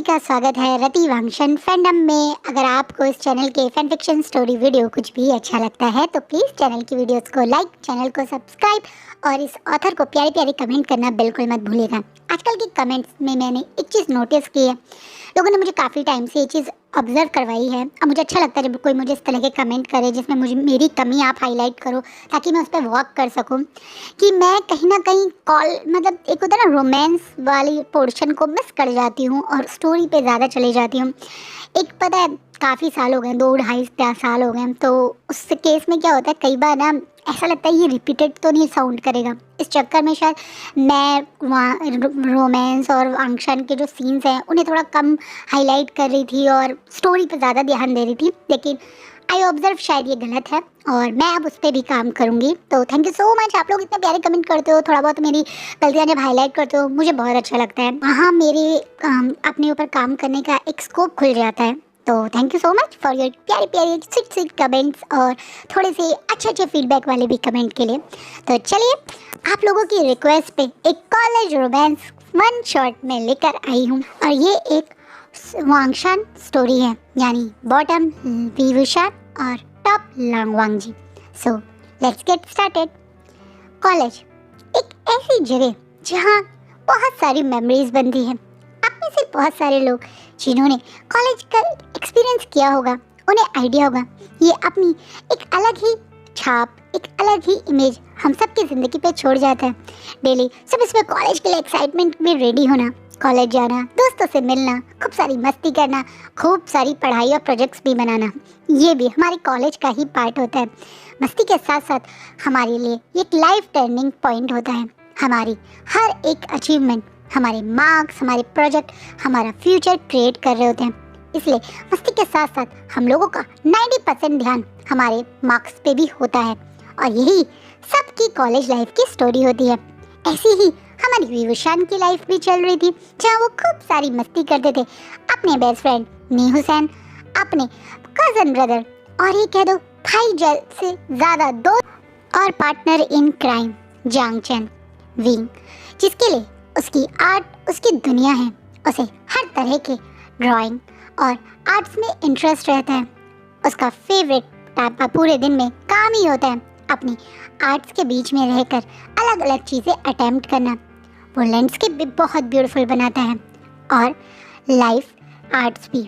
सभी का स्वागत है रति वांगशन फैंडम में। अगर आपको इस चैनल के फैन फिक्शन स्टोरी वीडियो कुछ भी अच्छा लगता है तो प्लीज़ चैनल की वीडियोस को लाइक, चैनल को सब्सक्राइब और इस ऑथर को प्यारे प्यारे कमेंट करना बिल्कुल मत भूलिएगा। आजकल के कमेंट्स में मैंने एक चीज़ नोटिस की है, लोगों ने मुझे काफ़ी टाइम से ये चीज़ ऑब्जर्व करवाई है और मुझे अच्छा लगता है जब कोई मुझे इस तरह के कमेंट करे जिसमें मुझे मेरी कमी आप हाईलाइट करो ताकि मैं उस पर वर्क कर सकूं। कि मैं कहीं ना कहीं एक होता है ना रोमांस वाली पोर्शन को मिस कर जाती हूँ और स्टोरी पे ज़्यादा चले जाती हूँ। एक पता है काफ़ी साल हो गए, 2-2.5 साल हो गए, तो उस केस में क्या होता है कई बार ना ऐसा लगता है ये रिपीटेड तो नहीं साउंड करेगा। इस चक्कर में शायद मैं वहाँ रोमांस और वांगशन के जो सीन्स हैं उन्हें थोड़ा कम हाईलाइट कर रही थी और स्टोरी पे ज़्यादा ध्यान दे रही थी, लेकिन आई ऑब्जर्व शायद ये गलत है और मैं अब उस पर भी काम करूँगी। तो थैंक यू सो मच, आप लोग इतने प्यारे कमेंट करते हो, थोड़ा बहुत मेरी गलतियाँ जब हाईलाइट करते हो मुझे बहुत अच्छा लगता है। वहाँ मेरे अपने ऊपर काम करने का एक स्कोप खुल जाता है। तो thank you so much for your प्यारे प्यारे स्वीट कमेंट्स और थोड़े से अच्छे फीडबैक वाले भी कमेंट के लिए। तो चलिए आप लोगों की रिक्वेस्ट पे एक कॉलेज रोमांस वन शॉट में लेकर आई हूँ और ये एक वांगशन स्टोरी है, यानी बॉटम विभूषण और top Langwang ji. So let's get started. College एक ऐसी जगह जहाँ बहुत सारी मेमोरीज बनती हैं। आप में से बहुत सारे लोग जिन्होंने कॉलेज का एक्सपीरियंस किया होगा उन्हें आइडिया होगा ये अपनी एक अलग ही छाप, एक अलग ही इमेज हम सब की ज़िंदगी पे छोड़ जाता है। डेली सुबह सुबह कॉलेज के लिए एक्साइटमेंट में रेडी होना, कॉलेज जाना, दोस्तों से मिलना, खूब सारी मस्ती करना, खूब सारी पढ़ाई और प्रोजेक्ट्स भी बनाना, ये भी हमारे कॉलेज का ही पार्ट होता है। मस्ती के साथ साथ हमारे लिए एक लाइफ टर्निंग पॉइंट होता है। हमारी हर एक अचीवमेंट, हमारे मार्क्स, हमारे प्रोजेक्ट हमारा फ्यूचर क्रिएट कर रहे होते हैं। इसलिए मस्ती के साथ साथ हम लोगों का 90% ध्यान हमारे मार्क्स पे भी होता है और यही सबकी कॉलेज लाइफ की स्टोरी होती है। ऐसी ही हमारी विभूषण की लाइफ भी चल रही थी, जहाँ वो खूब सारी मस्ती करते थे अपने बेस्ट फ्रेंड नीहू सेन, अपने कजन ब्रदर और ये कह दो भाई से ज़्यादा दोस्त और partner in crime Zhang Chen Wing, जिसके लिए उसकी आर्ट उसकी दुनिया है। उसे हर तरह के ड्राइंग और आर्ट्स में इंटरेस्ट रहता है। उसका फेवरेट टाइप पूरे दिन में काम ही होता है अपनी आर्ट्स के बीच में रहकर अलग अलग चीज़ें अटेम्प्ट करना। वो लैंडस्केप भी बहुत ब्यूटीफुल बनाता है और लाइफ आर्ट्स भी।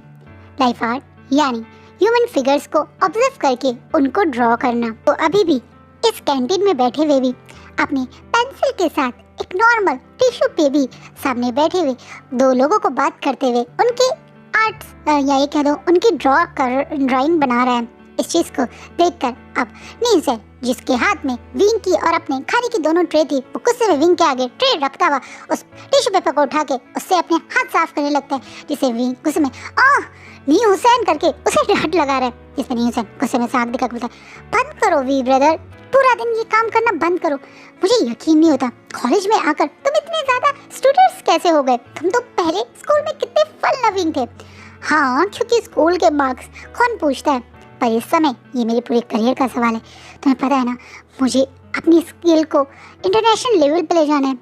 लाइफ आर्ट यानी ह्यूमन फिगर्स को ऑब्जर्व करके उनको ड्रॉ करना। तो अभी भी इस कैंटीन में बैठे हुए भी अपनी पेंसिल के साथ एक नॉर्मल टिश्यू पे भी सामने बैठे हुए दो लोगों को बात करते हुए उनके आर्ट्स या ये कह दो उनकी ड्राइंग बना रहा है। इस चीज़ को देखकर अब नील सर, जिसके हाथ में विंग की और अपने खाने की दोनों ट्रे थी, वो गुस्से में विंग के आगे ट्रे रखता हुआ उस टिश्यू पेपर को उठा के उससे अपने हाथ साफ करने लगता है, जिसे विंग गुस्से में नी हुसैन करके उसे डांट लगा रहा है। जिसमें नी हुसैन गुस्से में आँख दिखा बोलता है, बंद करो वी ब्रदर, पूरा दिन ये काम करना बंद करो। मुझे यकीन नहीं होता कॉलेज में आकर तुम इतने ज़्यादा स्टूडेंट्स कैसे हो गए। तुम तो पहले स्कूल में कितने फन लविंग थे। हाँ, क्योंकि स्कूल के मार्क्स कौन पूछता है, पर इस समय ये मेरे पूरे करियर का सवाल है। तुम्हें पता है ना, मुझे अपनी स्किल को इंटरनेशनल लेवल पे ले जाना है।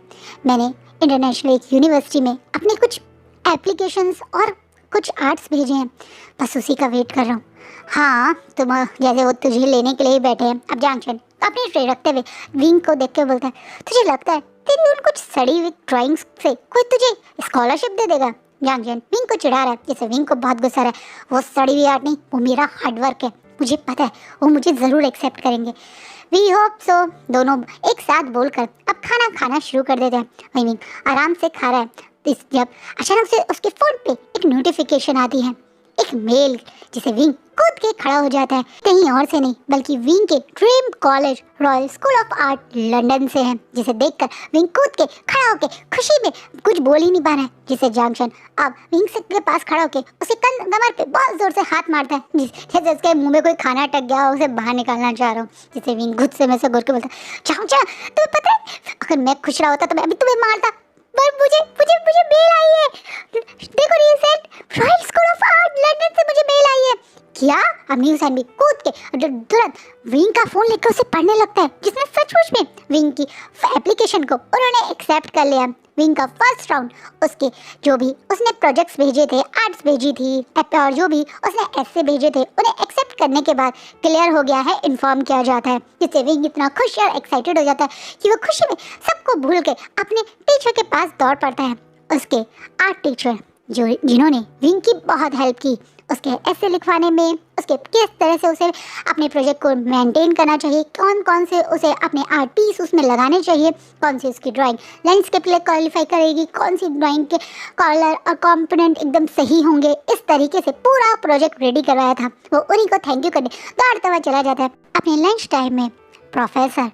मैंने इंटरनेशनल एक यूनिवर्सिटी में अपने कुछ एप्लीकेशंस और कुछ आर्ट्स भेजे हैं, बस उसी का वेट कर रहा हूँ। हाँ, तुम जैसे वो तुझे लेने के लिए ही बैठे हैं। अब जांगचन अपनी ट्रे रखते हुए विंग को देख के बोलता है, तुझे लगता है तेरी उन कुछ सड़ी हुई ड्राइंग्स से कोई तुझे स्कॉलरशिप दे देगा? जांगचन विंग को चिढ़ा रहा है, जैसे विंग को बहुत गुस्सा रहा है। वो सड़ी हुई आर्ट नहीं, वो मेरा हार्डवर्क है, मुझे पता है वो मुझे ज़रूर एक्सेप्ट करेंगे। We hope so. दोनों एक साथ बोलकर अब खाना खाना शुरू कर देते हैं। वही विंग आराम से खा रहा है, जब अचानक से उसके फ़ोन पे एक नोटिफिकेशन आती है, एक मेल, जिसे विंग कूद के खड़ा हो जाता है। कहीं और से नहीं बल्कि विंग के dream college royal school of art London से है, जिसे देखकर विंग कूद के खड़ा होके खुशी में कुछ बोल ही नहीं पा रहा है। जिसे जांगचन अब विंग के पास खड़ा होके उसे कमर पे बहुत जोर से हाथ मारता है, जैसे उसके मुंह में कोई खाना अटक गया हो, उसे बाहर निकालना चाह रहा हूँ। जिसे विंग गुस्से में से घुर के बोलता है, जांगचन तुम्हें पता है अगर मैं खुश रहा होता तो मैं अभी तुम्हें मारता, पर मुझे मुझे मुझे मेल आई है। देखो recent royal school of art London से मुझे मेल आई है। क्या? अब न्यू सैन भी कूद के तुरंत विंग का फोन लेकर उसे पढ़ने लगता है, जिसमें सचमुच में विंग की एप्लीकेशन को उन्होंने एक्सेप्ट कर लिया। विंग का फर्स्ट राउंड उसके जो भी उसने प्रोजेक्ट्स भेजे थे, आर्ट्स भेजी थी और जो भी उसने ऐसे भेजे थे उन्हें एक्सेप्ट करने के बाद क्लियर हो गया है, इन्फॉर्म किया जाता है, जिससे विंग इतना खुश और एक्साइटेड हो जाता है कि वो खुशी में सबको भूल के अपने टीचर के पास दौड़ पड़ता है। उसके आर्ट टीचर जिन्होंने विंग की बहुत हेल्प की उसके ऐसे लिखवाने में, उसके किस तरह से उसे अपने प्रोजेक्ट को मेंटेन करना चाहिए, कौन कौन से उसे अपने आर्ट पीस उसमें लगाने चाहिए, कौन सी उसकी ड्राइंग लैंडस्केप के लिए क्वालिफाई करेगी, कौन सी ड्राइंग के कलर और कंपोनेंट एकदम सही होंगे, इस तरीके से पूरा प्रोजेक्ट रेडी करवाया था। वो उन्हीं को थैंक यू करने दौड़ता हुआ चला जाता है। अपने लंच टाइम में प्रोफेसर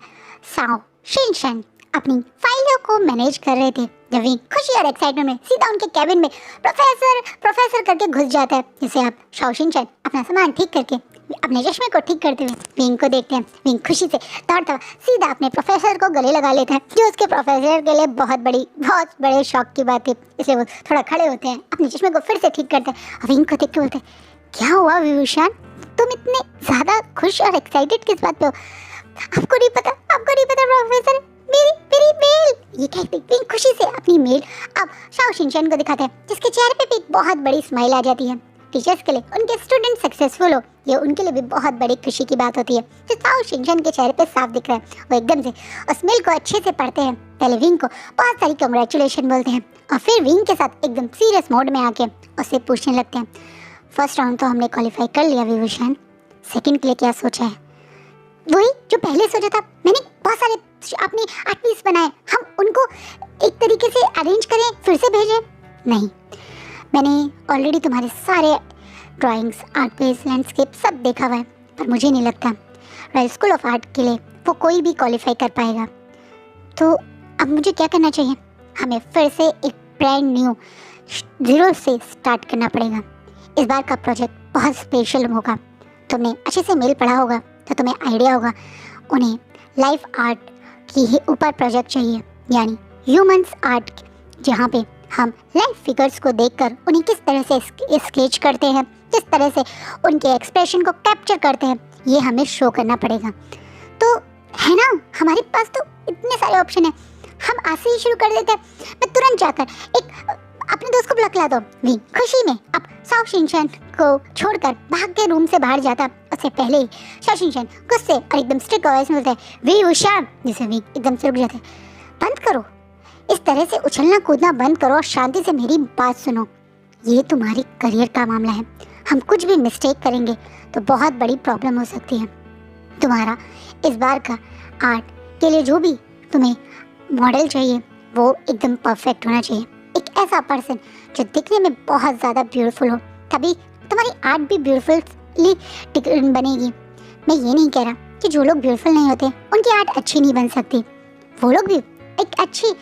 साओ शिनशन अपनी फाइलों को मैनेज कर रहे थे जब विंग खुशी और एक्साइटमेंट में सीधा उनके कैबिन में प्रोफेसर करके घुस जाता है, जिसे आप शाओ शिनशन अपना सामान ठीक करके अपने चश्मे को ठीक करते हुए विंग को देखते हैं। विंग खुशी से दौड़ता हुआ सीधा अपने प्रोफेसर को गले लगा लेता है, जो उसके प्रोफेसर के लिए बहुत बड़े शौक की बात थी, इसलिए वो थोड़ा खड़े होते हैं, अपने चश्मे को फिर से ठीक करते हैं और विंग को देख के बोलते हैं, क्या हुआ विभूषण, तुम इतने ज़्यादा खुश और एक्साइटेड किस बात पे हो? आपको नहीं पता प्रोफेसर, मेरी मेल। ये कहते विंग खुशी से अपनी मेल अब शाओ शिनशन को दिखाते हैं, जिसके चेहरे पे भी एक बहुत बड़ी स्माइल आ जाती है। टीचर्स के लिए उनके स्टूडेंट सक्सेसफुल हो, ये उनके लिए भी बहुत बड़ी खुशी की बात होती है, जो शाओ शिनशन के चेहरे पे साफ दिख रहा है। वो एकदम से उस मेल को अच्छे से पढ़ते हैं, पहले विंग को बहुत सारी कंग्रेचुलेशन बोलते हैं और फिर विंग के साथ एकदम सीरियस मोड में आके उससे पूछने लगते हैं, फर्स्ट राउंड तो हमने क्वालिफाई कर लिया विभूषण, सेकंड के लिए क्या सोचा है? वही जो पहले सोचा था, मैंने बहुत सारे अपने आर्ट पीस बनाए, हम उनको एक तरीके से अरेंज करें फिर से भेजें? नहीं, मैंने ऑलरेडी तुम्हारे सारे ड्राइंग्स, आर्ट पीस, लैंडस्केप सब देखा हुआ है, पर मुझे नहीं लगता रॉयल स्कूल ऑफ आर्ट के लिए वो कोई भी क्वालिफाई कर पाएगा। तो अब मुझे क्या करना चाहिए? हमें फिर से एक ब्रांड न्यू जीरो से स्टार्ट करना पड़ेगा। इस बार का प्रोजेक्ट बहुत स्पेशल होगा। तुमने अच्छे से मेल पढ़ा होगा तो तुम्हें आइडिया होगा, उन्हें लाइफ आर्ट की ही ऊपर प्रोजेक्ट चाहिए, यानी ह्यूमंस आर्ट, जहाँ पे हम लाइफ फिगर्स को देखकर उन्हें किस तरह से स्केच करते हैं, किस तरह से उनके एक्सप्रेशन को कैप्चर करते हैं, ये हमें शो करना पड़ेगा। तो है ना, हमारे पास तो इतने सारे ऑप्शन हैं, हम आज से ही शुरू कर देते हैं। मैं तुरंत जाकर एक अपने दोस्त को बुला दो। विंग खुशी में अब शाओ शिनशन को छोड़कर भाग के रूम से बाहर जाता, उससे पहले ही शाओ शिनशन गुस्से और एकदम स्ट्रिक्ट आवाज में बोलता है, विभूषण, जिसे विंग एकदम से रुक जाता है, बंद करो, इस तरह से उछलना कूदना बंद करो और शांति से मेरी बात सुनो। ये तुम्हारे करियर का मामला है, हम कुछ भी मिस्टेक करेंगे तो बहुत बड़ी प्रॉब्लम हो सकती है। तुम्हारा इस बार का आर्ट के लिए जो भी तुम्हें मॉडल चाहिए वो एकदम परफेक्ट होना चाहिए, एक ऐसा पर्सन जो दिखने में बहुत ज़्यादा ब्यूटीफुल हो, तभी तुम्हारी आर्ट भी ब्यूटीफुली बनेगी। मैं ये नहीं कह रहा कि जो लोग ब्यूटीफुल नहीं होते उनकी आर्ट अच्छी नहीं बन सकती, वो लोग भी एक अच्छी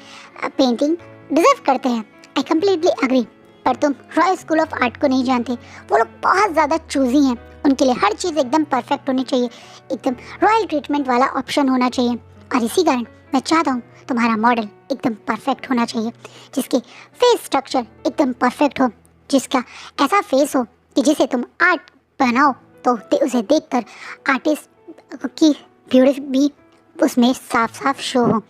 पेंटिंग डिजर्व करते हैं, आई कम्प्लीटली अग्री। पर तुम रॉयल स्कूल ऑफ आर्ट को नहीं जानते, वो लोग बहुत ज़्यादा चूजी हैं, उनके लिए हर चीज़ एकदम परफेक्ट होनी चाहिए, एकदम रॉयल ट्रीटमेंट वाला ऑप्शन होना चाहिए। और इसी कारण मैं चाहता हूँ तुम्हारा मॉडल एकदम परफेक्ट होना चाहिए, जिसके फेस स्ट्रक्चर एकदम परफेक्ट हो, जिसका ऐसा फेस हो कि जिसे तुम आर्ट बनाओ तो उसे देखकर आर्टिस्ट की ब्यूटी भी उसमें साफ साफ शो हो।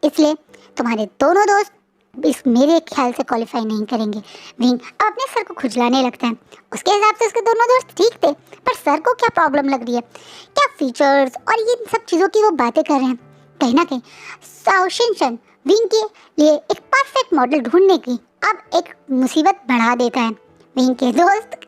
इसलिए तुम्हारे दोनों दोस्त इस मेरे ख्याल से क्वालिफाई नहीं करेंगे। विंग अब अपने सर को खुजलाने लगता है, उसके हिसाब से उसके दोनों दोस्त ठीक थे, पर सर को क्या प्रॉब्लम लग रही है, क्या फीचर्स और ये सब चीज़ों की वो बातें कर रहे हैं। कहीं ना कहीं शाओ शिनशन विंग के लिए एक परफेक्ट मॉडल ढूंढने की अब एक मुसीबत बढ़ा देता है। विंग के दोस्त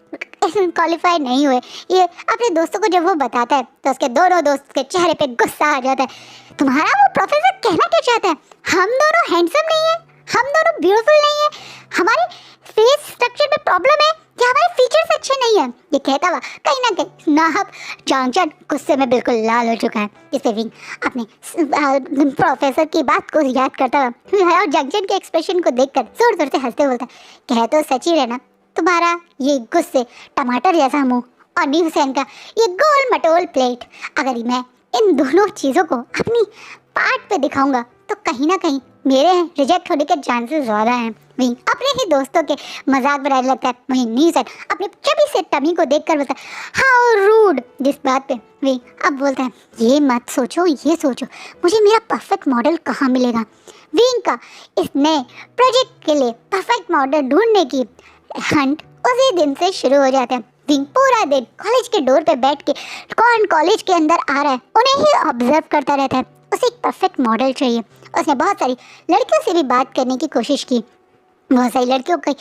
क्वालिफाई नहीं हुए, ये अपने दोस्तों को जब वो बताता है तो उसके दोनों दोस्त के चेहरे पे गुस्सा आ जाता है। तुम्हारा वो प्रोफेसर कहना क्या चाहता है? हम दोनों हैंडसम नहीं है, हम दोनों ब्यूटीफुल नहीं है, हमारे फेस स्ट्रक्चर में प्रॉब्लम है या हमारे फीचर्स अच्छे नहीं है। ये कहता हुआ कहीं ना कहीं नाहक जांगचन गुस्से में बिल्कुल लाल हो चुका है, जिससे विंग अपने प्रोफेसर की बात को याद करता हुआ और जांगचन के एक्सप्रेशन को देखकर जोर जोर से हंसते बोलता है, कह तो सच ही रहना, तुम्हारा ये गुस्से टमाटर जैसा मुंह और नी हुसैन का ये गोल मटोल प्लेट, अगर मैं इन दोनों चीज़ों को अपनी पार्ट पे दिखाऊंगा तो कहीं ना कहीं मेरे रिजेक्ट होने के चांसेस ज़्यादा हैं। वहीं अपने ही दोस्तों के मजाक बनाने लगता है। वहीं न्यूसन अपने चबी से टमी को देखकर बोलता है हाउ रूड। जिस बात पे वहीं अब बोलता है ये मत सोचो, ये सोचो मुझे मेरा परफेक्ट मॉडल कहाँ मिलेगा। विंग का इस नए प्रोजेक्ट के लिए परफेक्ट मॉडल ढूंढने की हंट उसी दिन से शुरू हो जाता है। विंग पूरा दिन कॉलेज के डोर पे बैठ के कौन कॉलेज के अंदर आ रहा है उन्हें ही ऑब्जर्व करता रहता है। उसे एक परफेक्ट मॉडल चाहिए। उसने बहुत सारी लड़कियों से भी बात करने की कोशिश की, बहुत सारी लड़कियों को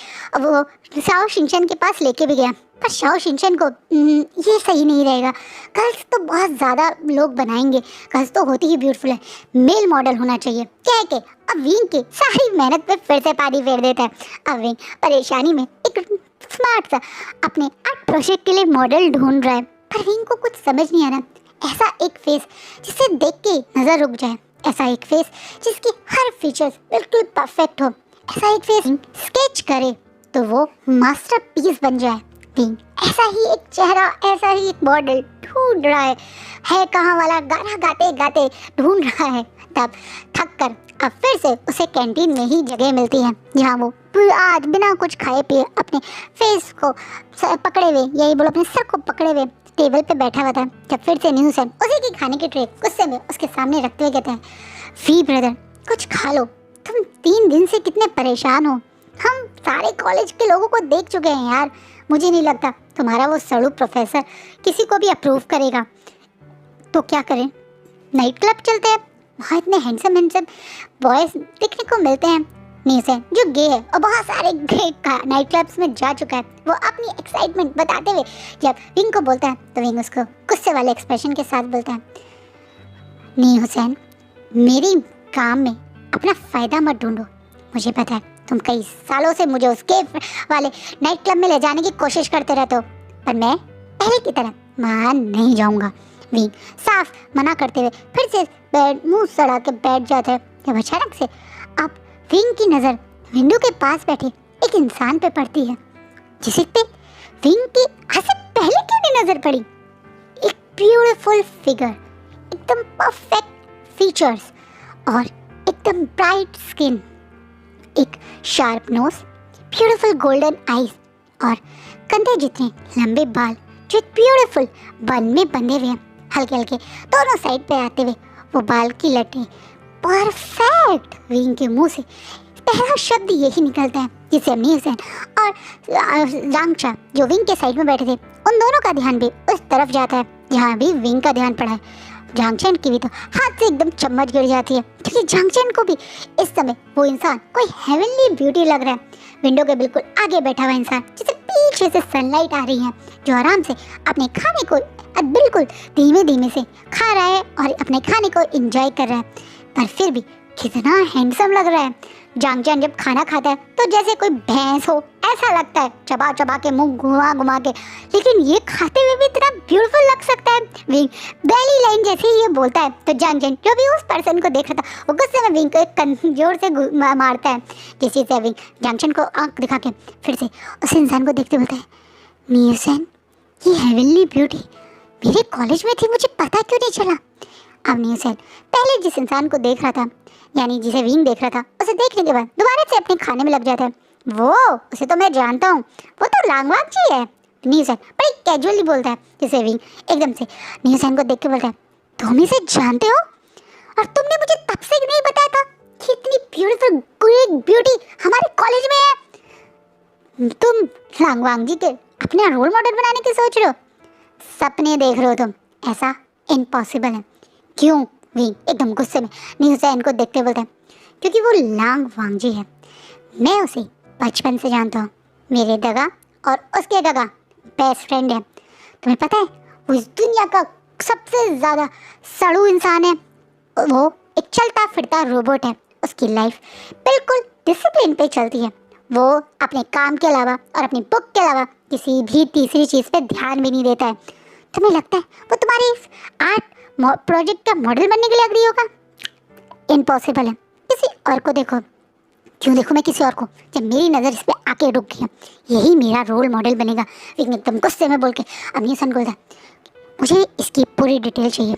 वो शाओ शिनचैन के पास लेके भी गया, पर शाओ शिनचैन को ये सही नहीं रहेगा, गर्ल्स तो बहुत ज़्यादा लोग बनाएंगे, गर्ल्स तो होती ही ब्यूटीफुल है, मेल मॉडल होना चाहिए कह के अब विंग की सारी मेहनत पे फिर से पानी फेर देता है। अब विंग परेशानी में एक स्मार्ट सा अपने आर्ट प्रोजेक्ट के लिए मॉडल ढूंढ रहा है, पर विंग को कुछ समझ नहीं आ रहा। ऐसा एक फेस जिसे देख के नज़र रुक जाए, ऐसा एक फेस जिसकी हर फीचर्स बिल्कुल परफेक्ट हो, ऐसा एक फेस स्केच करे तो वो मास्टरपीस बन जाए। विंग ऐसा ही एक चेहरा, ऐसा ही एक मॉडल ढूंढ रहा है कहाँ वाला गाना गाते गाते ढूंढ रहा है। तब थक कर अब फिर से उसे कैंटीन में ही जगह मिलती है जहाँ वो आज बिना कुछ खाए पिए अपने फेस को पकड़े हुए, यही बोलो अपने सर को पकड़े हुए टेबल पे बैठा हुआ था। जब फिर से न्यूसन उसी की खाने की ट्रे गुस्से में उसके सामने रखते हुए कहते हैं वी ब्रदर कुछ खा लो, तुम 3 दिन से कितने परेशान हो, हम सारे कॉलेज के लोगों को देख चुके हैं यार, मुझे नहीं लगता तुम्हारा वो सड़ू प्रोफेसर किसी को भी अप्रूव करेगा। तो क्या करें, नाइट क्लब चलते हैं, वहाँ इतने हैंडसम बॉयज देखने को मिलते हैं। न्यूसन जो गे है और बहुत सारे गे नाइट क्लब्स में जा चुका है, वो अपनी एक्साइटमेंट बताते हुए जब विंग को बोलता है तो विंग उसको गुस्से वाले एक्सप्रेशन के साथ बोलता है नी हुसैन मेरी काम में अपना फ़ायदा मत ढूंढो, मुझे पता है तुम कई सालों से मुझे उस केफ वाले नाइट क्लब में ले जाने की कोशिश करते रहते हो, पर मैं पहले की तरह मान नहीं जाऊंगा। विंग साफ मना करते हुए फिर से मुंह सड़ा के बैठ जाता है। जब अचानक से अब विंग की नज़र विंडो के पास बैठे एक इंसान पे पड़ती है जिसे पे विंग की आज से पहले क्यों नहीं नज़र पड़ी। एक ब्यूटीफुल फिगर, एकदम परफेक्ट फीचर्स और एकदम ब्राइट स्किन, एक sharp nose, beautiful golden eyes और कंधे जितने लंबे बाल जो एक ब्यूटीफुल बन में बंधे हुए हैं, हल्के हल्के दोनों साइड पे आते हुए वो बाल की लटें परफेक्ट। विंग के मुंह से पहला शब्द यही निकलता है जिससे न्यूसन और जांगचा जो विंग के साइड में बैठे थे उन दोनों का ध्यान भी उस तरफ जाता है जहाँ भी विंग का ध्यान पड़ा है। जांगचन की भी तो हाथ से एकदम चम्मच गिर जाती है क्योंकि जांगचन को भी इस समय वो इंसान कोई हेवनली ब्यूटी लग रहा है। विंडो के बिल्कुल आगे बैठा हुआ इंसान जिसे पीछे से सनलाइट आ रही है, जो आराम से अपने खाने को बिल्कुल धीमे धीमे से खा रहा है और अपने खाने को एंजॉय कर रहा है, पर फिर भी कितना हैंडसम लग रहा है। जांगचन जब खाना खाता है तो जैसे कोई भैंस हो ऐसा लगता है, चबा चबा के मुंह घुमा घुमा के, लेकिन ये खाते हुए भी इतना ब्यूटीफुल लग सकता है। विंग पहली लाइन जैसे ही ये बोलता है तो जांगचन जो भी उस पर्सन को देख रहा था वो गुस्से में विंग को एक जोर से मारता है, जिससे से विंग जांगचन को आंख दिखा के फिर से उस इंसान को देखते बोलता है न्यूसन ये हेवनली ब्यूटी मेरे कॉलेज में थी, मुझे पता क्यों नहीं चला। अब न्यूसन पहले जिस इंसान को देख रहा था यानी जिसे विंग देख रहा था उसे देखने के बाद दोबारा से अपने खाने में लग जाता है। वो उसे तो मैं जानता हूँ, वो तो लांगवांग जी है। न्यूसन बड़ी कैजुअली बोलता है जिसे विंग एकदम से न्यूसन को देख के बोलता है तुम इसे जानते हो और तुमने मुझे तब से नहीं बताया था कि इतनी ब्यूटीफुल ग्रेट ब्यूटी हमारे कॉलेज में है। तुम लांगवांग जी के अपने रोल मॉडल बनाने की सोच रहे हो, सपने देख रहे हो तुम, ऐसा इम्पॉसिबल है। क्यों? विंग एकदम गुस्से में न्यूसन को देखते बोलता है क्योंकि वो लांगवांग जी है, मैं उसे बचपन से जानता हूँ, मेरे दगा और उसके दगा बेस्ट फ्रेंड है। तुम्हें पता है वो इस दुनिया का सबसे ज़्यादा सड़ू इंसान है, वो एक चलता फिरता रोबोट है, उसकी लाइफ बिल्कुल डिसिप्लिन पे चलती है, वो अपने काम के अलावा और अपनी बुक के अलावा किसी भी तीसरी चीज़ पे ध्यान भी नहीं देता है। तुम्हें लगता है वो तुम्हारे इस आर्ट प्रोजेक्ट का मॉडल बनने के लिए अग्री होगा? इम्पॉसिबल है, किसी और को देखो। क्यों देखूं मैं किसी और को, जब मेरी नज़र इस पर आके रुक गई है, यही मेरा रोल मॉडल बनेगा। लेकिन एकदम गुस्से में बोल के अब न्यूसन बोलता है मुझे इसकी पूरी डिटेल चाहिए।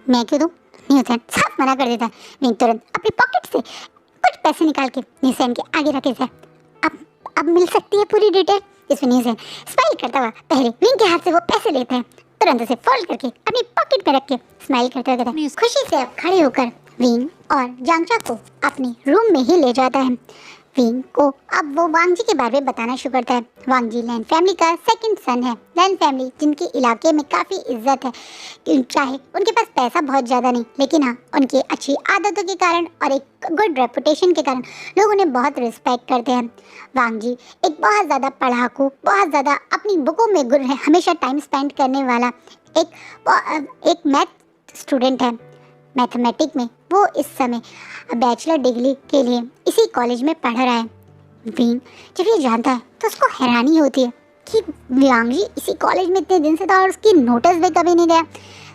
मैं क्यों दूँ? न्यूसन साफ मना कर देता है। विंग तुरंत अपनी पॉकेट से कुछ पैसे निकाल के न्यूसन के आगे रखे थे। अब मिल सकती है पूरी डिटेल। इस न्यूज़ है स्माइल करता हुआ पहले विंग के हाथ से वो पैसे लेता है, तुरंत उसे फोल्ड करके अपनी पॉकेट में रख के स्माइल करते हुए कहता है, खुशी से अब खड़े होकर विंग और जांगचा को अपने रूम में ही ले जाता है। विंग को अब वो वांग जी के बारे में बताना शुरू करता है। वांग जी लैन फैमिली का सेकंड सन है। लैन फैमिली जिनके इलाके में काफ़ी इज्जत है, चाहे उनके पास पैसा बहुत ज़्यादा नहीं, लेकिन हाँ उनकी अच्छी आदतों के कारण और एक गुड रेपुटेशन के कारण लोग उन्हें बहुत रिस्पेक्ट करते हैं। वांग जी एक बहुत ज़्यादा पढ़ाकू, बहुत ज़्यादा अपनी बुकों में हमेशा टाइम स्पेंड करने वाला एक मैथ स्टूडेंट है। मैथमेटिक में वो इस समय बैचलर डिग्री के लिए इसी कॉलेज में पढ़ रहा है। विंग जब ये जानता है तो उसको हैरानी होती है कि वांग जी इसी कॉलेज में इतने दिन से था और उसकी नोटिस भी कभी नहीं गया।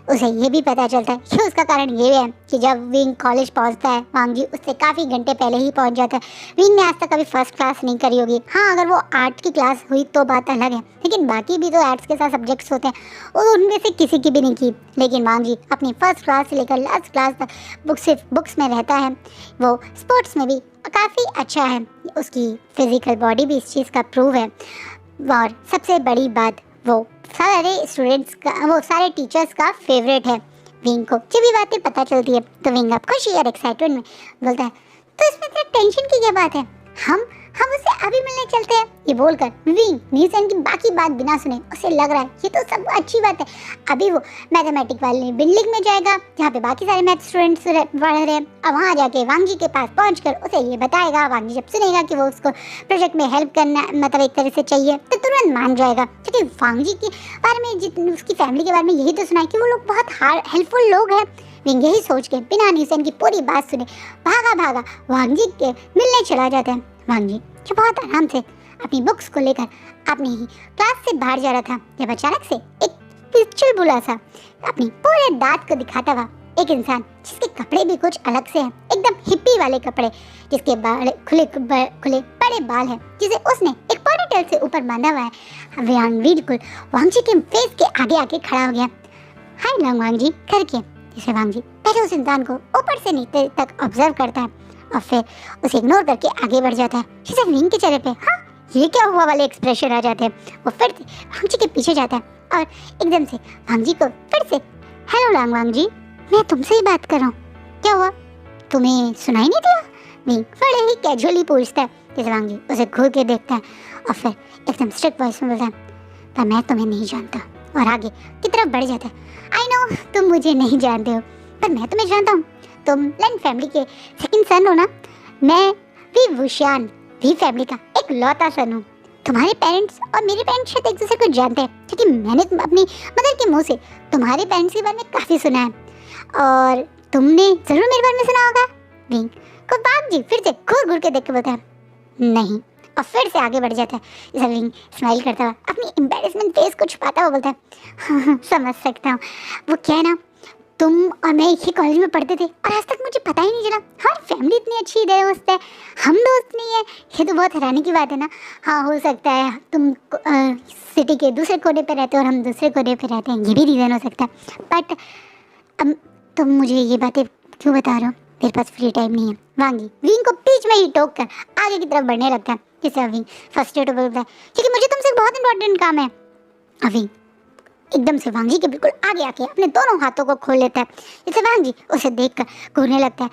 उसे ये भी पता चलता है कि उसका कारण ये है कि जब विंग कॉलेज पहुंचता है, वांग जी उससे काफ़ी घंटे पहले ही पहुंच जाता है। विंग ने आज तक कभी फर्स्ट क्लास नहीं करी होगी। हाँ, अगर वो आर्ट की क्लास हुई तो बात अलग है, लेकिन बाकी भी तो आर्ट्स के साथ सब्जेक्ट्स होते हैं, वो उनमें से किसी की भी नहीं की। लेकिन वांग जी अपनी फर्स्ट क्लास से लेकर लास्ट क्लास तक सिर्फ बुक्स में रहता है। वो स्पोर्ट्स में भी काफ़ी अच्छा है, उसकी फिजिकल बॉडी भी इस चीज़ का प्रूव है। और सबसे बड़ी बात, वो सारे टीचर्स का फेवरेट है। विंग को जब ये बातें पता चलती है तो विंग अब खुशी और एक्साइटमेंट में बोलता है, तो इसमें इतना टेंशन की क्या बात है, हम उससे अभी मिलने चलते हैं। ये बोलकर विंग न्यूज़न की बाकी बात बिना सुने उसे लग रहा है ये तो सब अच्छी बात है। अभी वो मैथमेटिक वाली बिल्डिंग में जाएगा जहाँ पे बाकी सारे मैथ स्टूडेंट्स पढ़ रहे हैं, और वहाँ जाके वांग जी के पास पहुँचकर उसे ये बताएगा। वांग जी जब सुनेगा कि वो उसको प्रोजेक्ट में हेल्प करना मतलब एक तरह से चाहिए तो तुरंत मान जाएगा, क्योंकि वांग जी के बारे में उसकी फैमिली के बारे में यही तो सुना है कि वो लोग बहुत हेल्पफुल लोग हैं। विंग यही सोच के बिना न्यूज़न की पूरी बात सुने भागा वांग जी के मिलने चला जाता है। वांग जी जो बहुत आराम से अपनी बुक्स को लेकर अपनी ही क्लास से बाहर जा रहा था, जब अचानक से एक चुलबुला सा अपनी पूरे दांत को दिखाता हुआ एक इंसान, जिसके कपड़े भी कुछ अलग से हैं, एकदम हिप्पी वाले कपड़े, जिसके खुले बड़े बाल हैं, जिसे उसने एक पोनीटेल से ऊपर बांधा हुआ है। वांग बिल्कुल वांग जी के फेस के आगे आके खड़ा हो गया। हाय वांग जी करके जिसे वांग जी पहले उस इंसान को ऊपर से नीचे तक ऑब्जर्व करता है और फिर उसे इग्नोर करके आगे बढ़ जाता है, जिसे विंग के चेहरे पे हाँ ये क्या हुआ वाले एक्सप्रेशन आ जाते हैं। वो फिर से वांग जी के पीछे जाता है और एकदम से वांग जी को फिर से, हेलो वांग जी, मैं तुमसे ही बात कर रहा हूँ, क्या हुआ, तुम्हें सुनाई नहीं दिया? विंग बड़े ही कैजुअली पूछता है, जैसे वांग जी उसे घूर के देखता है और फिर एकदम स्ट्रिक्ट वॉइस में बोलता है, पर मैं तुम्हें नहीं जानता, और आगे की तरफ बढ़ जाता है। आई नो तुम मुझे नहीं जानते हो, पर मैं तुम्हें जानता हूँ, तुम लैन फैमिली के सेकंड सन हो ना, मैं भी वुशियान भी फैमिली का एक लौता सन हूँ। तुम्हारे पेरेंट्स और मेरे पेरेंट्स शायद एक दूसरे को जानते हैं, क्योंकि मैंने अपनी मदर के मुंह से तुम्हारे पेरेंट्स के बारे में काफ़ी सुना है, और तुमने ज़रूर मेरे बारे में सुना होगा। विंग को वांग जी फिर से घूर के देख के बोलता है, नहीं, और फिर से आगे बढ़ जाता है। इसे विंग स्माइल करता हुआ अपनी एम्बैरेसमेंट फेस को छुपाता हुआ बोलता है, हाँ, समझ सकता हूँ, वो क्या है ना, तुम और मैं एक ही कॉलेज में पढ़ते थे और आज तक मुझे पता ही नहीं चला, हमारी फैमिली इतनी अच्छी दोस्त है, हम दोस्त नहीं है, ये तो बहुत हैरानी की बात है ना। हाँ, हो सकता है तुम सिटी के दूसरे कोने पे रहते हो और हम दूसरे कोने पे रहते हैं, ये भी रीज़न हो सकता है, बट अब तुम मुझे ये बातें क्यों बता रहे हो, मेरे पास फ्री टाइम नहीं है। वांग जी विंग को बीच में ही टोक कर आगे की तरफ बढ़ने लगता है, जिससे विंग फ्रस्ट्रेटेड बोलता है, क्योंकि मुझे तुमसे बहुत इंपॉर्टेंट काम है। विंग एकदम से वांग जी के बिल्कुल आगे आके अपने दोनों हाथों को खोल लेता है, जिससे वांग जी उसे देखकर घूरने लगता है।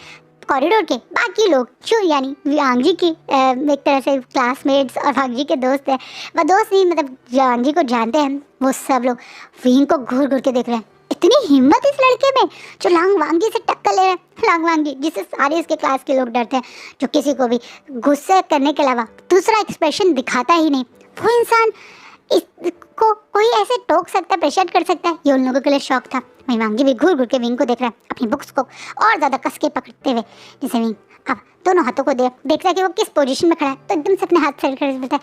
कॉरिडोर के बाकी लोग जो यानी वांग जी की एक तरह से क्लासमेट्स और वांग जी के दोस्त हैं, वह दोस्त नहीं मतलब वांग जी को जानते हैं, वो सब लोग विंग को घूर के देख रहे हैं। इतनी हिम्मत इस लड़के में जो वांग जी से टक्कर ले रहे हैं। वांग जी जिससे सारे इसके क्लास के लोग डरते हैं, जो किसी को भी गुस्से करने के अलावा दूसरा एक्सप्रेशन दिखाता ही नहीं, वो इंसान इसको कोई ऐसे टोक सकता है, प्रेशर कर सकता है, ये उन लोगों के लिए शौक था। वहीं वांग जी भी घूर के विंग को देख रहा है, अपनी बुक्स को और ज़्यादा कस के पकड़ते हुए, जैसे विंग अब दोनों हाथों को देख रहा है कि वो किस पोजीशन में खड़ा है, तो एकदम से अपने हाथ साइड कर देता है,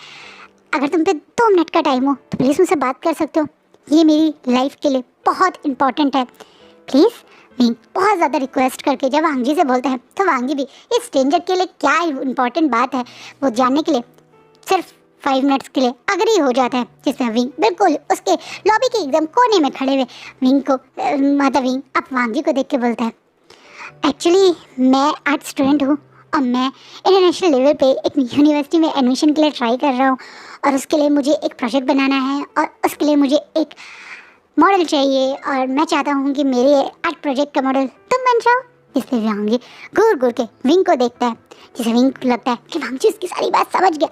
अगर तुम पे 2 मिनट का टाइम हो तो प्लीज़ मुझसे बात कर सकते हो, ये मेरी लाइफ के लिए बहुत इंपॉर्टेंट है, प्लीज़। विंग बहुत ज़्यादा रिक्वेस्ट करके जब वांग जी से बोलता है, तो वांग जी भी इस स्ट्रेंजर के लिए क्या इंपॉर्टेंट बात है वो जानने के लिए सिर्फ 5 मिनट्स के लिए अग्री हो जाता है, जिसमें विंग बिल्कुल उसके लॉबी के एकदम कोने में खड़े हुए विंग को विंग अब वांग जी को देख के बोलता है, एक्चुअली मैं आर्ट स्टूडेंट हूँ अब मैं इंटरनेशनल लेवल पे एक यूनिवर्सिटी में एडमिशन के लिए ट्राई कर रहा हूँ और उसके लिए मुझे एक प्रोजेक्ट बनाना है और उसके लिए मुझे एक मॉडल चाहिए और मैं चाहता हूँ कि मेरे आर्ट प्रोजेक्ट का मॉडल तुम बन जाओ। इसलिए वांगी घूर घूर के विंग को देखता है, जिसे विंग को लगता है कि वांगी उसकी सारी बात समझ गया।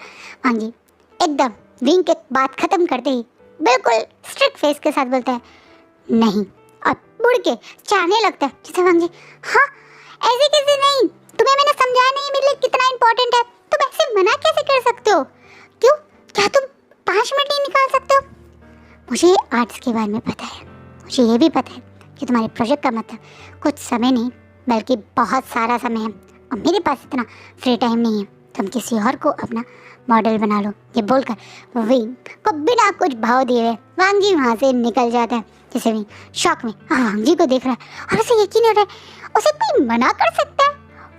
वांगी एकदम विंग के बात खत्म करते ही बिल्कुल स्ट्रिक्ट फेस के साथ बोलता है नहीं, और मुड़ के चाहने लगता है जिसे वांगी हाँ ऐसे कैसे नहीं, तुम्हें मैंने समझाया नहीं मेरे लिए कितना इंपॉर्टेंट है, तुम ऐसे मना कैसे कर सकते हो, क्यों क्या तुम 5 मिनट नहीं निकाल सकते हो। मुझे आर्ट्स के बारे में पता है, मुझे ये भी पता है कि तुम्हारे प्रोजेक्ट का मतलब कुछ समय नहीं बल्कि बहुत सारा समय है और मेरे पास इतना फ्री टाइम नहीं है, तुम किसी और को अपना मॉडल बना लो। ये बोलकर विंग को बिना कुछ भाव दिए हुए वांगी वहाँ से निकल जाता है, जैसे विंग शॉक में वांगी को देख रहा है और उसे यकीन हो रहा है उसे कोई मना कर सकता है,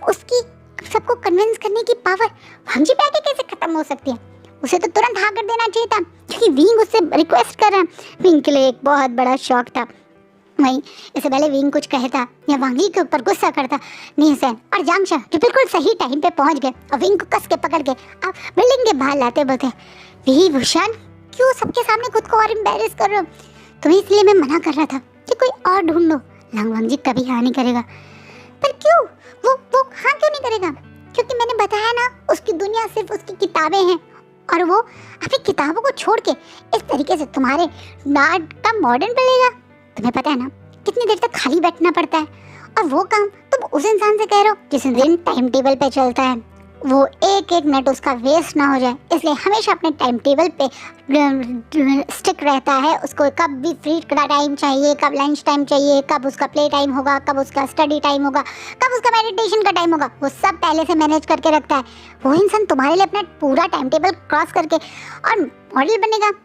उसकी सबको कन्विंस करने की पावर वांगी पे आके कैसे खत्म हो सकती है। उसे तो तुरंत हाँ कर देना चाहिए था क्योंकि विंग उससे रिक्वेस्ट कर रहा है। विंग के लिए एक बहुत बड़ा शौक था। वहीं इससे पहले विंग कुछ कहता या वांगी के ऊपर गुस्सा करता, नीहसेन और जांगशा जो बिल्कुल सही टाइम पे पहुंच गए और विंग को कस के पकड़ के अब बिल्डिंग के बाहर लाते बोलते वी भूषण क्यों सबके सामने खुद को और एम्बैरेस कर रहे हो, तुम्हें इसलिए मैं मना कर रहा था कि कोई और ढूंढ लो। वांगी कभी हाँ नहीं करेगा। पर क्यों वो हाँ क्यों नहीं करेगा, क्योंकि मैंने बताया ना उसकी दुनिया सिर्फ उसकी किताबें हैं और वो अपनी किताबों को छोड़ के इस तरीके से तुम्हारे आर्ट का मॉडर्न पे लेगा। तुम्हें पता है ना कितनी देर तक खाली बैठना पड़ता है और वो काम तुम उस इंसान से कह रहे हो जिस दिन टाइम टेबल पे चलता है, वो एक एक मिनट उसका वेस्ट ना हो जाए इसलिए हमेशा अपने टाइम टेबल पे स्टिक रहता है। उसको कब भी फ्री का टाइम चाहिए, कब लंच टाइम चाहिए, कब उसका प्ले टाइम होगा, कब उसका स्टडी टाइम होगा, कब उसका मेडिटेशन का टाइम होगा, वो सब पहले से मैनेज करके रखता है। वो इंसान तुम्हारे लिए अपना पूरा टाइम टेबल क्रॉस करके और मॉडल बनेगा।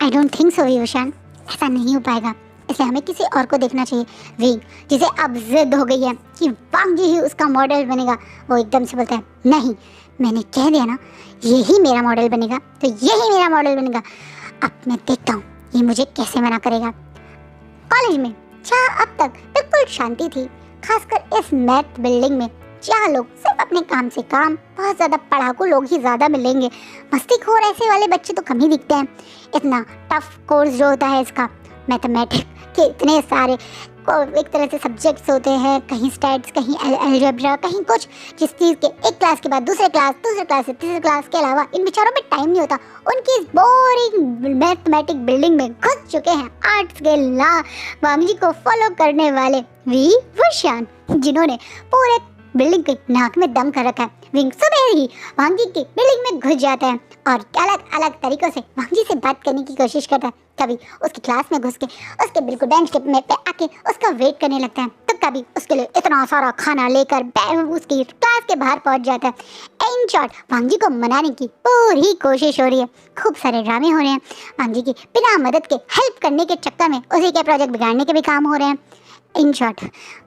I don't think so Vibhushan, ऐसा नहीं हो पाएगा, इसलिए हमें किसी और को देखना चाहिए। विंग जिसे अब जिद हो गई है कि वांगी ही उसका मॉडल बनेगा, वो एकदम से बोलता है नहीं, मैंने कह दिया ना यही मेरा मॉडल बनेगा तो यही मेरा मॉडल बनेगा। अब मैं देखता हूँ ये मुझे कैसे मना करेगा। कॉलेज में जहाँ अब तक बिल्कुल शांति थी, खासकर इस मैथ बिल्डिंग में जहाँ लोग सिर्फ अपने काम से काम, बहुत ज़्यादा पढ़ाकू लोग ही ज़्यादा मिलेंगे, मस्तीखोर ऐसे वाले बच्चे तो कम ही दिखते हैं। इतना टफ कोर्स जो होता है इसका मैथमेटिक्स के इतने सारे एक तरह से सब्जेक्ट्स होते हैं, कहीं स्टैट्स, कहीं अलजेब्रा, कहीं कुछ, जिस चीज़ के एक क्लास के बाद दूसरे क्लास से तीसरे क्लास के अलावा इन बेचारों में टाइम नहीं होता। उनकी इस बोरिंग मैथमेटिक बिल्डिंग में घुस चुके हैं आर्ट्स के वांगी को फॉलो करने वाले विभूषण, जिन्होंने पूरे बिल्डिंग के नाक में दम कर रखा है। विंग सुबह ही वांगी की बिल्डिंग में घुस जाता है और अलग अलग तरीकों से वांगी से बात करने की कोशिश करता है। कभी उसकी क्लास में घुस के उसके बिल्कुल बेंच के में पे आके उसका वेट करने लगता है, तो कभी उसके लिए इतना सारा खाना लेकर उसकी क्लास के बाहर पहुंच जाता है। इन शॉर्ट वांगी को मनाने की पूरी कोशिश हो रही है, खूब सारे ड्रामे हो रहे हैं। वांगी की बिना मदद के हेल्प करने के चक्कर में उसी के प्रोजेक्ट बिगाड़ने के भी काम हो रहे हैं। इन शॉर्ट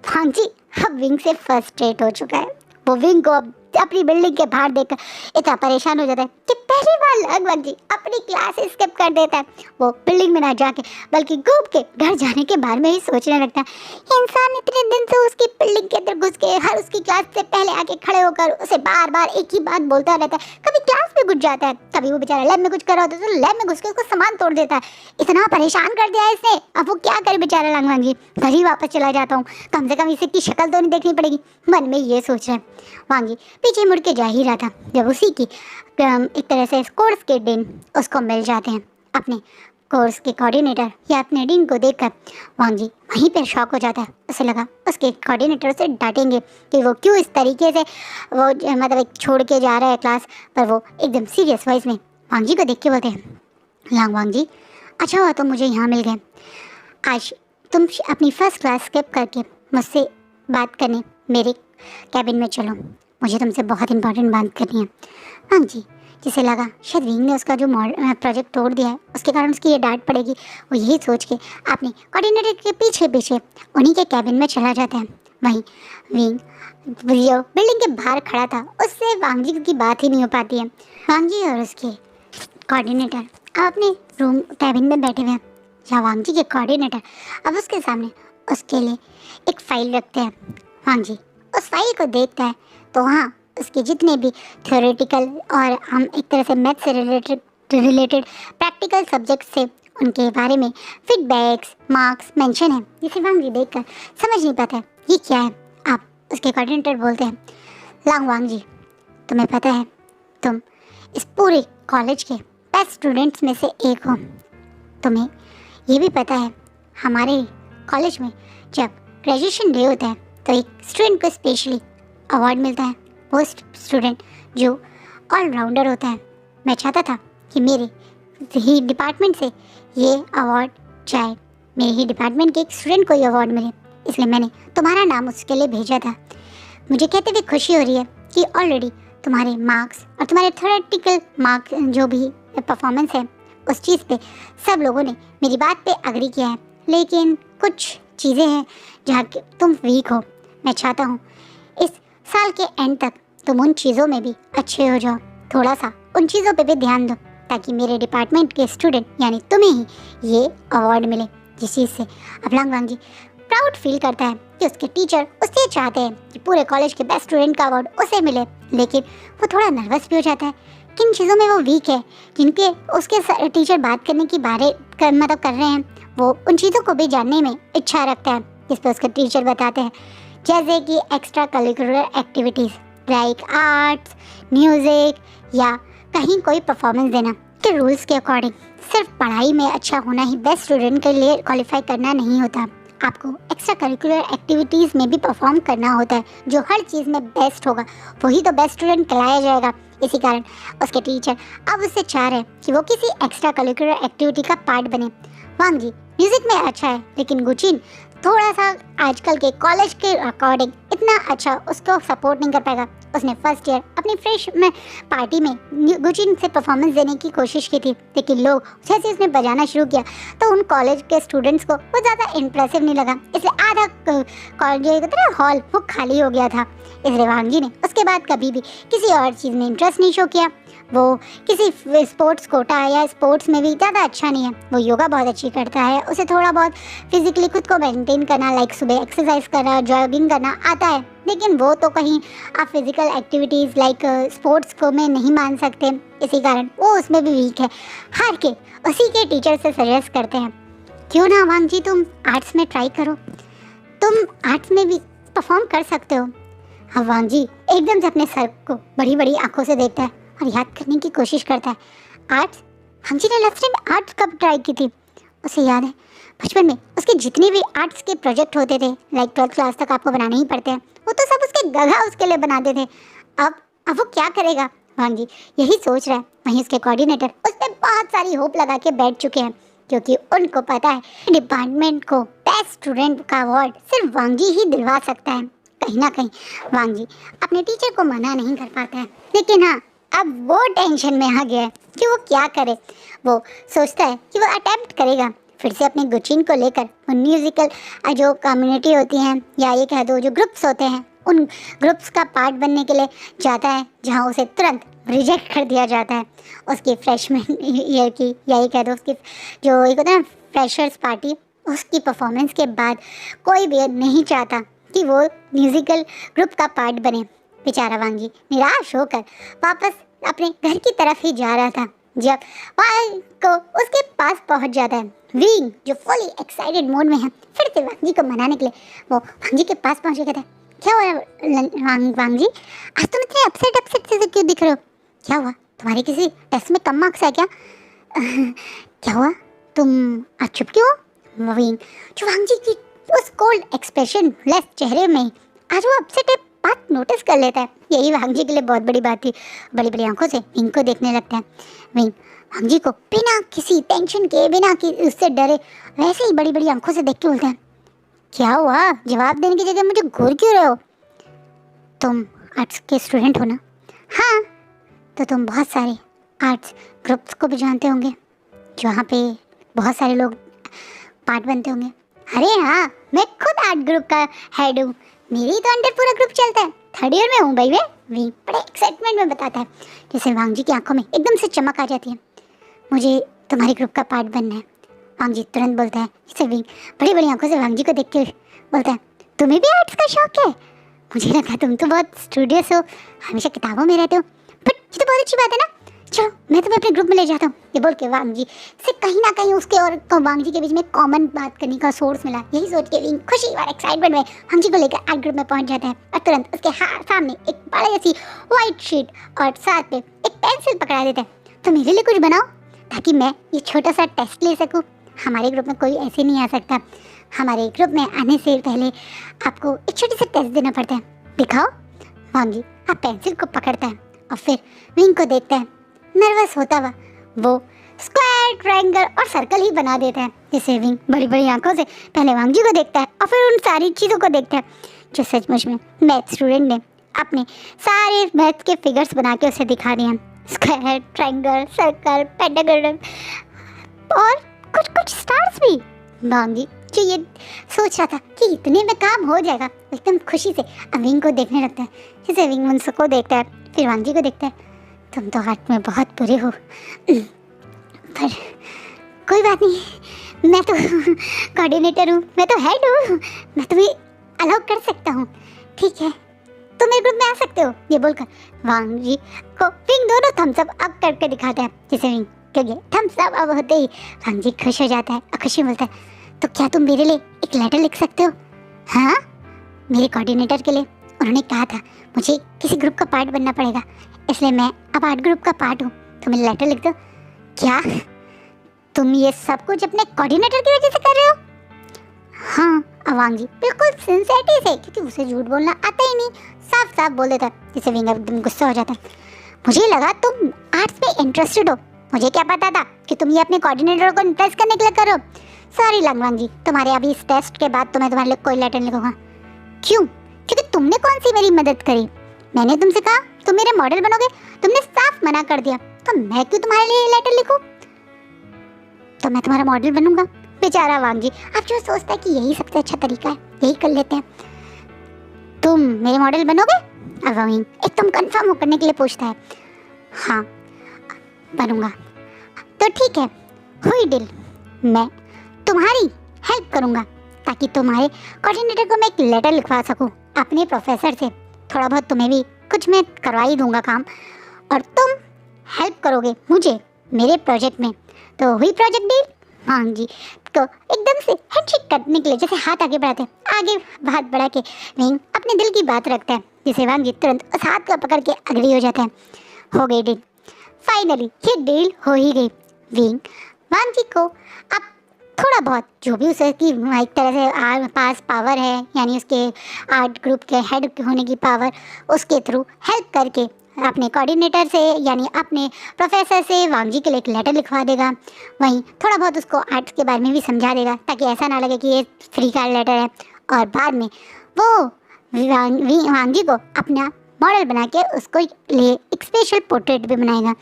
वांगी अब विंग से फ्रस्ट्रेट हो चुका है। वो विंग को अपनी बिल्डिंग के बाहर देखकर इतना परेशान हो जाता है कि पहली बार वांगी अपनी क्लास स्किप कर देता है। वो बिल्डिंग में ना जाके बल्कि घूम के घर जाने के बारे में ही सोचने लगता है। ये इंसान इतने दिन से उसकी बिल्डिंग के अंदर घुस के हर उसकी क्लास से पहले आके खड़े होकर उसे बार बार एक ही बात बोलता रहता है। कभी क्लास में घुस जाता है, कभी वो बेचारा लैब में कुछ कर रहा होता है तो लैब में घुस के उसको सामान तोड़ देता है। इतना परेशान कर दिया है इसने, अब वो क्या करे बेचारा वांगी। घर ही वापस चला जाता हूँ, कम से कम इसे की शक्ल तो नहीं देखनी पड़ेगी, मन में ये सोच रहे हैं। वांगी पीछे मुड़ के जा ही रहा था जब उसी की एक तरह से कोर्स के डीन उसको मिल जाते हैं। अपने कोर्स के कोऑर्डिनेटर या अपने डीन को देखकर वांगी वहीं पर शॉक हो जाता है। उसे लगा उसके कोऑर्डिनेटर से डांटेंगे कि वो क्यों इस तरीके से वो मतलब छोड़ के जा रहा है क्लास, पर वो एकदम सीरियस वॉइस में वांगी को देख के बोलते हैं वांगी, अच्छा हुआ तुम मुझे यहाँ मिल गए। आज तुम अपनी फर्स्ट क्लास स्किप करके मुझसे बात करने मेरे कैबिन में चलो, मुझे तुमसे बहुत इंपॉर्टेंट बात करनी है। वांगी जिसे लगा शायद विंग ने उसका जो प्रोजेक्ट तोड़ दिया है उसके कारण उसकी ये डांट पड़ेगी, वो यही सोच के अपने कोऑर्डिनेटर के पीछे पीछे उन्हीं के कैबिन में चला जाता है। वहीं विंग बिल्डिंग के बाहर खड़ा था, उससे वांगी की बात ही नहीं हो पाती है। वांगी और उसके कोऑर्डिनेटर अपने रूम कैबिन में बैठे हुए हैं, जहाँ वांगी के कोऑर्डिनेटर अब उसके सामने उसके लिए एक फाइल रखते हैं। वांगी उस फाइल को देखता है तो वहाँ उसके जितने भी थ्योरेटिकल और हम एक तरह से मैथ से रिलेटेड प्रैक्टिकल सब्जेक्ट्स थे उनके बारे में फीडबैक्स मार्क्स मेंशन है, जिसे वांग जी देखकर समझ नहीं पाता है ये क्या है। आप उसके कोऑर्डिनेटर बोलते हैं, लांग वांग जी, तुम्हें पता है तुम इस पूरे कॉलेज के बेस्ट स्टूडेंट्स में से एक हो। तुम्हें ये भी पता है हमारे कॉलेज में जब ग्रेजुएशन डे होता है तो एक स्टूडेंट को स्पेशली अवार्ड मिलता है, वो स्टूडेंट जो ऑलराउंडर होता है। मैं चाहता था कि मेरे ही डिपार्टमेंट से ये अवार्ड जाए, मेरे ही डिपार्टमेंट के एक स्टूडेंट को ये अवार्ड मिले, इसलिए मैंने तुम्हारा नाम उसके लिए भेजा था। मुझे कहते हुए खुशी हो रही है कि ऑलरेडी तुम्हारे मार्क्स और तुम्हारे थ्योरेटिकल मार्क्स जो भी परफॉर्मेंस है उस चीज़ पे सब लोगों ने मेरी बात पे अग्री किया है, लेकिन कुछ चीज़ें हैं जहाँ तुम वीक हो। मैं चाहता हूँ इस साल के एंड तक तुम उन चीज़ों में भी अच्छे हो जाओ, थोड़ा सा उन चीज़ों पे भी ध्यान दो ताकि मेरे डिपार्टमेंट के स्टूडेंट यानी तुम्हें ही ये अवार्ड मिले, जिस चीज़ से अब लांग वांग जी प्राउड फील करता है कि उसके टीचर उससे चाहते हैं कि पूरे कॉलेज के बेस्ट स्टूडेंट का अवार्ड उसे मिले, लेकिन वो थोड़ा नर्वस भी हो जाता है। किन चीज़ों में वो वीक है जिनके उसके टीचर बात करने की मतलब कर रहे हैं, वो उन चीज़ों को भी जानने में इच्छा रखता है, जिस पर उसके टीचर बताते हैं, जैसे कि extra curricular activities like arts, music या कहीं कोई परफॉर्मेंस देना। के रूल्स के अकॉर्डिंग सिर्फ पढ़ाई में अच्छा होना ही बेस्ट स्टूडेंट के लिए क्वालिफाई करना नहीं होता, आपको एक्स्ट्रा करिकुलर एक्टिविटीज़ में भी परफॉर्म करना होता है। जो हर चीज़ में बेस्ट होगा वही तो बेस्ट स्टूडेंट कहलाया जाएगा। इसी कारण उसके टीचर अब उससे चाह रहे हैं कि वो किसी एक्स्ट्रा करिकुलर एक्टिविटी का पार्ट बने। वांग जी म्यूज़िक में अच्छा है, लेकिन गुचिन थोड़ा सा आजकल के कॉलेज के अकॉर्डिंग इतना अच्छा उसको सपोर्ट नहीं कर पाएगा। उसने फर्स्ट ईयर अपनी फ्रेश में पार्टी में गुचिन से परफॉर्मेंस देने की कोशिश की थी, लेकिन लोग जैसे उसने बजाना शुरू किया तो उन कॉलेज के स्टूडेंट्स को वो ज़्यादा इम्प्रेसिव नहीं लगा, इसलिए आधा कॉलेज का हॉल वो खाली हो गया था। इसलिए वांग जी ने उसके बाद कभी भी किसी और चीज़ में इंटरेस्ट नहीं शो किया। वो किसी स्पोर्ट्स कोटा या स्पोर्ट्स में भी ज़्यादा अच्छा नहीं है। वो योगा बहुत अच्छी करता है, उसे थोड़ा बहुत फिजिकली खुद को मेंटेन करना लाइक सुबह एक्सरसाइज करना, जॉगिंग करना आता है, लेकिन वो तो कहीं आप फिजिकल एक्टिविटीज़ लाइक स्पोर्ट्स को में नहीं मान सकते, इसी कारण वो उसमें भी वीक है। हार के उसी के टीचर से सजेस्ट करते हैं, क्यों ना वांग जी तुम आर्ट्स में ट्राई करो, तुम आर्ट्स में भी परफॉर्म कर सकते हो। हाँ वांग जी एकदम से अपने सर को बड़ी बड़ी आंखों से देखता है और याद करने की कोशिश करता है, आर्ट्स? वांग जी ने लास्ट टाइम आर्ट्स कब ट्राई की थी? उसे याद है बचपन में उसके जितने भी आर्ट्स के प्रोजेक्ट होते थे लाइक 12th क्लास तक आपको बनाने ही पड़ते हैं, वो तो सब उसके गधा उसके लिए बनाते थे। अब वो क्या करेगा? वांग जी यही सोच रहा है। वहीं उसके कोऑर्डिनेटर उस पर बहुत सारी होप लगा के बैठ चुके हैं, क्योंकि उनको पता है डिपार्टमेंट को बेस्ट स्टूडेंट का अवार्ड सिर्फ वांग जी ही दिलवा सकता है। कहीं ना कहीं वांग जी अपने टीचर को मना नहीं कर पाता है, लेकिन हाँ अब वो टेंशन में आ गया है कि वो क्या करे। वो सोचता है कि वो अटेम्प्ट करेगा फिर से अपने गुचिन को लेकर वो म्यूजिकल जो कम्युनिटी होती हैं या ये कह दो जो ग्रुप्स होते हैं उन ग्रुप्स का पार्ट बनने के लिए जाता है, जहाँ उसे तुरंत रिजेक्ट कर दिया जाता है। उसकी फ्रेशमैन ईयर की या ये कह दो उसकी जो एक होता है ना फ्रेशर्स पार्टी, उसकी परफॉर्मेंस के बाद कोई भी नहीं चाहता कि वो म्यूजिकल ग्रुप का पार्ट बने। बेचारा वांग जी निराश होकर वापस अपने घर की तरफ ही जा रहा था, जब वांग को उसके पास पहुंच जाता है विंग, जो फुली एक्साइटेड मोड में है। फिर से वांग जी को मनाने के लिए वो वांग जी के पास पहुंच कहता है, क्या हुआ वांग जी, आज तुम इतने अपसेट से क्यों दिख रहे हो? क्या हुआ, तुम्हारे किसी टेस्ट में कम मार्क्स है क्या? क्या हुआ, तुम आज चुप क्यों हो? विंग जो वांग जी की उस कोल्ड एक्सप्रेशन लेस चेहरे में आज वो अपसेट बात नोटिस कर लेता है। यही वांग जी के लिए बहुत बड़ी बात थी। बड़ी बड़ी आंखों से विंग को देखने लगता है। विंग वांग जी को बिना किसी टेंशन के, बिना कि उससे डरे, वैसे ही बड़ी बड़ी आंखों से देख के बोलते हैं, क्या हुआ, जवाब देने की जगह मुझे घूर क्यों रहे हो? तुम आर्ट्स के स्टूडेंट हो ना? हाँ, तो तुम बहुत सारे आर्ट्स ग्रुप्स को भी जानते होंगे जहाँ पे बहुत सारे लोग पार्ट बनते होंगे। अरे हाँ, मैं खुद आर्ट ग्रुप का हेड हूँ, मेरी तो अंडर पूरा ग्रुप चलता है, 3rd ईयर में हूँ भाई। वे बड़े एक्साइटमेंट में बताता है, जैसे वांग जी की आंखों में एकदम से चमक आ जाती है। मुझे तुम्हारे ग्रुप का पार्ट बनना है। वांग जी तुरंत बोलता है, जैसे विंग बड़ी बड़ी आंखों से वांग जी को देख के बोलता है, तुम्हें भी आर्ट्स का शौक है? मुझे लगा तुम तो बहुत स्टूडियस हो, हमेशा किताबों में रहते हो, बट ये तो बहुत अच्छी बात है ना। चलो मैं तुम्हें अपने ग्रुप में ले जाता हूँ। ये बोल के वांग जी से कहीं ना कहीं उसके और वांग जी के बीच में कॉमन बात करने का सोर्स मिला। यही सोच के विंग खुशी और एक्साइटमेंट में वांग जी को लेकर आर्ट ग्रुप में पहुंच जाता है और तुरंत उसके सामने एक बड़ी सी व्हाइट शीट और साथ में एक पेंसिल पकड़ा देता है। तो मेरे लिए कुछ बनाओ ताकि मैं ये छोटा सा टेस्ट ले सकूँ। हमारे ग्रुप में कोई ऐसे नहीं आ सकता, हमारे ग्रुप में आने से पहले आपको एक छोटी सी टेस्ट देना पड़ता है। दिखाओ। वांग जी आप पेंसिल को पकड़ता है और फिर विंग को देखता है। नर्वस होता हुआ वो स्क्वायर, ट्रायंगल और सर्कल ही बना देता है, जिसे विंग बड़ी बड़ी आंखों से पहले वांग जी को देखता है और फिर उन सारी चीज़ों को देखता है जो सचमुच में मैथ स्टूडेंट ने अपने सारे मैथ के फिगर्स बना के उसे दिखा दिए। स्क्वायर, ट्रायंगल, सर्कल, पेंटागन और कुछ कुछ स्टार्स भी। वांग जी जो ये सोच रहा था कि इतने में काम हो जाएगा, एकदम खुशी से विंग को देखने लगता है, जिसे विंग उनको देखता है, फिर वांग जी को देखता है। तुम तो आर्ट में बहुत बुरे हो, पर कोई बात नहीं, मैं तो कोऑर्डिनेटर हूँ, मैं तो हेड हूँ, मैं तुम्हें अलाउ कर सकता हूँ, ठीक है तुम मेरे ग्रुप में आ सकते हो। ये बोलकर वांग जी को विंग दोनों थम्स अप करके दिखाता है, जिसे विंग क्योंकि थम्स अप होते ही वांग जी खुश हो जाता है और खुशी बोलता है तो क्या तुम मेरे लिए एक लेटर लिख सकते हो? हाँ, मेरे कोऑर्डिनेटर के लिए उन्होंने कहा था मुझे किसी ग्रुप का पार्ट बनना पड़ेगा, इसलिए मैं अब आर्ट ग्रुप का पार्ट हूँ, तो मैं लेटर लिख दो। क्या तुम ये सब कुछ अपने कोऑर्डिनेटर की वजह से कर रहे हो? हाँ वांग जी बिल्कुल सिंसियरिटी से, क्योंकि उसे झूठ बोलना आता ही नहीं, साफ साफ बोल देता है, जिससे विंग एकदम गुस्सा हो जाता है। मुझे लगा तुम आर्ट्स में इंटरेस्टेड हो, मुझे क्या पता था कि तुम ये अपने कोऑर्डिनेटर को इम्प्रेस करने के लिए करो। सॉरी वांग जी, तुम्हारे अभी इस टेस्ट के बाद तो मैं तुम्हारे लिए कोई लेटर नहीं लिखूंगा। क्यों? क्योंकि तुमने कौन सी मेरी मदद करी? मैंने तुमसे कहा तुम मेरे मॉडल बनोगे, तुमने साफ मना कर दिया, तो मैं क्यों तुम्हारे लिए लेटर लिखूं? तो मैं तुम्हारा मॉडल बनूंगा। बेचारा वांग जी अब जो सोचता है कि यही सबसे अच्छा तरीका है, यही कर लेते हैं। तुम मेरे मॉडल बनोगे? अब विंग एकदम कंफर्म करने के लिए पूछता है। हाँ बनूंगा। तो ठीक है, हुई डील, मैं तुम्हारी हेल्प करूंगा ताकि तुम्हारे कोऑर्डिनेटर को मैं एक लेटर लिखवा सकूं अपने प्रोफेसर से। थोड़ा बहुत तुम्हें भी कुछ मैं करवा ही दूंगा काम, और तुम हेल्प करोगे मुझे मेरे प्रोजेक्ट में। तो हुई प्रोजेक्ट डील। वांग जी को एकदम से हैंडशेक करने के लिए जैसे हाथ आगे बढ़ाते हैं, आगे हाथ बढ़ा के विंग अपने दिल की बात रखता है, जिसे वांग जी तुरंत उस हाथ को पकड़ के अग्री हो जाता है। हो गई डील, फाइनली ये डील हो ही गई। विंग वांग जी को अब थोड़ा बहुत जो भी उसे की एक तरह से पास पावर है, यानी उसके आर्ट ग्रुप के हेड होने की पावर, उसके थ्रू हेल्प करके अपने कोऑर्डिनेटर से यानी अपने प्रोफेसर से वांग जी के लिए एक लेटर लिखवा देगा। वहीं थोड़ा बहुत उसको आर्ट्स के बारे में भी समझा देगा ताकि ऐसा ना लगे कि ये फ्री का लेटर है, और बाद में वो वांग जी को अपना मॉडल बना के उसको लिए एक स्पेशल पोर्ट्रेट भी बनाएगा।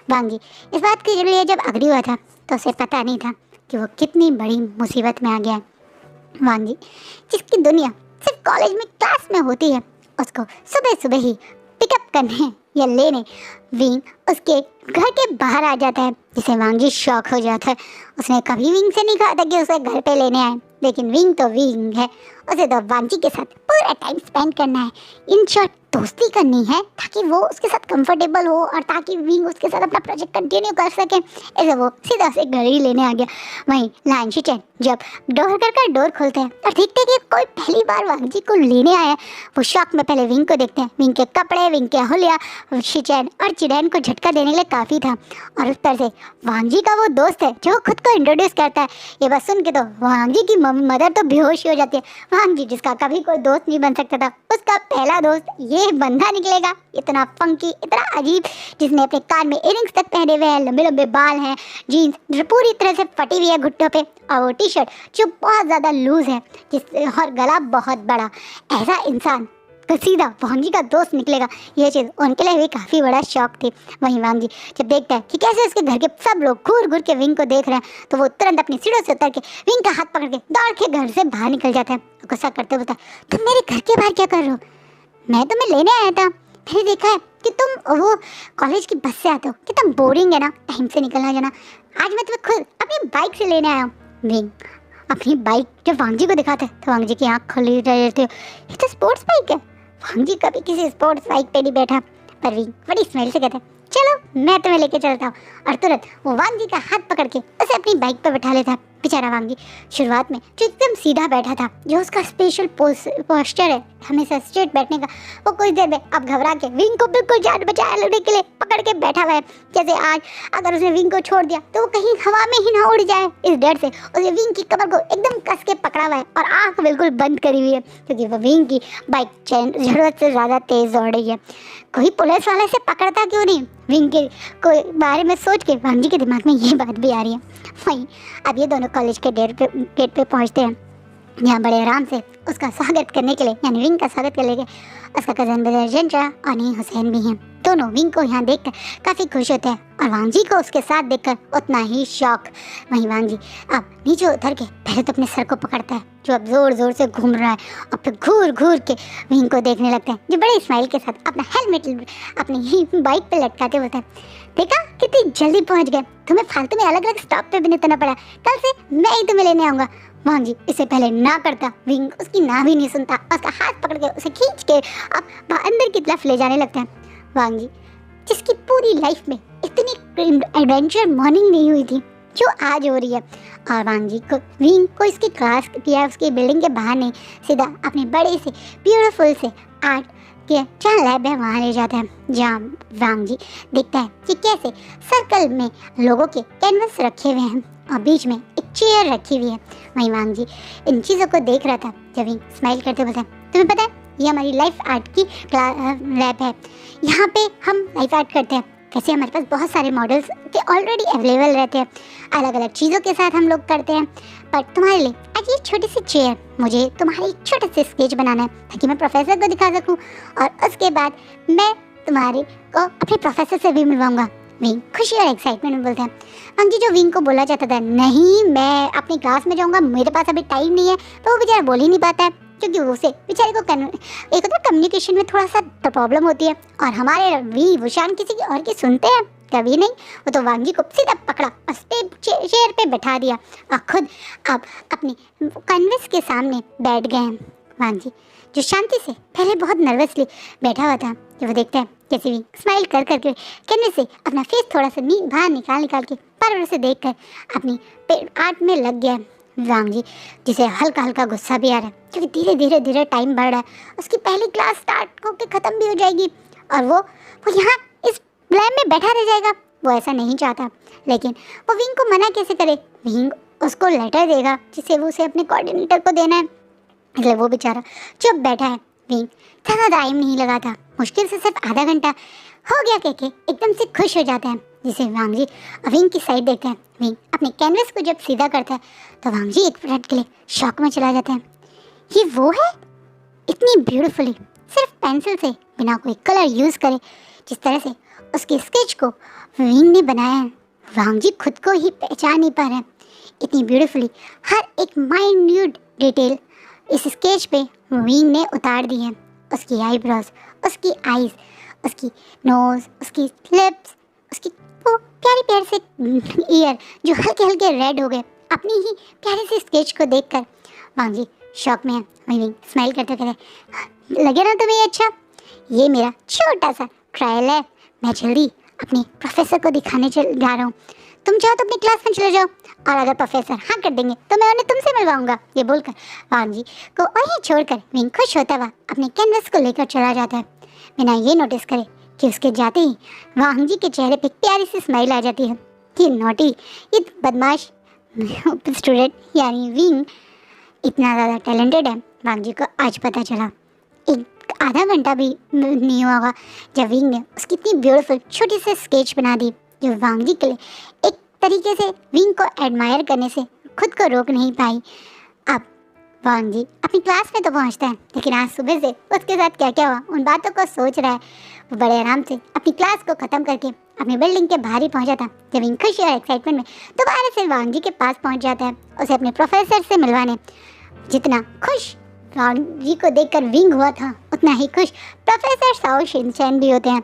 वांग जी इस बात के लिए जब अग्री हुआ था तो उसे पता नहीं था कि वो कितनी बड़ी मुसीबत में आ गया है। वांग जी जिसकी दुनिया सिर्फ कॉलेज में क्लास में होती है, उसको सुबह सुबह ही पिकअप करने या लेने विंग उसके घर के बाहर आ जाता है, जिसे वांग जी शॉक हो जाता है। उसने कभी विंग से नहीं कहा था कि उसे घर पे लेने आए, लेकिन विंग तो विंग है, उसे तो वांग जी के साथ पूरा टाइम स्पेंड करना है, इन शॉर्ट दोस्ती करनी है ताकि वो उसके साथ कंफर्टेबल हो और ताकि विंग उसके साथ अपना प्रोजेक्ट कंटिन्यू कर सके। ऐसे वो सीधा से घर ही लेने आ गया। वहीं लाइन शिचैन जब डोर खोलते हैं और देखते हैं कि कोई पहली बार वांग जी को लेने आया है, वो शॉक में पहले विंग को देखते हैं। विंग के कपड़े, विंग के हुलिया शिचैन और चिड़ैन को झटका देने के लिए काफ़ी था, और उस तरह से वांग जी का वो दोस्त है जो खुद को इंट्रोड्यूस करता है। ये बस सुन के तो वांग जी की मदर तो बेहोश हो जाती है। वांग जी जिसका कभी कोई दोस्त नहीं बन सकता था, उसका पहला दोस्त ये बंदा निकलेगा, इतना फंकी, इतना अजीब, जिसने अपने कान में इयरिंग्स तक पहने हुए हैं, लंबे लंबे बाल हैं, जीन्स जो पूरी तरह से फटी हुई है घुटनों पे, और वो टी शर्ट जो बहुत ज़्यादा लूज है और गला बहुत बड़ा। ऐसा इंसान तो सीधा वांग जी का दोस्त निकलेगा, ये चीज़ उनके लिए भी काफ़ी बड़ा शौक थी। वहीं वांग जी जब देखता है कि कैसे उसके घर के सब लोग घूर घूर के विंग को देख रहे हैं, तो वो तुरंत अपनी सीढ़ियों से उतर के विंग का हाथ पकड़ के दौड़ के घर से बाहर निकल जाता है। गुस्सा करते बोलता है, तुम मेरे घर के बाहर क्या कर रहे हो? मैं तुम्हें लेने आया था, मैंने देखा है कि तुम वो कॉलेज की बस से आते हो, कितना बोरिंग है ना, टाइम से निकलना जाना। आज मैं तुम्हें खुद अपनी बाइक से लेने आया हूँ। विंग अपनी बाइक जब वांग जी को दिखाते हैं तो वांग जी की आँख खुली रहती है, ये तो स्पोर्ट्स बाइक है। वांग जी कभी किसी स्पोर्ट्स बाइक पे नहीं बैठा, पर विंग बड़ी स्माइल से कहता है चलो मैं तुम्हें लेके चलता हूँ, और तुरंत वो वांग जी का हाथ पकड़ के उसे अपनी बाइक पर बैठा लेता है। बेचारा वांग जी शुरुआत में जो एकदम सीधा बैठा था, जो उसका स्पेशल पोस्चर है हमेशा स्ट्रेट बैठने का, वो कुछ देर में अब घबरा के विंग को बिल्कुल जान बचाए लेने के लिए पकड़ के बैठा हुआ है। जैसे आज अगर उसने विंग को छोड़ दिया तो वो कहीं हवा में ही ना उड़ जाए, इस डर से उसने विंग की कमर को एकदम कस के पकड़ा हुआ है और आंख बिल्कुल बंद करी हुई है, क्योंकि वो विंग की बाइक चैन जरूरत से ज़्यादा तेज दौड़ रही है। कोई पुलिस वाले से पकड़ता क्यों नहीं, विंग के कोई बारे में सोच के वांग जी के दिमाग में ये बात भी आ रही है। वहीं अब ये दोनों कॉलेज के गेट पे पहुंचते हैं, यहाँ बड़े आराम से उसका स्वागत करने के लिए, यानी विंग का स्वागत करने के लिए उसका कज़न ब्रदर जंजा और नहीं हुसैन भी हैं। दोनों विंग को यहाँ देखकर काफ़ी खुश होते हैं और वांग जी को उसके साथ देखकर उतना ही शौक। वहीं वांग जी अब नीचे उतर के पहले तो अपने सर को पकड़ता है, जो अब जोर जोर से घूम रहा है, और फिर घूर घूर के विंग को देखने लगता है, जो बड़े स्माइल के साथ अपना हेलमेट अपनी ही बाइक पे लटकाते होता है। देखा कितनी जल्दी पहुंच गए, तुम्हें फालतू में अलग अलग स्टॉप पे भी नहीं उतरना पड़ा, कल से मैं ही तुम्हें लेने आऊँगा। वांग जी इससे पहले ना करता, विंग उसकी ना भी नहीं सुनता, उसका हाथ पकड़ के उसे खींच के अब अंदर की तरफ ले जाने लगता है। वांग जी जिसकी पूरी लाइफ में इतनी एडवेंचर मॉर्निंग नहीं हुई थी जो आज हो रही है, और वांग जी को विंग को इसकी क्लास या उसकी बिल्डिंग के बाहर नहीं, सीधा अपने बड़े से ब्यूटीफुल से आर्ट के जहाँ लैब है वहाँ ले जाता है, जहाँ वांग जी देखता है कि कैसे सर्कल में लोगों के कैनवस रखे हुए हैं और बीच में एक चेयर रखी हुई है। वहीं वांग जी इन चीज़ों को देख रहा था जब विंग स्माइल करते बोलता है तुम्हें पता है ये हमारी लाइफ आर्ट की लैब है, यहाँ पे हम लाइफ आर्ट करते हैं। वैसे हमारे पास बहुत सारे मॉडल्स के ऑलरेडी अवेलेबल रहते हैं, अलग अलग चीज़ों के साथ हम लोग करते हैं, पर तुम्हारे लिए आज ये छोटी सी चेयर, मुझे तुम्हारी एक छोटा सा स्केच बनाना है ताकि मैं प्रोफेसर को दिखा सकूं, और उसके बाद मैं तुम्हारे को अपने प्रोफेसर से भी मिलवाऊंगा। विंग खुशी और एक्साइटमेंट में बोलते हैं। वांग जी जो विंग को बोला जाता था नहीं मैं अपनी क्लास में जाऊँगा, मेरे पास अभी टाइम नहीं है, तो वो बेचारा बोल ही नहीं पाता है, क्योंकि उसे बेचारे को एक होता है कम्युनिकेशन में थोड़ा सा प्रॉब्लम होती है, और हमारे वी वुशान किसी की और की सुनते हैं कभी नहीं। वो तो वांग जी को सीधा पकड़ा और चेयर पे बैठा दिया और खुद अब अपनी कैनवस के सामने बैठ गए हैं। वांग जी जो शांति से पहले बहुत नर्वसली बैठा हुआ था, कि वो देखता है कैसे भी स्माइल कर करके कैनवस से अपना फेस थोड़ा सा बाहर निकाल के पर से देख कर अपनी आर्ट में लग गया है। वांग जी जिसे हल्का हल्का गुस्सा भी आ रहा है, क्योंकि धीरे धीरे टाइम बढ़ रहा है, उसकी पहली क्लास स्टार्ट होकर ख़त्म भी हो जाएगी और वो यहाँ इस लैब में बैठा रह जाएगा। वो ऐसा नहीं चाहता, लेकिन वो विंग को मना कैसे करे, विंग उसको लेटर देगा जिसे वो उसे अपने कोऑर्डिनेटर को देना है, इसलिए वो बेचारा चुप बैठा है। विंग ज़्यादा टाइम नहीं लगा था, मुश्किल से सिर्फ आधा घंटा हो गया कह के एकदम से खुश हो जाता है, जिसे वांग जी विंग की साइड देखते हैं। विंग अपने कैनवस को जब सीधा करता है तो वांग जी एक मिनट के लिए शॉक में चला जाता है। ये वो है इतनी ब्यूटीफुली सिर्फ पेंसिल से बिना कोई कलर यूज़ करे जिस तरह से उसके स्केच को विंग ने बनाया है, वांग जी खुद को ही पहचान नहीं पा रहे हैं। इतनी ब्यूटीफुली हर एक माइन्यूट डिटेल इस स्केच पे विंग ने उतार दी है। उसकी आईब्रोज, उसकी आईज, उसकी नोज़, उसकी लिप्स, उसकी वो प्यारे प्यारे से ईयर जो हल्के हल्के रेड हो गए अपनी ही प्यारे से स्केच को देखकर। वांग जी शौक में है। विंग स्माइल करते कहते लगे ना तुम्हें अच्छा, ये मेरा छोटा सा ट्रायल है, मैं जल्दी अपने प्रोफेसर को दिखाने जा रहा हूँ, तुम चाहो तो अपनी क्लास में चले जाओ, और अगर प्रोफेसर हाँ कर देंगे तो मैं उन्हें तुमसे मिलवाऊंगा। ये बोलकर वांग जी को वहीं छोड़कर विंग खुश होता हुआ अपने कैनवस को लेकर चला जाता है, बिना ये नोटिस करे कि उसके जाते ही वांग जी के चेहरे पे प्यारी सी स्माइल आ जाती है। ये नोटी, ये बदमाश स्टूडेंट यानी विंग इतना ज़्यादा टैलेंटेड है, वांग जी को आज पता चला। एक आधा घंटा भी नहीं हुआ होगा जब विंग ने उसकी इतनी ब्यूटीफुल छोटी सी स्केच बना दी, जो वांग जी के लिए एक तरीके से विंग को एडमायर करने से खुद को रोक नहीं पाई। अब वांग जी अपनी क्लास में तो पहुंचता है, लेकिन आज सुबह से उसके साथ क्या क्या हुआ उन बातों को सोच रहा है। वो बड़े आराम से अपनी क्लास को ख़त्म करके अपनी बिल्डिंग के बाहर ही पहुंचा था, जब विंग खुशी और एक्साइटमेंट में दोबारा से वांग जी के पास पहुंच जाता है उसे अपने प्रोफेसर से मिलवाने। जितना खुश वांग जी को देखकर विंग हुआ था, उतना ही खुश प्रोफेसर साओ शिनचैन भी होते हैं।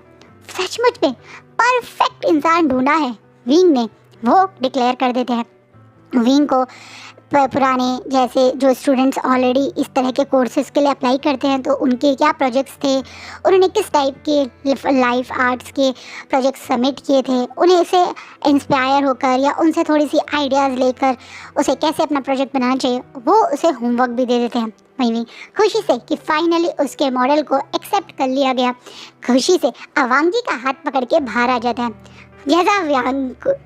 सचमुच में परफेक्ट इंसान ढूंढा है विंग ने, वो डिक्लेयर कर देते हैं। विंग को पुराने जैसे जो स्टूडेंट्स ऑलरेडी इस तरह के कोर्सेज के लिए अप्लाई करते हैं तो उनके क्या प्रोजेक्ट्स थे, उन्होंने किस टाइप के लाइफ आर्ट्स के प्रोजेक्ट्स सबमिट किए थे, उन्हें इसे इंस्पायर होकर या उनसे थोड़ी सी आइडियाज़ लेकर उसे कैसे अपना प्रोजेक्ट बनाना चाहिए वो उसे होमवर्क भी दे देते हैं। वहीं खुशी से कि फाइनली उसके मॉडल को एक्सेप्ट कर लिया गया, खुशी से वांग जी का हाथ पकड़ के बाहर आ जाता है। जैसा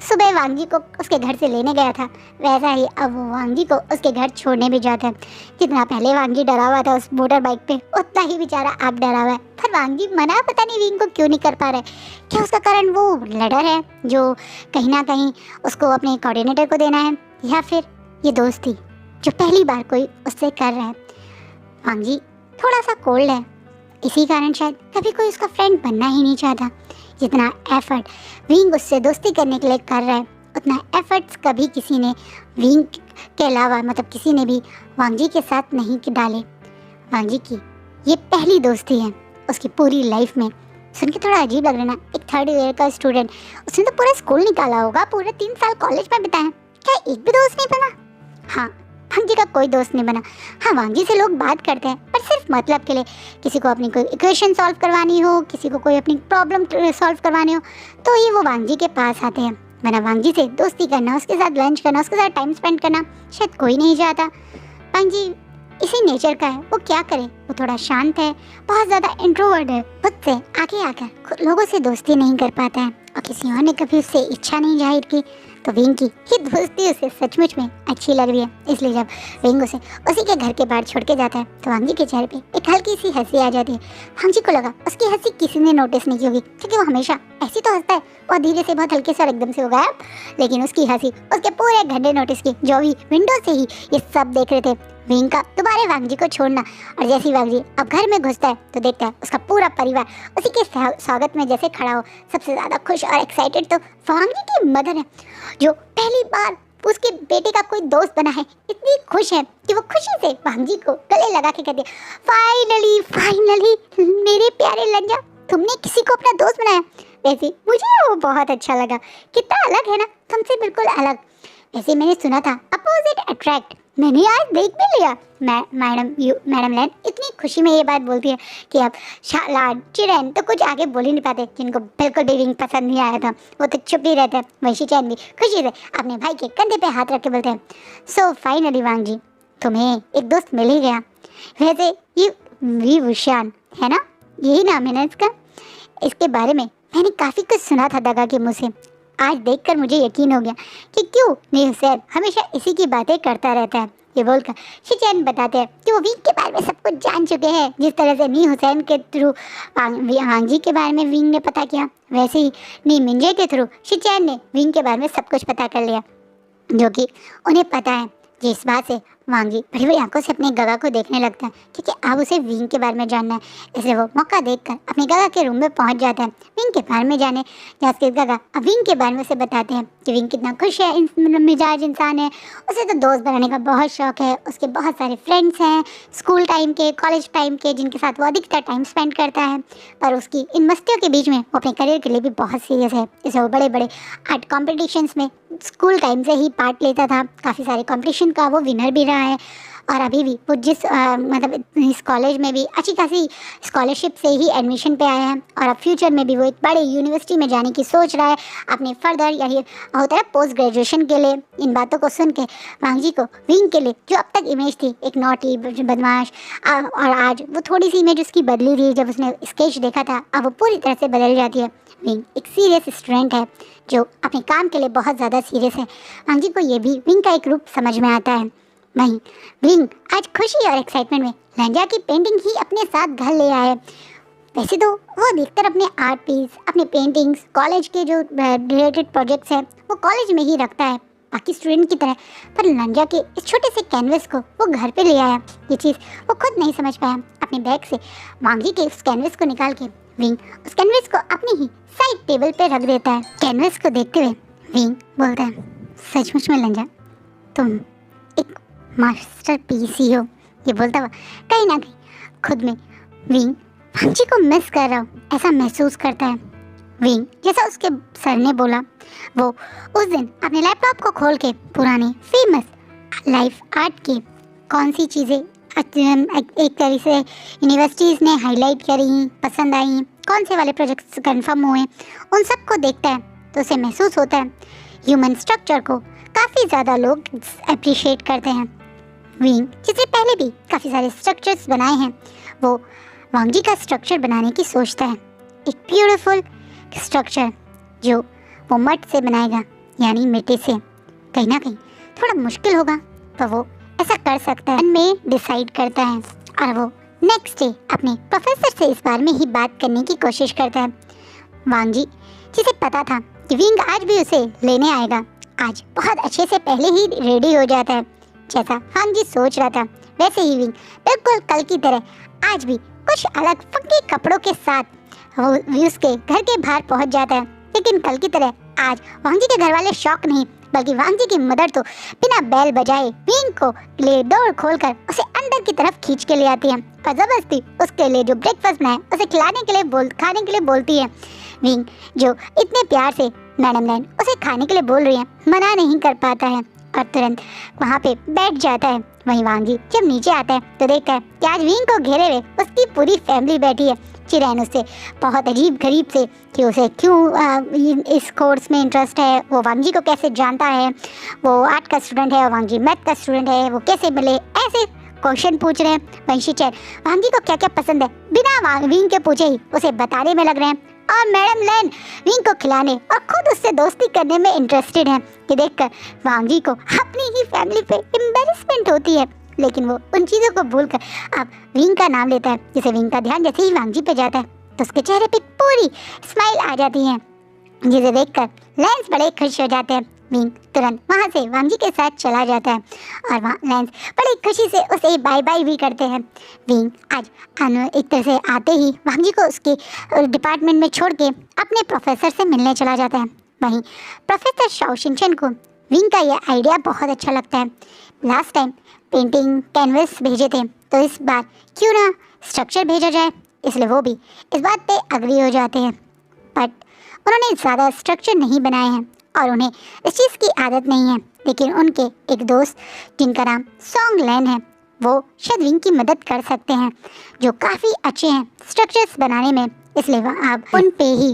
सुबह वांग जी को उसके घर से लेने गया था वैसा ही अब वो वांग जी को उसके घर छोड़ने भी जाता है। जितना पहले वांग जी डरा हुआ था उस मोटर बाइक पे, उतना ही बेचारा अब डरा हुआ है। पर वांग जी मना पता नहीं विंग को क्यों नहीं कर पा रहा है। क्या उसका कारण वो लडर है जो कहीं ना कहीं उसको अपने कोऑर्डिनेटर को देना है, या फिर ये दोस्ती जो पहली बार कोई उससे कर रहा है। वांग जी थोड़ा सा कोल्ड है, इसी कारण शायद कभी कोई उसका फ्रेंड बनना ही नहीं चाहता। जितना एफर्ट विंग उससे दोस्ती करने के लिए कर रहा है उतना एफर्ट्स कभी किसी ने विंग के अलावा मतलब किसी ने भी वांग जी के साथ नहीं डाले। वांग जी की ये पहली दोस्ती है उसकी पूरी लाइफ में। सुन के थोड़ा अजीब लग रहा है ना, एक थर्ड ईयर का स्टूडेंट, उसने तो पूरा स्कूल निकाला होगा, पूरे 3 साल कॉलेज में बिताए, क्या एक भी दोस्त नहीं बना? हाँ, वांग जी का कोई दोस्त नहीं बना। हाँ, वांग जी से लोग बात करते हैं पर सिर्फ मतलब के लिए, किसी को अपनी कोई इक्वेशन सॉल्व करवानी हो, किसी को कोई अपनी प्रॉब्लम सॉल्व करवानी हो तो ये वो वांग जी के पास आते हैं। वरना वांग जी से दोस्ती करना, उसके साथ लंच करना, उसके साथ टाइम स्पेंड करना शायद कोई नहीं चाहता। वांग जी इसी नेचर का है, वो क्या करे, वो थोड़ा शांत है, बहुत ज़्यादा इंट्रोवर्ट है, खुद से आगे आकर लोगों से दोस्ती नहीं कर पाता है और किसी और ने कभी उससे इच्छा नहीं जाहिर की। तो विंग की ये दोस्ती उसे सचमुच में अच्छी लग रही है, इसलिए जब विंग उसे उसी के घर के बाहर छोड़ के जाता है तो वांग जी के चेहरे पे एक हल्की सी हंसी आ जाती है। वांग जी को लगा उसकी हंसी किसी ने नोटिस नहीं की होगी क्योंकि वो हमेशा ऐसी तो हंसता है, बहुत धीरे से, बहुत हल्के से और एकदम से हो गायब। लेकिन उसकी हंसी उसके पूरे घर ने नोटिस की, जो भी विंडो से ही ये सब देख रहे थे विंग का दोबारा वांग जी को छोड़ना। और जैसे ही वांग जी अब घर में घुसता है तो देखता है उसका पूरा परिवार उसी के स्वागत में जैसे खड़ा हो। सबसे ज़्यादा खुश और एक्साइटेड तो वांग जी की मदर है, जो पहली बार उसके बेटे का कोई दोस्त बना है। इतनी खुश है कि वो खुशी से वांग जी को गले लगा के कहती है, फाइनली फाइनली मेरे प्यारे लंजा, तुमने किसी को अपना दोस्त बनाया। वैसे मुझे वो बहुत अच्छा लगा, कितना अलग है ना, तुमसे बिल्कुल अलग। वैसे मैंने सुना था अपोजिट अट्रैक्ट, मैंने आज देख भी लिया। मैडम लैन इतनी खुशी में ये बात बोलती है कि अब लाड चिरैन तो कुछ आगे बोल ही नहीं पाते, जिनको बिल्कुल भी विंग पसंद नहीं आया था वो तो चुप ही रहते हैं। वही शिचैन भी खुशी से अपने भाई के कंधे पे हाथ रख के बोलते हैं, सो फाइनली वांग जी तुम्हें एक दोस्त मिल ही गया। वैसे ये वी वुशान है ना, यही नाम है ना इसका। इसके बारे में मैंने काफ़ी कुछ सुना था दगा के मुँह से, आज देखकर मुझे यकीन हो गया कि क्यों नी हुसैन हमेशा इसी की बातें करता रहता है। ये बोलकर शिचैन बताते हैं कि वो विंग के बारे में सब कुछ जान चुके हैं। जिस तरह से नी हुसैन के थ्रू वांग जी के बारे में विंग ने पता किया, वैसे ही नी मिंजे के थ्रू शिचैन ने विंग के बारे में सब कुछ पता कर लिया, जो कि उन्हें पता है। जिस बात से वांग जी बड़ी बड़ी आंखों से अपने गगा को देखने लगता है क्योंकि अब उसे विंग के बारे में जानना है। इसलिए वो मौका देखकर अपने गगा के रूम में पहुंच जाता है विंग के बारे में जाने। जहाँ उसके गगा अब विंग के बारे में उसे बताते हैं कि विंग कितना खुश है, मिजाज इंसान है, उसे तो दोस्त बनाने का बहुत शौक है, उसके बहुत सारे फ्रेंड्स हैं स्कूल टाइम के, कॉलेज टाइम के, जिनके साथ वो अधिकतर टाइम स्पेंड करता है। पर उसकी इन मस्तियों के बीच में वो अपने करियर के लिए भी बहुत सीरियस है। इसे वो बड़े बड़े आर्ट कॉम्पिटिशन्स में स्कूल टाइम से ही पार्ट लेता था, काफ़ी सारे कॉम्पिटिशन का वो विनर भी रहा है। और अभी भी वो जिस मतलब इस कॉलेज में भी अच्छी खासी स्कॉलरशिप से ही एडमिशन पे आया है और अब फ्यूचर में भी वो एक बड़े यूनिवर्सिटी में जाने की सोच रहा है अपने फर्दर यानी होता है पोस्ट ग्रेजुएशन के लिए। इन बातों को सुन के वांग जी को विंग के लिए जो अब तक इमेज थी एक नॉटी बदमाश और आज वो थोड़ी सी इमेज उसकी बदली थी जब उसने स्केच देखा था, अब वो पूरी तरह से बदल जाती है। विंग एक सीरियस स्टूडेंट है जो अपने काम के लिए बहुत ज़्यादा सीरियस है। वांग जी को ये भी विंग का एक रूप समझ में आता है। वहीं विंग आज खुशी और एक्साइटमेंट में लंजा की पेंटिंग ही अपने साथ घर ले आया है। वैसे तो वो अधिकतर अपने आर्ट पीस, अपने पेंटिंग्स, कॉलेज के जो रिलेटेड प्रोजेक्ट्स हैं वो कॉलेज में ही रखता है बाकी स्टूडेंट की तरह, पर लंजा के इस छोटे से कैनवस को वो घर पे ले आया। ये चीज़ वो खुद नहीं समझ पाया। अपने बैग से वांग जी के उस कैनवस को निकाल के विंग उस कैनवस को अपनी ही साइड टेबल पे रख देता है। कैनवस को देखते हुए विंग बोलता है, सचमुच में लंजा तुम एक मास्टर पीस ही हो। ये बोलता हुआ कहीं ना कहीं खुद में विंग वांग जी को मिस कर रहा हूँ ऐसा महसूस करता है। विंग जैसा उसके सर ने बोला वो उस दिन अपने लैपटॉप को खोल के पुरानी फेमस लाइफ आर्ट के कौन सी चीज़ें एक तरह से यूनिवर्सिटीज़ ने हाईलाइट करी, पसंद आई, कौन से वाले प्रोजेक्ट्स कंफर्म हुए, उन सब को देखता है तो उसे महसूस होता है ह्यूमन स्ट्रक्चर को काफ़ी ज़्यादा लोग अप्रिशिएट करते हैं। विंग जिसने पहले भी काफ़ी सारे स्ट्रक्चर्स बनाए हैं, वो वांग जी का स्ट्रक्चर बनाने की सोचता है। एक ब्यूटीफुल स्ट्रक्चर जो वो मड से बनाएगा, यानी मिट्टी से। कहीं ना कहीं थोड़ा मुश्किल होगा पर वो ऐसा कर सकता है, में डिसाइड करता है और वो नेक्स्ट डे अपने प्रोफेसर से इस बारे में ही बात करने की कोशिश करता है। वांग जी जिसे पता था कि विंग आज भी उसे लेने आएगा, आज बहुत अच्छे से पहले ही रेडी हो जाता है। जैसा वांग जी सोच रहा था वैसे ही विंग बिल्कुल कल की तरह आज भी कुछ अलग फंकी कपड़ों के साथ वो उसके घर के बाहर पहुंच जाता है। लेकिन कल की तरह आज वांग जी के घर वाले शॉक नहीं, बल्कि वांग जी की मदर तो बिना बैल बजाए विंग को ले डोर खोलकर उसे अंदर की तरफ खींच के ले आती है और जबरदस्ती उसके लिए जो ब्रेकफास्ट बनाए उसे खाने के लिए बोलती है। विंग जो इतने प्यार से मैडम लैन उसे खाने के लिए बोल रही है, मना नहीं कर पाता है और तुरंत वहाँ पे बैठ जाता है। वहीं वांग जी जब नीचे आता है तो देखता है कि आज विंग को घेरे हुए उसकी पूरी फैमिली बैठी है। चिरैन उससे बहुत अजीब गरीब से कि उसे क्यों इस कोर्स में इंटरेस्ट है, वो वांग जी को कैसे जानता है, वो आर्ट का स्टूडेंट है और वांग जी मैथ का स्टूडेंट है, वो कैसे मिले, ऐसे क्वेश्चन पूछ रहे हैं। वहीं शिचैन वांग जी को क्या क्या पसंद है बिना विंग के पूछे ही उसे बताने में लग रहे हैं और मैडम लैन विंग को खिलाने और खुद उससे दोस्ती करने में इंटरेस्टेड है कि देखकर वांग जी को अपनी ही फैमिली पे एम्बैरेसमेंट होती है। लेकिन वो उन चीज़ों को भूलकर अब विंग का नाम लेता है, जिसे विंग का ध्यान जैसे ही वांग जी पे जाता है तो उसके चेहरे पे पूरी स्माइल आ जाती है, जिसे देखकर लैंस बड़े खुश हो जाते हैं। विंग तुरंत वहाँ से वांग जी के साथ चला जाता है और वहाँ लैंस बड़ी खुशी से उसे बाय बाय भी करते हैं। विंग आज एक तरह से आते ही वांग जी को उसके डिपार्टमेंट में छोड़ के अपने प्रोफेसर से मिलने चला जाता है। वहीं प्रोफेसर शाओ शिनचैन को विंग का यह आइडिया बहुत अच्छा लगता है। लास्ट टाइम पेंटिंग कैनवस भेजे थे तो इस बार क्यों ना स्ट्रक्चर भेजा जाए, इसलिए वो भी इस बात पे अग्री हो जाते हैं। बट उन्होंने ज़्यादा स्ट्रक्चर नहीं बनाए हैं और उन्हें इस चीज़ की आदत नहीं है। लेकिन उनके एक दोस्त जिनका नाम सॉन्ग लैन है, वो शायद विंग की मदद कर सकते हैं, जो काफ़ी अच्छे हैं स्ट्रक्चर्स बनाने में। इसलिए आप उन पे ही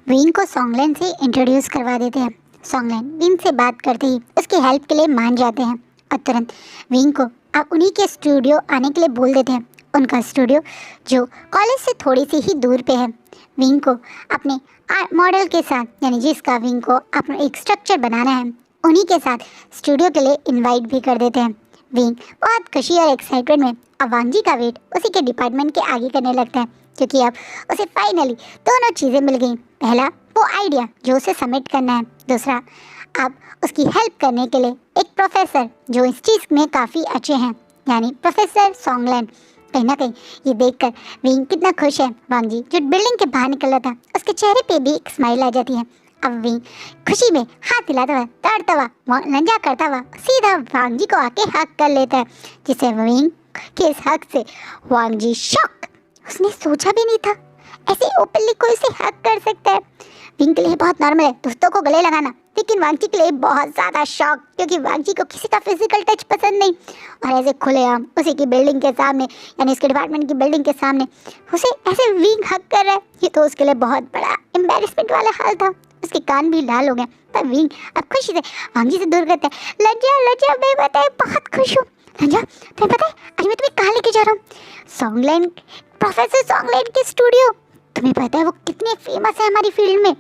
विंग को सॉन्ग लैन से इंट्रोड्यूस करवा देते हैं। सॉन्ग लैन विंग से बात करते ही उसकी हेल्प के लिए मान जाते हैं और तुरंत विंग को आप उन्हीं के स्टूडियो आने के लिए बोल देते हैं। उनका स्टूडियो जो कॉलेज से थोड़ी सी ही दूर पे है। विंग को अपने मॉडल के साथ, यानी जिसका विंग को अपना एक स्ट्रक्चर बनाना है, उन्हीं के साथ स्टूडियो के लिए इनवाइट भी कर देते हैं। विंग बहुत खुशी और एक्साइटमेंट में अब वांग जी का वेट उसी के डिपार्टमेंट के आगे करने लगता है, क्योंकि अब उसे फाइनली दोनों चीज़ें मिल गई। पहला वो आइडिया जो उसे सबमिट करना है, दूसरा अब उसकी हेल्प करने के लिए एक प्रोफेसर जो इस चीज़ में काफ़ी अच्छे हैं, यानी प्रोफेसर सॉन्ग लैन। कहीं ना कहीं ये देखकर विंग कितना खुश है। वांग जी जो बिल्डिंग के बाहर निकल रहा था उसके चेहरे पे भी एक स्माइल आ जाती है। अब विंग खुशी में हाथ हिलाता हुआ, दौड़ता हुआ, लंजा करता हुआ सीधा वांग जी को आके हक कर लेता है, जिससे विंग के इस हक से वांग जी शॉक। उसने सोचा भी नहीं था ऐसे ओपनली कोई उसे हक कर सकता है। विंग के लिए बहुत नॉर्मल है दोस्तों को गले लगाना, लेकिन वांग जी के लिए बहुत ज़्यादा शॉक, क्योंकि वांग जी को किसी का फिजिकल टच पसंद नहीं। और ऐसे खुलेआम उसी की बिल्डिंग के सामने, यानी उसके डिपार्टमेंट की बिल्डिंग के सामने उसे ऐसे विंग हक कर रहा है, ये तो उसके लिए बहुत बड़ा एम्बैरेसमेंट वाला हाल था। उसके कान भी लाल हो गए। पर विंग अब खुशी से वांग जी से दूर करता है। लज्जा लज्जा मैं बताए बहुत खुश हूँ। लज्जा तुम्हें पता है आज मैं तुम्हें कहाँ लेके जा रहा हूँ? सॉन्ग लैन, प्रोफेसर सॉन्ग लैन के स्टूडियो। तुम्हें पता है वो कितने फेमस है हमारी फील्ड में,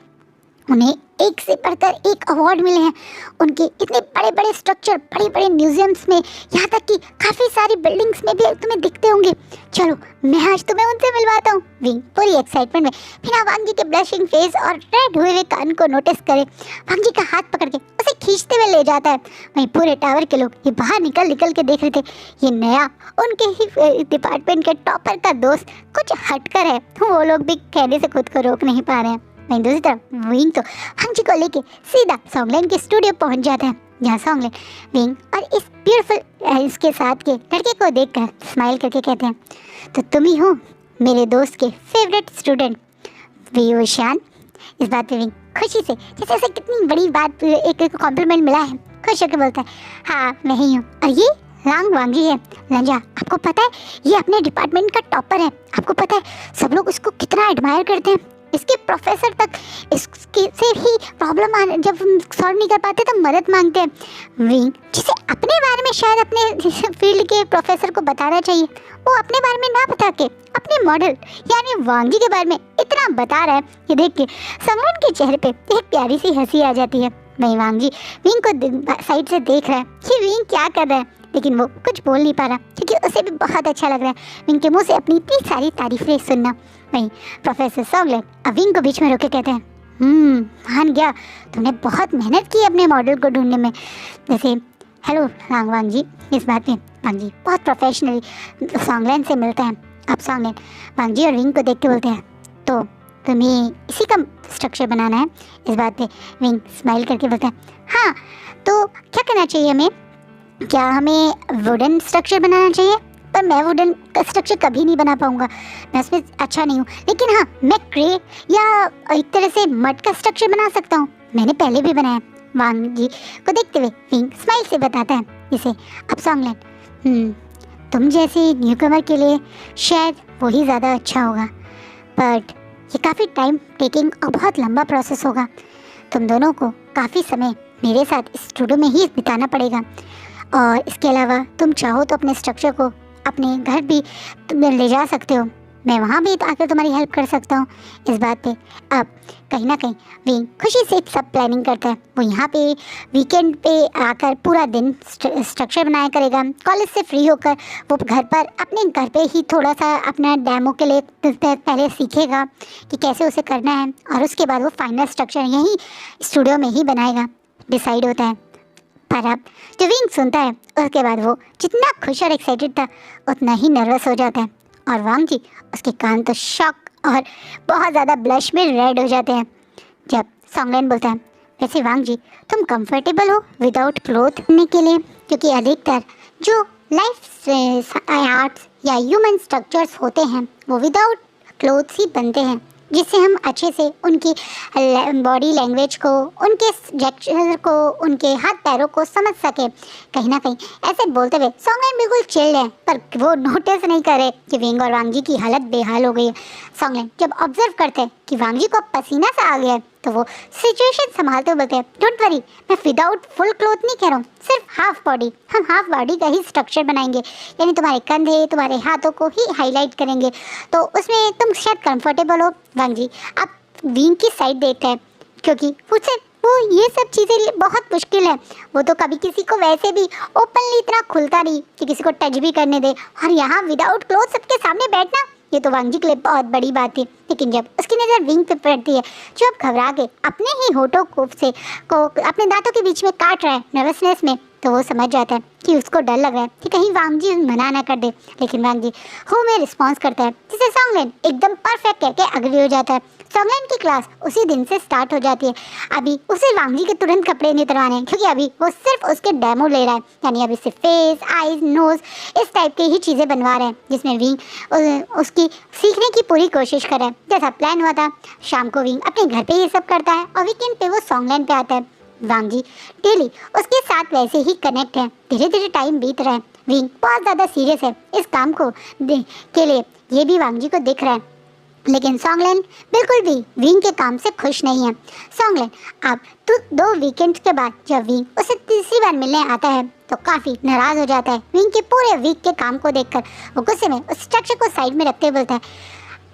उन्हें एक से बढ़कर एक अवार्ड मिले हैं। उनके इतने बड़े बड़े स्ट्रक्चर बड़े बड़े म्यूजियम्स में, यहाँ तक कि काफ़ी सारी बिल्डिंग्स में भी तुम्हें दिखते होंगे। चलो मैं आज तुम्हें उनसे मिलवाता हूँ। विंग पूरी एक्साइटमेंट में बिना वांग जी के ब्लशिंग फेस और रेड हुए कान को नोटिस करे वांग जी का हाथ पकड़ के उसे खींचते हुए ले जाता है। वहीं पूरे टावर के लोग ये बाहर निकल के देख रहे थे। ये नया उनके ही डिपार्टमेंट के टॉपर का दोस्त कुछ हटकर है, वो लोग भी कहने से खुद को रोक नहीं पा रहे हैं। वहीं दूसरी तरफ विंग तो वांग जी को लेके सीधा सॉन्ग लैन के स्टूडियो पहुंच जाता है, जहाँ सॉन्ग लैन विंग और इस ब्यूटीफुल इसके साथ के लड़के को देखकर स्माइल करके कहते हैं, तो तुम ही हो मेरे दोस्त के फेवरेट स्टूडेंट वियोशान। इस बात पे विंग खुशी से, जैसे उसे कितनी बड़ी बात, एक कॉम्प्लीमेंट मिला है, खुश होकर बोलता है, हाँ मैं ही हूँ, और ये लांग वांगी है। लंजा, आपको पता है ये अपने डिपार्टमेंट का टॉपर है, आपको पता है सब लोग उसको कितना एडमायर करते हैं, इसके प्रोफेसर तक इसके से ही प्रॉब्लम आने जब सॉल्व नहीं कर पाते तो मदद मांगते हैं। विंग, जिसे अपने बारे में शायद अपने फील्ड के प्रोफेसर को बताना चाहिए, वो अपने बारे में ना बता के अपने मॉडल यानी वांगी के बारे में इतना बता रहा है। ये देख के सॉन्गलैन के चेहरे पे एक प्यारी सी हंसी आ जाती है। वहीं वांगी विंग को साइड से देख रहा है कि विंग क्या कर रहा है, लेकिन वो कुछ बोल नहीं पा रहा क्योंकि उसे भी बहुत अच्छा लग रहा है विंग के मुंह से अपनी इतनी सारी तारीफें सुनना। वहीं प्रोफेसर सॉन्गलैन अब विंग को बीच में रोके कहते हैं, मान गया, तुमने बहुत मेहनत की अपने मॉडल को ढूंढने में। जैसे हेलो वांग जी, इस बात में वांग जी बहुत प्रोफेशनली सॉन्गलैन से मिलते हैं। अब सॉन्गलैन वांग जी और विंग को देख के बोलते हैं, तो तुम्हें इसी का स्ट्रक्चर बनाना है। इस बात पे विंग स्माइल करके बोलता है, हाँ तो क्या करना चाहिए हमें, क्या हमें वुडन स्ट्रक्चर बनाना चाहिए? पर मैं वुडन का स्ट्रक्चर कभी नहीं बना पाऊंगा, मैं उसमें अच्छा नहीं हूँ, लेकिन हाँ मैं क्रे या एक तरह से मड का स्ट्रक्चर बना सकता हूँ, मैंने पहले भी बनाया। वांग जी को देखते हुए विंग स्माइल से बताता है इसे। अब सॉन्गलैन, तुम जैसे न्यूकमर के लिए शायद वही ज़्यादा अच्छा होगा, बट ये काफ़ी टाइम टेकिंग और बहुत लंबा प्रोसेस होगा, तुम दोनों को काफ़ी समय मेरे साथ इस स्टूडियो में ही बिताना पड़ेगा, और इसके अलावा तुम चाहो तो अपने स्ट्रक्चर को अपने घर भी तुम ले जा सकते हो, मैं वहाँ भी आकर तुम्हारी हेल्प कर सकता हूँ। इस बात पे अब कहीं ना कहीं विंग खुशी से सब प्लानिंग करता है। वो यहाँ पे वीकेंड पे आकर पूरा दिन स्ट्रक्चर बनाया करेगा। कॉलेज से फ्री होकर वो घर पर अपने घर पे ही थोड़ा सा अपना डेमो के लिए पहले सीखेगा कि कैसे उसे करना है, और उसके बाद वो फाइनल स्ट्रक्चर यहीं स्टूडियो में ही बनाएगा, डिसाइड होता है। पर अब जो विंग सुनता है उसके बाद वो जितना खुश और एक्साइटेड था उतना ही नर्वस हो जाता है, और वांग जी उसके कान तो शॉक और बहुत ज़्यादा ब्लश में रेड हो जाते हैं। जब सॉन्गलैन बोलता है, वैसे वांग जी तुम कंफर्टेबल हो विदाउट क्लोथ करने के लिए, क्योंकि अधिकतर जो लाइफ आर्ट्स या ह्यूमन स्ट्रक्चर्स होते हैं वो विदाउट क्लोथ्स ही बनते हैं, जिससे हम अच्छे से उनकी बॉडी लैंग्वेज को, उनके जेस्चर को, उनके हाथ पैरों को समझ सके। कहीं ना कहीं ऐसे बोलते हुए सॉन्गलैन बिल्कुल चिल है, पर वो नोटिस नहीं करे कि विंग और वांग जी की हालत बेहाल हो गई है। सॉन्गलैन जब ऑब्जर्व करते हैं कि वांग जी को पसीना सा आ गया है तो वो सिचुएशन संभालते हुए बोलते हैं, डोंट वरी, मैं विदाउट फुल क्लोथ नहीं कह रहा हूँ, सिर्फ हाफ बॉडी, हम हाफ बॉडी का ही स्ट्रक्चर बनाएंगे, यानी तुम्हारे कंधे, तुम्हारे हाथों को ही हाईलाइट करेंगे, तो उसमें तुम शायद कंफर्टेबल हो। वांग जी आप विंग की साइड देखते हैं, क्योंकि मुझसे वो ये सब चीज़ें बहुत मुश्किल है, वो तो कभी किसी को वैसे भी ओपनली इतना खुलता नहीं कि किसी को टच भी करने दे, और यहाँ विदाउट क्लोथ सबके सामने बैठना, ये तो वांग जी के लिए बहुत बड़ी बात थी। लेकिन जब उसकी नज़र विंग पे पड़ती है जो अब घबरा के अपने ही होठों को अपने दांतों के बीच में काट रहा है नर्वसनेस में, तो वो समझ जाता है कि उसको डर लग रहा है कि कहीं वांग जी मना ना कर दे। लेकिन वांग जी हूँ में रिस्पॉन्स करता है, जिसे सॉन्गलैन एकदम परफेक्ट कह के अग्री हो जाता है। सॉन्गलैन की क्लास उसी दिन से स्टार्ट हो जाती है। अभी उसे वांग जी के तुरंत कपड़े नहीं उतरवाने हैं, क्योंकि अभी वो सिर्फ उसके डेमो ले रहा है, यानी अभी सिर्फ फेस, आईज, नोज इस टाइप के ही चीज़ें बनवा रहे हैं, जिसमें विंग उसकी सीखने की पूरी कोशिश कर रहा है। जैसा प्लान हुआ था, शाम को विंग अपने घर पे ये सब करता है और वीकेंड पे वो सॉन्गलैन पे आता है। वांग जी डेली उसके साथ वैसे ही कनेक्ट है। धीरे धीरे टाइम बीत रहा है, विंग बहुत ज़्यादा सीरियस है इस काम को के लिए, ये भी वांग जी को दिख रहा है। लेकिन सॉन्गलैन बिल्कुल भी विंग के काम से खुश नहीं है। सॉन्गलैन अब तो 2 वीकेंड के बाद जब विंग उसे तीसरी बार मिलने आता है तो काफ़ी नाराज़ हो जाता है। विंग के पूरे वीक के काम को देखकर वो गुस्से में उस स्ट्रक्चर को साइड में रखते हुए बोलता है,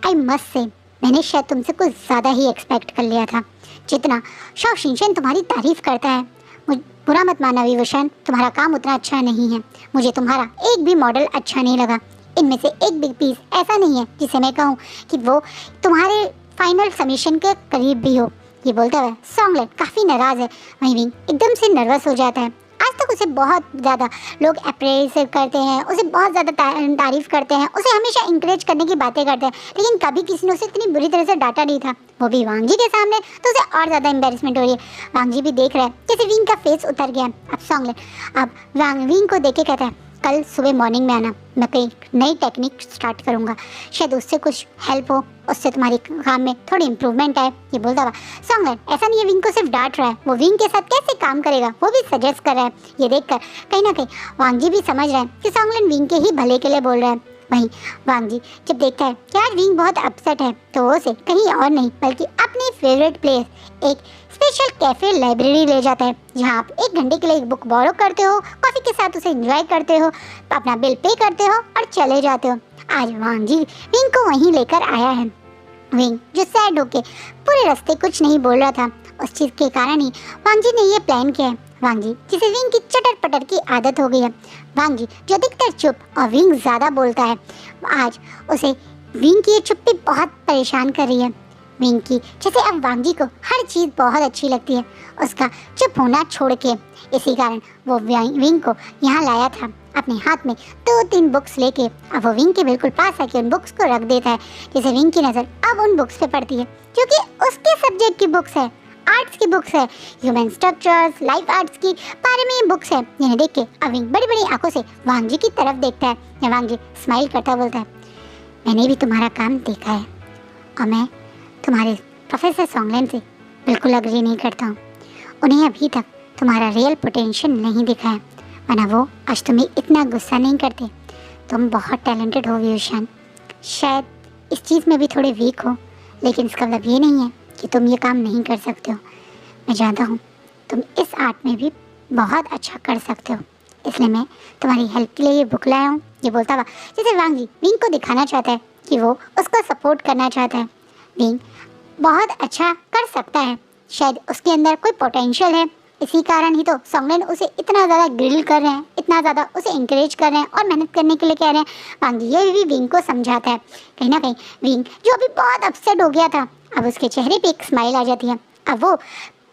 आई मस्ट से मैंने शायद तुमसे कुछ ज़्यादा ही एक्सपेक्ट कर लिया था। जितना शाओ शिनचैन तुम्हारी तारीफ़ करता है, बुरा मत माना विवोशन, तुम्हारा काम उतना अच्छा नहीं है। मुझे तुम्हारा एक भी मॉडल अच्छा नहीं लगा। इनमें से एक भी पीस ऐसा नहीं है जिसे मैं कहूँ कि वो तुम्हारे फाइनल सबमिशन के करीब भी हो। ये बोलते हुए सॉन्गलैन काफ़ी नाराज़ है। वहीं विंग एकदम से नर्वस हो जाता है। आज तक उसे बहुत ज़्यादा लोग अप्रेज करते हैं, उसे बहुत ज़्यादा तारीफ़ करते हैं, उसे हमेशा इंकरेज करने की बातें करते हैं, लेकिन कभी किसी ने उसे इतनी बुरी तरह से डांटा नहीं था, वो भी वांग जी के सामने, तो उसे और ज़्यादा एम्बेरसमेंट हो रही है। वांग जी भी देख रहे हैं जैसे विंग का फेस उतर गया। अब सॉन्गलैन अब विंग को देख के कहता है, कल सुबह मॉर्निंग में आना, मैं कहीं नई टेक्निक स्टार्ट करूँगा, शायद उससे कुछ हेल्प हो, उससे तुम्हारे काम में थोड़ी इम्प्रूवमेंट आए। ये बोलता हुआ सॉन्गलैंड ऐसा नहीं है विंग को सिर्फ डांट रहा है, वो विंग के साथ कैसे काम करेगा वो भी सजेस्ट कर रहा है। ये देखकर कहीं ना कहीं वांग जी भी समझ रहे हैं कि सॉन्गलैंड विंग के ही भले के लिए बोल रहा है। वहीं वांग जी जब देखता है कि आज विंग बहुत अपसेट है तो वो उसे कहीं और नहीं बल्कि अपनी फेवरेट प्लेस, एक स्पेशल कैफे लाइब्रेरी ले जाता है, जहाँ आप 1 घंटे के लिए एक बुक बोरो करते हो, कॉफ़ी के साथ उसे एंजॉय करते हो, अपना बिल पे करते हो और चले जाते हो। आज वांग जी विंग को वहीं लेकर आया है। विंग जो सैड होके पूरे रास्ते कुछ नहीं बोल रहा था, उस चीज़ के कारण ही वांग जी ने ये प्लान किया है। वांग जी जिसे विंग की चटर पटर की आदत हो गई है, वांग जी जो अधिकतर चुप और विंग ज़्यादा बोलता है, आज उसे विंग की ये चुप्पी बहुत परेशान कर रही है। विंग की जैसे अब वांग जी को हर चीज़ बहुत अच्छी लगती है, उसका चुप होना छोड़ के। इसी कारण वो विंग को यहाँ लाया था, अपने हाथ में 2-3 बुक्स लेके। अब वो विंग के बिल्कुल पास आके उन बुक्स को रख देता है, जिसे विंग की नज़र अब उन बुक्स पे पड़ती है जो कि उसके सब्जेक्ट की बुक्स है, आर्ट्स की बुक्स है, ह्यूमन स्ट्रक्चर्स, लाइफ आर्ट्स की बारे में ये बुक्स है। जिन्हें देख के अब विंग बड़ी बड़ी आंखों से वांग जी की तरफ देखता है। या वांग जी स्माइल करता बोलता है, मैंने भी तुम्हारा काम देखा है और मैं तुम्हारे प्रोफेसर सॉन्गलैंड से बिल्कुल अग्री नहीं करता हूँ। उन्हें अभी तक तुम्हारा रियल पोटेंशियल नहीं दिखा है, वरना वो आज तुम्हें इतना गुस्सा नहीं करते। तुम बहुत टैलेंटेड हो व्यूशान, शायद इस चीज़ में भी थोड़े वीक हो, लेकिन इसका मतलब ये नहीं है कि तुम ये काम नहीं कर सकते हो। मैं जानता हूँ तुम इस आर्ट में भी बहुत अच्छा कर सकते हो, इसलिए मैं तुम्हारी हेल्प के लिए ये बुक लाया हूँ। ये बोलता हुआ जैसे वांग जी विंग को दिखाना चाहता है कि वो उसको सपोर्ट करना चाहता है। विंग बहुत अच्छा कर सकता है, शायद उसके अंदर कोई पोटेंशियल है, इसी कारण ही तो सॉन्गलैंड उसे इतना ज़्यादा ग्रिल कर रहे हैं, इतना ज़्यादा उसे इंकरेज कर रहे हैं और मेहनत करने के लिए कह रहे हैं। वांग जी ये भी विंग को समझाता है। कहीं ना कहीं विंग जो अभी बहुत अपसेट हो गया था, अब उसके चेहरे पे एक स्माइल आ जाती है। अब वो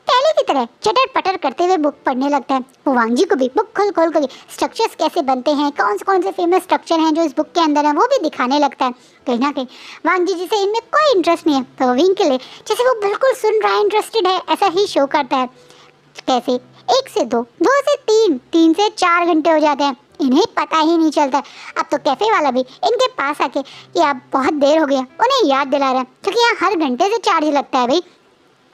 पहले की तरह चटर पटर करते हुए बुक पढ़ने लगता है। वो वांग जी को भी बुक खोल खोल कर स्ट्रक्चर्स कैसे बनते हैं, कौन से फेमस स्ट्रक्चर हैं जो इस बुक के अंदर हैं, वो भी दिखाने लगता है। कहीं ना कहीं वांग जी जिसे इनमें कोई इंटरेस्ट नहीं है, तो विंग के लिए जैसे वो बिल्कुल सुन रहा है, इंटरेस्टेड है, ऐसा ही शो करता है। कैसे 1 से 2, 2 से 3, 3 से 4 घंटे हो जाते हैं, इन्हें पता ही नहीं चलता। अब तो कैफ़े वाला भी इनके पास आके कि अब बहुत देर हो गया उन्हें याद दिला रहा है, क्योंकि यहाँ हर घंटे से चार्ज लगता है भाई।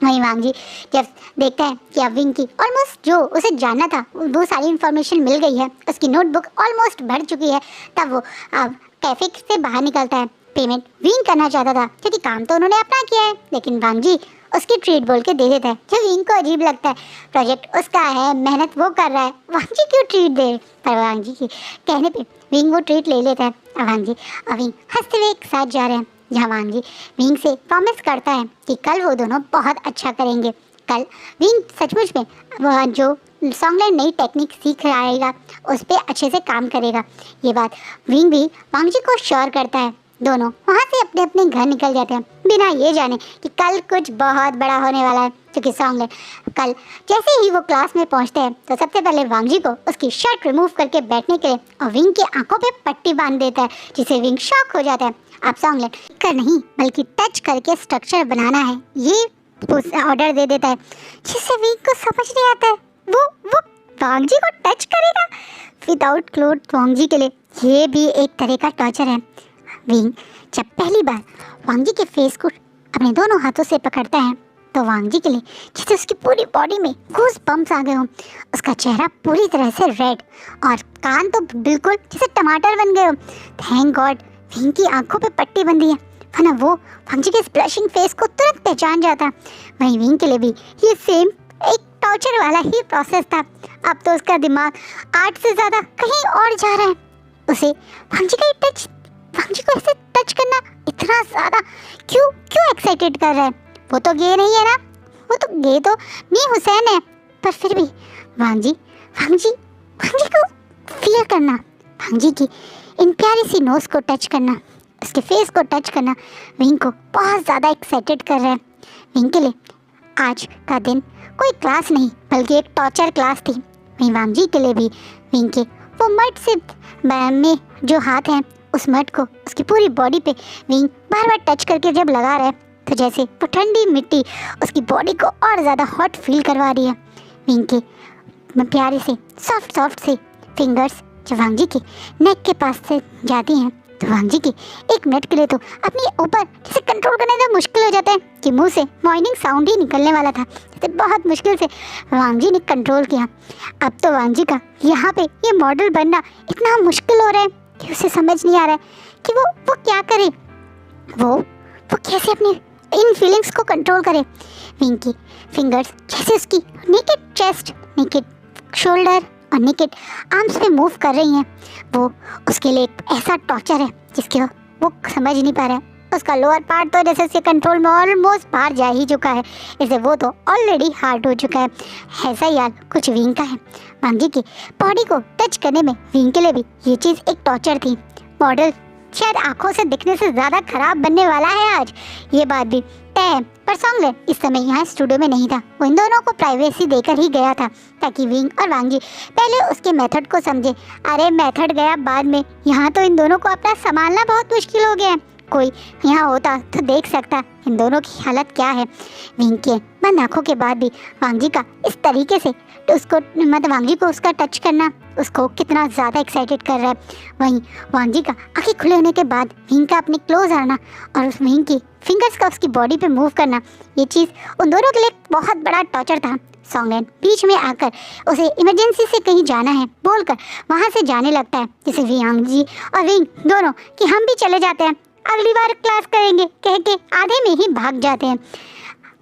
वहीं वांग जी जब देखता है कि अब विंग की ऑलमोस्ट जो उसे जानना था वो सारी इन्फॉर्मेशन मिल गई है, उसकी नोटबुक ऑलमोस्ट भर चुकी है, तब वो अब कैफ़े से बाहर निकलता है। पेमेंट विंग करना चाहता था क्योंकि काम तो उन्होंने अपना किया है, लेकिन वांग जी उसकी ट्रीट बोल के दे देता है, जो विंग को अजीब लगता है। प्रोजेक्ट उसका है, मेहनत वो कर रहा है, वांग जी क्यों ट्रीट दे? पर वांग जी के कहने पे विंग वो ट्रीट ले लेता है। वांग जी और विंग हंसते हुए एक साथ जा रहे हैं, जहाँ वांग जी विंग से प्रॉमिस करता है कि कल वो दोनों बहुत अच्छा करेंगे। कल विंग सचमुच में जो सॉन्गलैंड नई टेक्निक सीख आएगा उस पर अच्छे से काम करेगा। ये बात विंग भी वांग जी को श्योर करता है। दोनों वहाँ से अपने अपने घर निकल जाते हैं, बिना ये जाने कि कल कुछ बहुत बड़ा होने वाला है। क्योंकि सॉन्गलैंड कल जैसे ही वो क्लास में पहुँचते हैं तो सबसे पहले वांग जी को उसकी शर्ट रिमूव करके बैठने के लिए और विंग की आंखों पे पट्टी बांध देता है, जिसे विंग शॉक हो जाता है। आप सॉन्गलैंड कर नहीं बल्कि टच करके स्ट्रक्चर बनाना है, ये ऑर्डर दे देता है, जिससे विंग को समझ नहीं आता है वो वांग जी को टच करेगा विदाउट क्लोथ। वांग जी के लिए ये भी एक तरह का टॉर्चर है। विंग जब पहली बार वांग जी के फेस को अपने दोनों हाथों से पकड़ता है तो वांग जी के लिए जैसे उसकी पूरी बॉडी में गूज़ बम्प्स आ गए हों। उसका चेहरा पूरी तरह से रेड और कान तो बिल्कुल जैसे टमाटर बन गए हो। थैंक गॉड विंग की आंखों पे पट्टी बंधी है, वरना वो वांग जी के स्प्लैशिंग फेस को तुरंत पहचान जाता। वहीं विंग के लिए भी ये सेम एक टॉर्चर वाला ही प्रोसेस था। अब तो उसका दिमाग आर्ट से ज़्यादा कहीं और जा रहा है। उसे वांग जी को ऐसे टच करना इतना ज़्यादा क्यों एक्साइटेड कर रहा है? वो तो गे नहीं है ना, वो तो गे तो नहीं हुसैन है, पर फिर भी वांग जी को फील करना, वांग जी की इन प्यारी सी नोज़ को टच करना, उसके फेस को टच करना विंग को बहुत ज़्यादा एक्साइटेड कर रहा है। विंग के लिए आज का दिन कोई क्लास नहीं बल्कि एक टॉर्चर क्लास थी। वहीं वांग जी के लिए भी विंग के वो मड से में जो हाथ हैं उस मड को उसकी पूरी बॉडी पे विंग बार बार टच करके जब लगा रहा है तो जैसे वो ठंडी मिट्टी उसकी बॉडी को और ज़्यादा हॉट फील करवा रही है। विंग के प्यारे से सॉफ्ट से फिंगर्स जब वांग जी के नेक के पास से जाती हैं तो वांग जी की 1 मिनट के लिए तो अपने ऊपर जैसे कंट्रोल करने में मुश्किल हो जाता है कि मुंह से मॉर्निंग साउंड ही निकलने वाला था, जैसे बहुत मुश्किल से वांग जी ने कंट्रोल किया। अब तो वांग जी का यहाँ पे ये मॉडल बनना इतना मुश्किल हो रहा है कि उसे समझ नहीं आ रहा है कि वो क्या करे, वो कैसे अपने इन फीलिंग्स को कंट्रोल करे। विंग की फिंगर्स जैसे उसकी नेकेड चेस्ट, नेकेड शोल्डर और नेकेड आर्म्स पे मूव कर रही हैं। वो उसके लिए एक ऐसा टॉर्चर है जिसके वो समझ नहीं पा रहा है। उसका लोअर पार्ट तो जैसे उसके कंट्रोल में ऑलमोस्ट बाहर जा ही चुका है, इसे वो तो ऑलरेडी हार्ड हो चुका है। ऐसा ही हाल कुछ विंग का है। वांग जी की बॉडी को टच करने में विंग के लिए भी ये चीज़ एक टॉर्चर थी। मॉडल शायद आंखों से दिखने से ज़्यादा खराब बनने वाला है आज, ये बात भी तय है। पर सॉन्गलैंड इस समय यहाँ स्टूडियो में नहीं था। वो इन दोनों को प्राइवेसी देकर ही गया था ताकि विंग और वांग जी पहले उसके मेथड को समझे। अरे मेथड गया बाद में, यहाँ तो इन दोनों को अपना संभालना बहुत मुश्किल हो गया है। कोई यहाँ होता तो देख सकता इन दोनों की हालत क्या है। विंग के बंद आँखों के बाद भी वांग जी का इस तरीके से उसको मतलब वांग जी को उसका टच करना उसको कितना ज़्यादा एक्साइटेड कर रहा है। वहीं वांग जी का आँखें खुले होने के बाद विंग का अपने क्लोज आना और उस विंग की फिंगर्स का उसकी बॉडी पे मूव करना, ये चीज़ उन दोनों के लिए बहुत बड़ा टॉर्चर था। सॉन्गलैंड बीच में आकर उसे इमरजेंसी से कहीं जाना है बोलकर वहाँ से जाने लगता है, जिसे वांग जी और विंग दोनों कि हम भी चले जाते हैं, अगली बार क्लास करेंगे कह के आधे में ही भाग जाते हैं।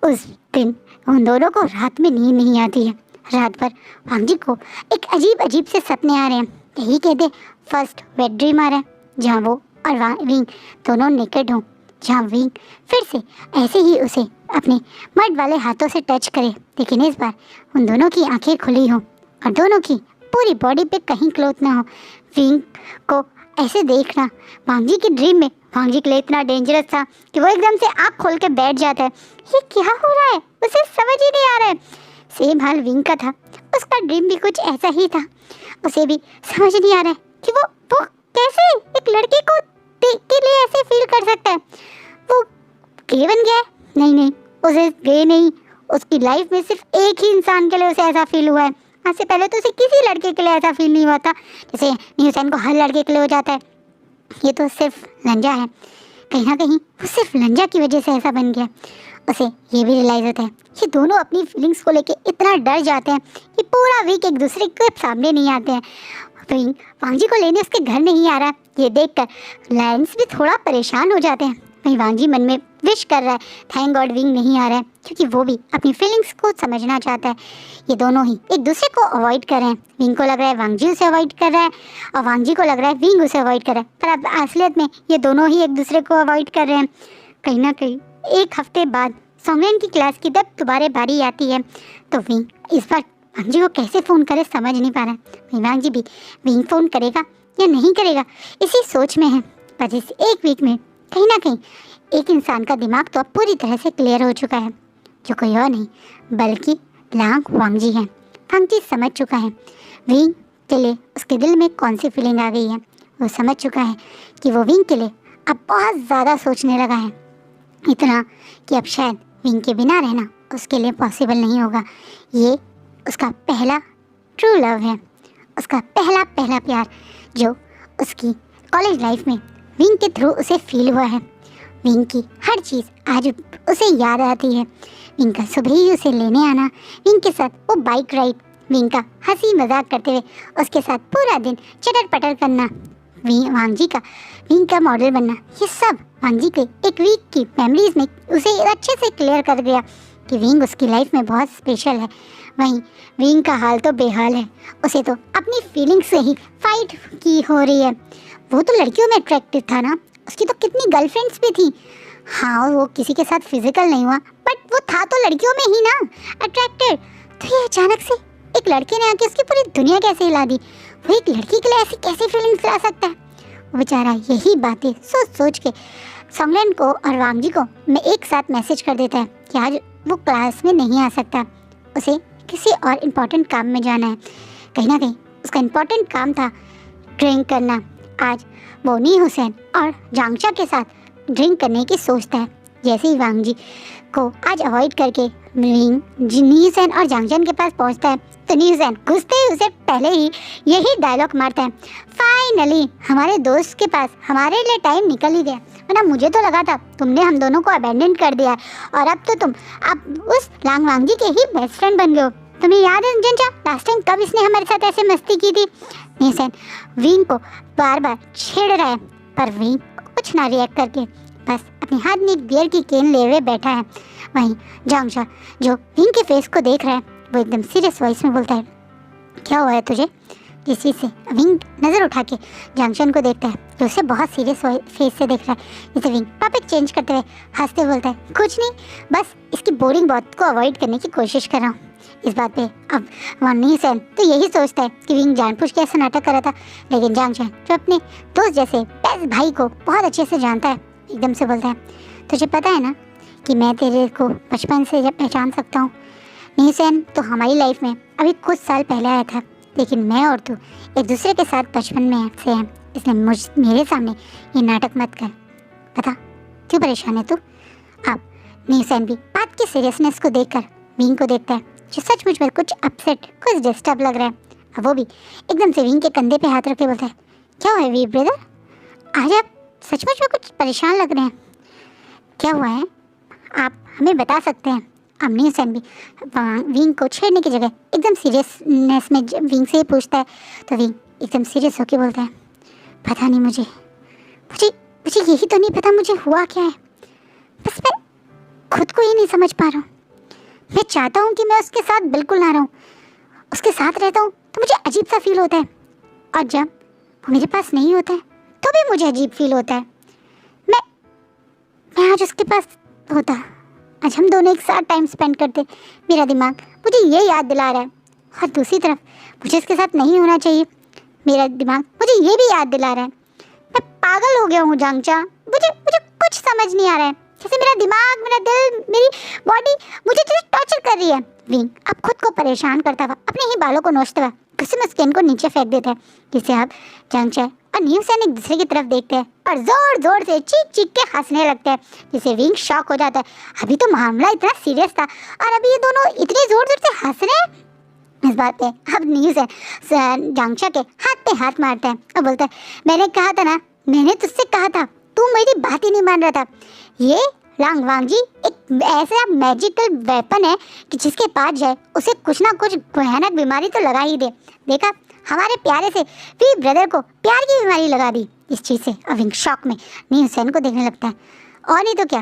उस दिन उन दोनों को रात में नींद नहीं आती है। रात भर वांग जी को एक अजीब से सपने आ रहे हैं। यही कहते फर्स्ट वेट ड्रीम आ रहा है जहाँ वो और विंग दोनों नेकेड हों, जहाँ विंग फिर से ऐसे ही उसे अपने मर्द वाले हाथों से टच करे, लेकिन इस बार उन दोनों की आंखें खुली हों और दोनों की पूरी बॉडी पे कहीं क्लोथ ना हो। विंग को ऐसे देखना वांग जी की ड्रीम में वांग जी के लिए इतना डेंजरस था कि वो एकदम से आँख खोल के बैठ जाता है। ये क्या हो रहा है उसे समझ ही नहीं आ रहा है। सेम हाल विंग का था, उसका ड्रीम भी कुछ ऐसा ही था। उसे भी समझ नहीं आ रहा है कि वो कैसे एक लड़के को देख के लिए ऐसे फील कर सकता है। वो गे बन गया है? नहीं, उसे गे नहीं, उसकी लाइफ में सिर्फ एक ही इंसान के लिए उसे ऐसा फील हुआ है। आज से पहले तो उसे किसी लड़के के लिए ऐसा फील नहीं हुआ था, जैसे न्यूटन को हर लड़के के लिए हो जाता है। ये तो सिर्फ लंजा है, कहीं ना कहीं वो सिर्फ लंजा की वजह से ऐसा बन गया। उसे ये भी रियलाइज़ होता है ये दोनों अपनी फीलिंग्स को लेके इतना डर जाते हैं कि पूरा वीक एक दूसरे के सामने नहीं आते हैं। विंग वांग जी को लेने उसके घर नहीं आ रहा है, ये देखकर लायंस भी थोड़ा परेशान हो जाते हैं। वहीं वांग जी मन में विश कर रहा है थैंक गॉड विंग नहीं आ रहा है, क्योंकि वो भी अपनी फीलिंग्स को समझना चाहता है। ये दोनों ही एक दूसरे को अवॉइड कर रहे हैं। विंग को लग रहा है वांग जी उसे अवॉइड कर रहा है और वांग जी को लग रहा है विंग उसे अवॉइड कर रहा है, पर अब असलियत में ये दोनों ही एक दूसरे को अवॉइड कर रहे हैं। कहीं ना कहीं 1 हफ्ते बाद सॉन्गलैंड की क्लास की जब दोबारा बारी आती है तो विंग इस बार वांग जी को कैसे फ़ोन करे समझ नहीं पा रहा है। वांग जी भी विंग फ़ोन करेगा या नहीं करेगा इसी सोच में है। पर इस 1 वीक में कहीं ना कहीं एक इंसान का दिमाग तो अब पूरी तरह से क्लियर हो चुका है, जो कोई और नहीं बल्कि लांग वांग जी है। वांग जी समझ चुका है विंग के लिए उसके दिल में कौन सी फीलिंग आ गई है। वो समझ चुका है कि वो विंग के लिए अब बहुत ज़्यादा सोचने लगा है, इतना कि अब शायद विंग के बिना रहना उसके लिए पॉसिबल नहीं होगा। ये उसका पहला ट्रू लव है, उसका पहला प्यार जो उसकी कॉलेज लाइफ में विंग के थ्रू उसे फील हुआ है। विंग की हर चीज़ आज उसे याद आती है। विंग का सुबह ही उसे लेने आना, विंग के साथ वो बाइक राइड, विंग का हंसी मजाक करते हुए उसके साथ पूरा दिन चटर पटर करना, वांग जी का विंग का मॉडल बनना, ये सब वांग जी के 1 वीक की मेमोरीज में उसे अच्छे से क्लियर कर गया कि विंग उसकी लाइफ में बहुत स्पेशल है। वहीं विंग का हाल तो बेहाल है, उसे तो अपनी फीलिंग्स से ही फाइट की हो रही है। वो तो लड़कियों में अट्रैक्टिव था ना, उसकी तो कितनी गर्लफ्रेंड्स भी थी। हाँ वो किसी के साथ फिजिकल नहीं हुआ, बट वो था तो लड़कियों में ही ना अट्रैक्टेड। तो ये अचानक से एक लड़के ने आके उसकी पूरी दुनिया कैसे हिला दी। वो एक लड़की के लिए ऐसी कैसी फीलिंग्स ला सकता है। वो बेचारा यही बातें सोच के सॉन्गलैंड को और वांग जी को मैं एक साथ मैसेज कर देता है कि आज वो क्लास में नहीं आ सकता, उसे किसी और इम्पोर्टेंट काम में जाना है। कहीं ना कहीं उसका इम्पोर्टेंट काम था ड्रिंक करना। आज वो नी हुसैन और जांगचा के साथ ड्रिंक करने की सोचता है। जैसे ही वांग जी को आज अवॉइड करके विंग नीसेन और जांगचन के पास पहुंचता है तो नीसेन घुसते ही उसे पहले ही यही डायलॉग मारता है, फाइनली हमारे दोस्त के पास हमारे लिए टाइम निकल ही गया, वरना मुझे तो लगा था तुमने हम दोनों को अबैंडन कर दिया और अब तो तुम अब उस लांग वांग जी के ही बेस्ट फ्रेंड बन गए हो। तुम्हें याद है जिनचा लास्ट टाइम कब इसने हमारे साथ ऐसे मस्ती की थी? नीसेन विंग को बार बार छेड़ रहा है पर विंग कुछ ना रिएक्ट करके बस अपने हाथ में एक बियर की केन ले हुए बैठा है। वहीं जांगचा जो विंग के फेस को देख रहा है वो एकदम सीरियस वॉइस में बोलता है, क्या हुआ है तुझे? जिस चीज़ से विंग नज़र उठा के जांगचन को देखता है जो उसे बहुत सीरियस फेस से देख रहा है। जिसे विंग टॉपिक चेंज करते हुए हंसते हुए बोलता है, कुछ नहीं, बस इसकी बोरिंग बात को अवॉइड करने की कोशिश कर रहा हूँ। इस बात पे अब नीसेन तो यही सोचता है कि विंग जानबूझ के ऐसा नाटक कर रहा था, लेकिन जांगचन जो अपने दोस्त जैसे बेस्ट भाई को बहुत अच्छे से जानता है एकदम से बोलता है, तुझे पता है ना कि मैं तेरे को बचपन से जब पहचान सकता हूँ। नीसेन तो हमारी लाइफ में अभी कुछ साल पहले आया था, लेकिन मैं और तू एक दूसरे के साथ बचपन में से हैं, इसलिए मेरे सामने ये नाटक मत कर। पता क्यों परेशान है तू? अब नीसेन भी बात की सीरियसनेस को देखकर विंग को देखता है जो सचमुच में कुछ अपसेट, कुछ डिस्टर्ब लग रहा है। अब वो भी एकदम से विंग के कंधे पे हाथ रख के बोलता है, क्या हुआ है वीर ब्रदर? आज आप सचमुच में कुछ परेशान लग रहे हैं, क्या हुआ है? आप हमें बता सकते हैं? अब नीसेन भी विंग को छेड़ने की जगह एकदम सीरियसनेस में विंग से ही पूछता है तो विंग एकदम सीरियस होकर बोलता है, पता नहीं, मुझे यही तो नहीं पता मुझे हुआ क्या है, बस मैं खुद को ही नहीं समझ पा रहा हूँ। मैं चाहता हूँ कि मैं उसके साथ बिल्कुल ना रहूँ, उसके साथ रहता हूँ तो मुझे अजीब सा फील होता है और जब वो मेरे पास नहीं होता है तो भी मुझे अजीब फील होता है। मैं आज उसके पास होता, आज हम दोनों एक साथ टाइम स्पेंड करते, मेरा दिमाग मुझे ये याद दिला रहा है और दूसरी तरफ मुझे इसके साथ नहीं होना चाहिए, मेरा दिमाग मुझे ये भी याद दिला रहा है। मैं पागल हो गया हूँ जांगचा, मुझे कुछ समझ नहीं आ रहा है, जैसे मेरा दिमाग, मेरा दिल, मेरी बॉडी मुझे जैसे टॉर्चर कर रही है। विंग अब खुद को परेशान करता हुआ अपने ही बालों को नोचता हुआ गुस्से में स्किन को नीचे फेंक देता है, जिससे अब जांगचा और नीसेन एक दूसरे की तरफ देखते हैं और जोर जोर से चीख चीख के हंसने लगते हैं, जिससे विंग शॉक हो जाता है। अभी तो मामला इतना सीरियस था और अभी ये दोनों इतनी जोर जोर से हंस रहे हैं। इस बात पे अब नीसेन जांगचा के हाथ पे हाथ मारता है और बोलता है, मैंने कहा था ना, मैंने तुझसे कहा था, तू मेरी बात ही नहीं मान रहा था। ये लांग वांग जी एक ऐसा मैजिकल वेपन है कि जिसके पास जाए उसे कुछ ना कुछ भयानक बीमारी तो लगा ही दे। देखा, हमारे प्यारे से वीर ब्रदर को प्यार की बीमारी लगा दी। इस चीज़ से विंग शॉक में नीसेन को देखने लगता है, और नहीं तो क्या,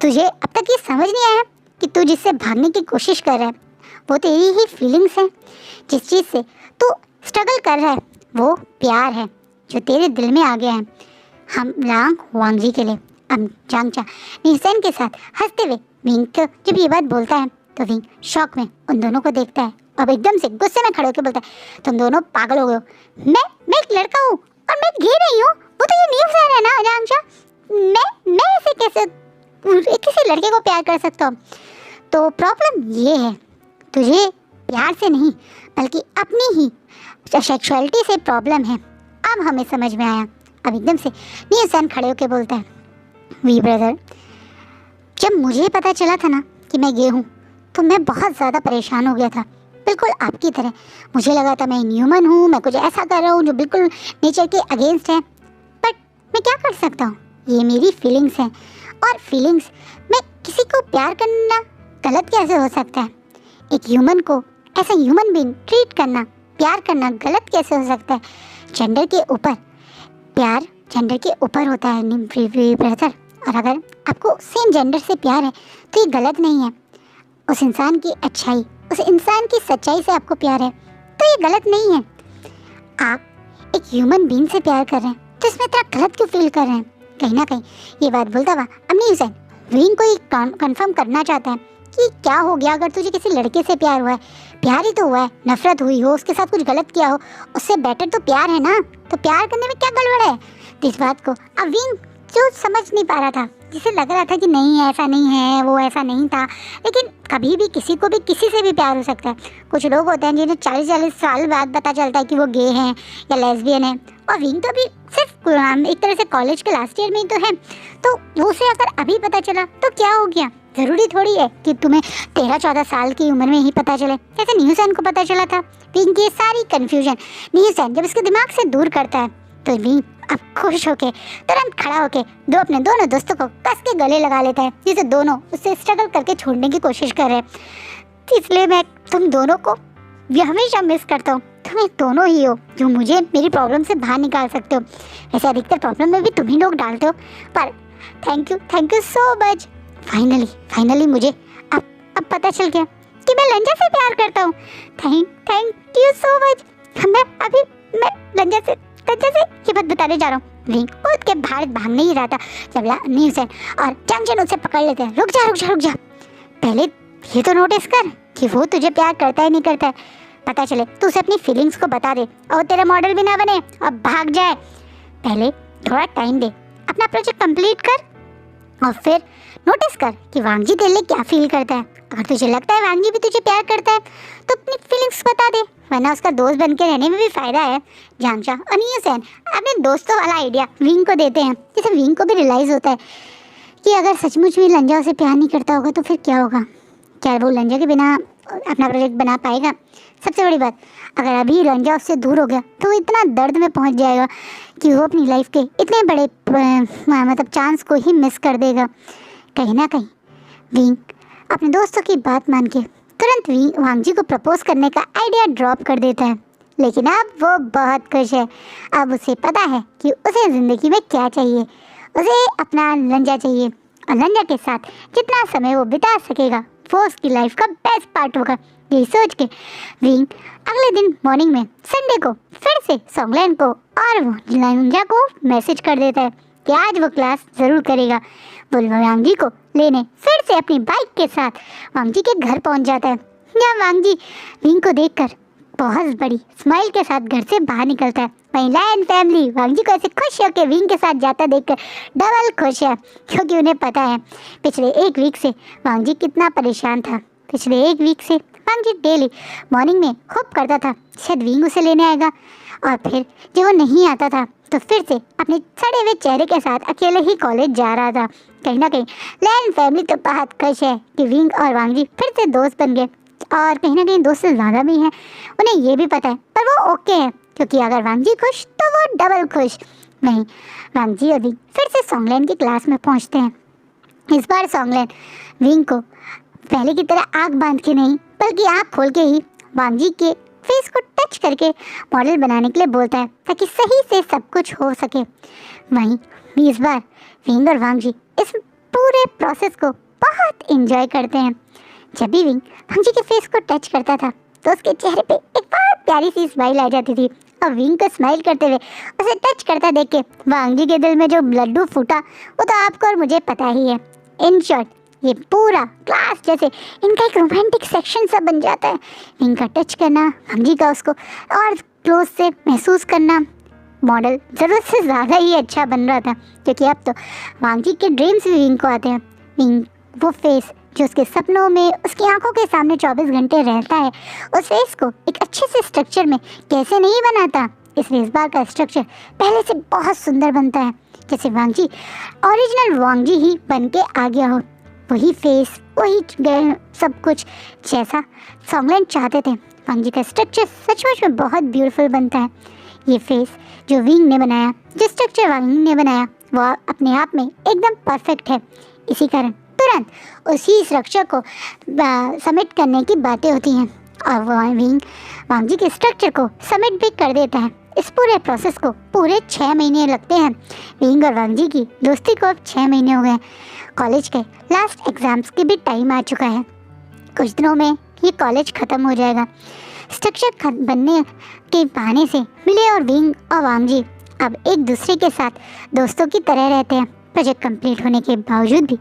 तुझे अब तक ये समझ नहीं आया कि तू जिससे भागने की कोशिश कर रहा है वो तेरी ही फीलिंग्स हैं। जिस चीज़ से तू स्ट्रगल कर रहा है वो प्यार है जो तेरे दिल में आ गया है हम लांग वांग जी के लिए। अब जांगचा नीसेन के साथ हंसते हुए विंग को जब ये बात बोलता है तो विंग शॉक में उन दोनों को देखता है, अब एकदम से गुस्से में खड़े होकर बोलता है, तुम दोनों पागल हो गए हो। मैं एक लड़का हूँ और मैं गे नहीं हूँ, वो तो ये न्यूज़ आ रहा है ना जांगचा, मैं ऐसे कैसे किसी लड़के को प्यार कर सकता हूँ? तो प्रॉब्लम ये है, तुझे प्यार से नहीं बल्कि अपनी ही सेक्सुअलिटी से प्रॉब्लम है। अब हमें समझ में आया। अब एकदम से नीसेन खड़े होकर बोलता है, वी ब्रदर, जब मुझे पता चला था ना कि मैं गे हूँ तो मैं बहुत ज़्यादा परेशान हो गया था, बिल्कुल आपकी तरह। मुझे लगा था मैं इनह्यूमन हूँ, मैं कुछ ऐसा कर रहा हूँ जो बिल्कुल नेचर के अगेंस्ट है, बट मैं क्या कर सकता हूँ, ये मेरी फीलिंग्स हैं और फीलिंग्स में किसी को प्यार करना गलत कैसे हो सकता है? एक ह्यूमन को ऐसा ह्यूमन बीइंग ट्रीट करना, प्यार करना गलत कैसे हो सकता है? जेंडर के ऊपर प्यार जेंडर के ऊपर होता है ब्रदर, और अगर आपको सेम जेंडर से प्यार है तो ये गलत नहीं है। उस इंसान की अच्छाई, उस इंसान की सच्चाई से आपको प्यार है तो ये गलत नहीं है। आप एक ह्यूमन बीइंग से प्यार कर रहे हैं तो इसमें इतना गलत क्यों फील कर रहे हैं? कहीं ना कहीं ये बात बोलता हुआ अब नीसेन विंग को कंफर्म करना चाहता है कि क्या हो गया अगर तुझे किसी लड़के से प्यार हुआ है। प्यार ही तो हुआ है, नफरत हुई हो, उसके साथ कुछ गलत किया हो, उससे बेटर तो प्यार है ना। तो प्यार करने में क्या गड़बड़ है? इस बात को अब विंग जो समझ नहीं पा रहा था जिसे लग रहा था कि नहीं ऐसा नहीं है, वो ऐसा नहीं था, लेकिन कभी भी किसी को भी किसी से भी प्यार हो सकता है। कुछ लोग होते हैं जिन्हें 40-40 साल बाद पता चलता है कि वो गे हैं या लेस्बियन है, और विंग तो अभी सिर्फ एक तरह से कॉलेज के लास्ट ईयर में ही तो है, तो वो से अगर अभी पता चला तो क्या हो गया। ज़रूरी थोड़ी है कि तुम्हें 13-14 साल की उम्र में ही पता चले, जैसे न्यूसैन को पता चला था। विंग की ये सारी कन्फ्यूजन न्यूसैन जब इसके दिमाग से दूर करता है तो विंग अब खुश होके तुरंत खड़ा होके अपने दोनों दोस्तों को कस के गले लगा लेता है, जिसे दोनों उससे स्ट्रगल करके छोड़ने की कोशिश कर रहे हैं। इसलिए मैं तुम दोनों को हमेशा मिस करता हूँ। तुम्हें दोनों ही हो जो मुझे मेरी प्रॉब्लम से बाहर निकाल सकते हो। वैसे अधिकतर प्रॉब्लम में भी तुम ही लोग डालते हो, पर thank you so much. Finally मुझे अब पता चल गया कि मैं लंजा से प्यार करता हूँ। Thank you so much. मैं लंजा से ये बात बताने जा रहा हूँ। विंग खुद के भागने ही रहा था जब न्यूसैन और जंक्शन उसे पकड़ लेते हैं। रुक जा, पहले ये तो नोटिस कर कि वो तुझे प्यार करता है नहीं करता है। पता चले तो उसे अपनी फीलिंग्स को बता दे और तेरा मॉडल भी ना बने और भाग जाए। पहले थोड़ा टाइम दे, अपना प्रोजेक्ट कंप्लीट कर और फिर नोटिस कर कि वांगजी तेरे लिए क्या फील करता है। अगर तुझे लगता है वांगजी भी तुझे प्यार करता है तो अपनी फीलिंग्स बता दे, वरना उसका दोस्त बन के रहने में भी फ़ायदा है। जांचा और न्यूसैन अपने दोस्तों वाला आइडिया विंग को देते हैं, जिससे विंग को भी रियलाइज़ होता है कि अगर सचमुच में लंजा उसे प्यार नहीं करता होगा तो फिर क्या होगा। क्या वो लंजा के बिना अपना प्रोजेक्ट बना पाएगा? सबसे बड़ी बात, अगर अभी लंजा उससे दूर हो गया तो वो इतना दर्द में पहुंच जाएगा कि वो अपनी लाइफ के इतने बड़े मतलब चांस को ही मिस कर देगा। कहीं ना कहीं विंग अपने दोस्तों की बात मान के तुरंत वांगजी को प्रपोज करने का आइडिया ड्रॉप कर देता है। लेकिन अब वो बहुत खुश है। अब उसे पता है कि उसे ज़िंदगी में क्या चाहिए। उसे अपना लंजा चाहिए और लंजा के साथ जितना समय वो बिता सकेगा वो उसकी लाइफ का बेस्ट पार्ट होगा। यही सोच के विंग अगले दिन मॉर्निंग में संडे को फिर से सॉन्गलैंड को और लंजा को मैसेज कर देता है कि आज वो क्लास ज़रूर करेगा। वो वांगजी को लेने फिर से अपनी बाइक के साथ वांगजी के घर पहुंच जाता है। जब वांगजी विंग को देखकर बहुत बड़ी स्माइल के साथ घर से बाहर निकलता है, वहीं लायन फैमिली वांगजी को ऐसे खुश होकर विंग के साथ जाता देखकर डबल खुश है, क्योंकि उन्हें पता है पिछले 1 वीक से वांगजी कितना परेशान था। पिछले 1 वीक से वांगजी डेली मॉर्निंग में होप करता था शायद विंग उसे लेने आएगा, और फिर जब वो नहीं आता था तो फिर से अपने सड़े हुए चेहरे के साथ अकेले ही कॉलेज जा रहा था। कहीं ना कहीं लायन फैमिली तो बहुत खुश है कि विंग और वांगजी फिर से दोस्त बन गए, और कहीं ना कहीं दोस्त से ज़्यादा भी हैं। उन्हें ये भी पता है, पर वो ओके है, क्योंकि अगर वांगजी खुश तो वो डबल खुश। नहीं, वांगजी और विंग फिर से सॉन्गलैंड की क्लास में पहुंचते हैं। इस बार सॉन्गलैंड विंग को पहले की तरह आँख बांध के नहीं बल्कि आँख खोल के ही वांगजी के फेस को टच करके मॉडल बनाने के लिए बोलता है, ताकि सही से सब कुछ हो सके। वहीं इस बार विंग और वांगजी इस पूरे प्रोसेस को बहुत एंजॉय करते हैं। जब भी विंग वांगजी के फेस को टच करता था तो उसके चेहरे पे एक बहुत प्यारी सी स्माइल आ जाती थी, और विंग को स्माइल करते हुए उसे टच करता देख के वांगजी के दिल में जो लड्डू फूटा वो तो आपको और मुझे पता ही है। इन शॉर्ट, ये पूरा क्लास जैसे इनका एक रोमांटिक सेक्शन सा बन जाता है। विंग का टच करना, वांगजी का उसको और क्लोज से महसूस करना। मॉडल ज़रूरत से ज़्यादा ही अच्छा बन रहा था, क्योंकि अब तो वांगजी के ड्रीम्स भी विंग को आते हैं। विंग वो फेस जो उसके सपनों में उसकी आंखों के सामने 24 घंटे रहता है, उस फेस को एक अच्छे से स्ट्रक्चर में कैसे नहीं बनाता। इसलिए इस बार का स्ट्रक्चर पहले से बहुत सुंदर बनता है, जैसे वांगजी ओरिजिनल वांगजी ही बन के आ गया हो। वही फेस, वही सब कुछ जैसा सॉन्गलैंड चाहते थे। वांगजी का स्ट्रक्चर सचमुच में बहुत ब्यूटीफुल बनता है। ये फेस जो विंग ने बनाया, जो स्ट्रक्चर वांगजी ने बनाया, वह अपने आप में एकदम परफेक्ट है। इसी कारण तुरंत उसी स्ट्रक्चर को सबमिट करने की बातें होती हैं, और वह विंग वांगजी के स्ट्रक्चर को सबमिट भी कर देता है। इस पूरे प्रोसेस को पूरे 6 महीने लगते हैं। विंग और वांगजी की दोस्ती को अब 6 महीने हो गए। कॉलेज के लास्ट एग्ज़ाम्स के भी टाइम आ चुका है। कुछ दिनों में ये कॉलेज ख़त्म हो जाएगा। स्ट्रक्चर बनने के बहाने से मिले और विंग और वांगजी अब एक दूसरे के साथ दोस्तों की तरह रहते हैं। प्रोजेक्ट कंप्लीट होने के बावजूद भी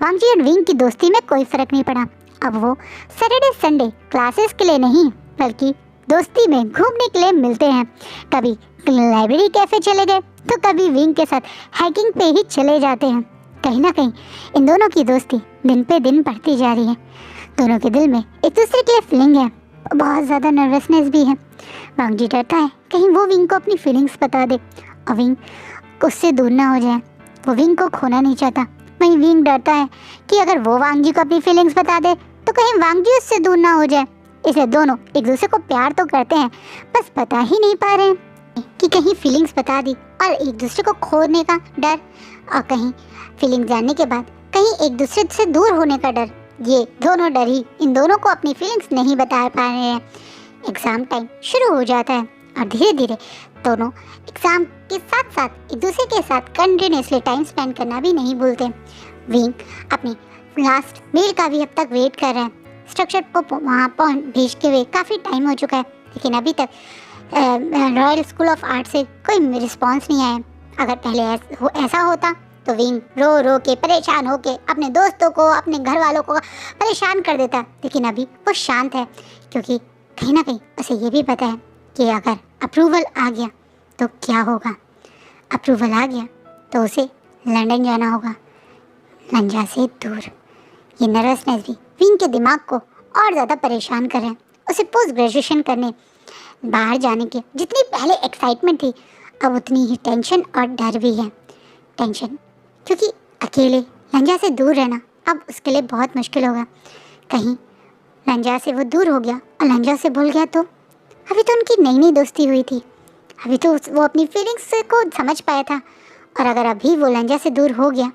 वांगजी और विंग की दोस्ती में कोई फ़र्क नहीं पड़ा। अब वो सैटरडे संडे क्लासेस के लिए नहीं बल्कि दोस्ती में घूमने के लिए मिलते हैं। कभी लाइब्रेरी कैफ़े चले गए तो कभी विंग के साथ हाइकिंग पे ही चले जाते हैं। कहीं ना कहीं इन दोनों की दोस्ती दिन पे दिन बढ़ती जा रही है। दोनों के दिल में एक दूसरे के लिए फीलिंग है, बहुत ज़्यादा नर्वसनेस भी है। वांगजी डरता है कहीं वो विंग को अपनी फीलिंग्स बता दे और विंग उससे दूर ना हो जाए। वो विंग को खोना नहीं चाहता। वहीं विंग डरता है कि अगर वो वांगजी को अपनी फीलिंग्स बता दे तो कहीं वांगजी उससे दूर ना हो जाए। इसलिए दोनों एक दूसरे को प्यार तो करते हैं, बस बता ही नहीं पा रहे हैं कि कहीं फीलिंग्स बता दी और एक दूसरे को खोने का डर, और कहीं फीलिंग्स जानने के बाद कहीं एक दूसरे से दूर होने का डर। ये दोनों डर ही इन दोनों को अपनी फीलिंग्स नहीं बता पा रहे हैं। एग्ज़ाम टाइम शुरू हो जाता है और धीरे धीरे दोनों एग्ज़ाम के साथ साथ एक दूसरे के साथ कंटिन्यूसली टाइम स्पेंड करना भी नहीं भूलते। विंग अपनी लास्ट मेल का भी अब तक वेट कर रहा है। स्ट्रक्चर को वहाँ भेजते के हुए काफ़ी टाइम हो चुका है, लेकिन अभी तक रॉयल स्कूल ऑफ आर्ट से कोई रिस्पॉन्स नहीं आया। अगर पहले ऐसा होता तो विंग रो रो के परेशान होके अपने दोस्तों को, अपने घर वालों को परेशान कर देता, लेकिन अभी वो शांत है क्योंकि कहीं ना कहीं उसे ये भी पता है कि अगर अप्रूवल आ गया तो क्या होगा। अप्रूवल आ गया तो उसे लंदन जाना होगा, लंजा से दूर। ये नर्वसनेस भी विंग के दिमाग को और ज़्यादा परेशान कर रहे हैं। उसे पोस्ट ग्रेजुएशन करने बाहर जाने की जितनी पहले एक्साइटमेंट थी, अब उतनी ही टेंशन और डर भी है। टेंशन क्योंकि अकेले लंजा से दूर रहना अब उसके लिए बहुत मुश्किल होगा। कहीं लंजा से वो दूर हो गया और लंजा से भूल गया तो अभी तो उनकी नई नई दोस्ती हुई थी, अभी तो वो अपनी फीलिंग्स को समझ पाया था। और अगर अभी वो लंजा से दूर हो गया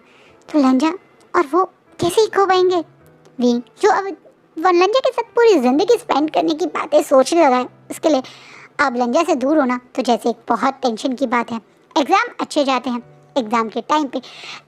तो लंजा और वो कैसे ही खो पाएंगे। विंग जो अब लंजा के साथ पूरी ज़िंदगी स्पेंड करने की बातें सोचने लगा है, उसके लिए अब लंजा से दूर होना तो जैसे एक बहुत टेंशन की बात है। एग्ज़ाम अच्छे जाते हैं। एग्ज़ाम के टाइम पे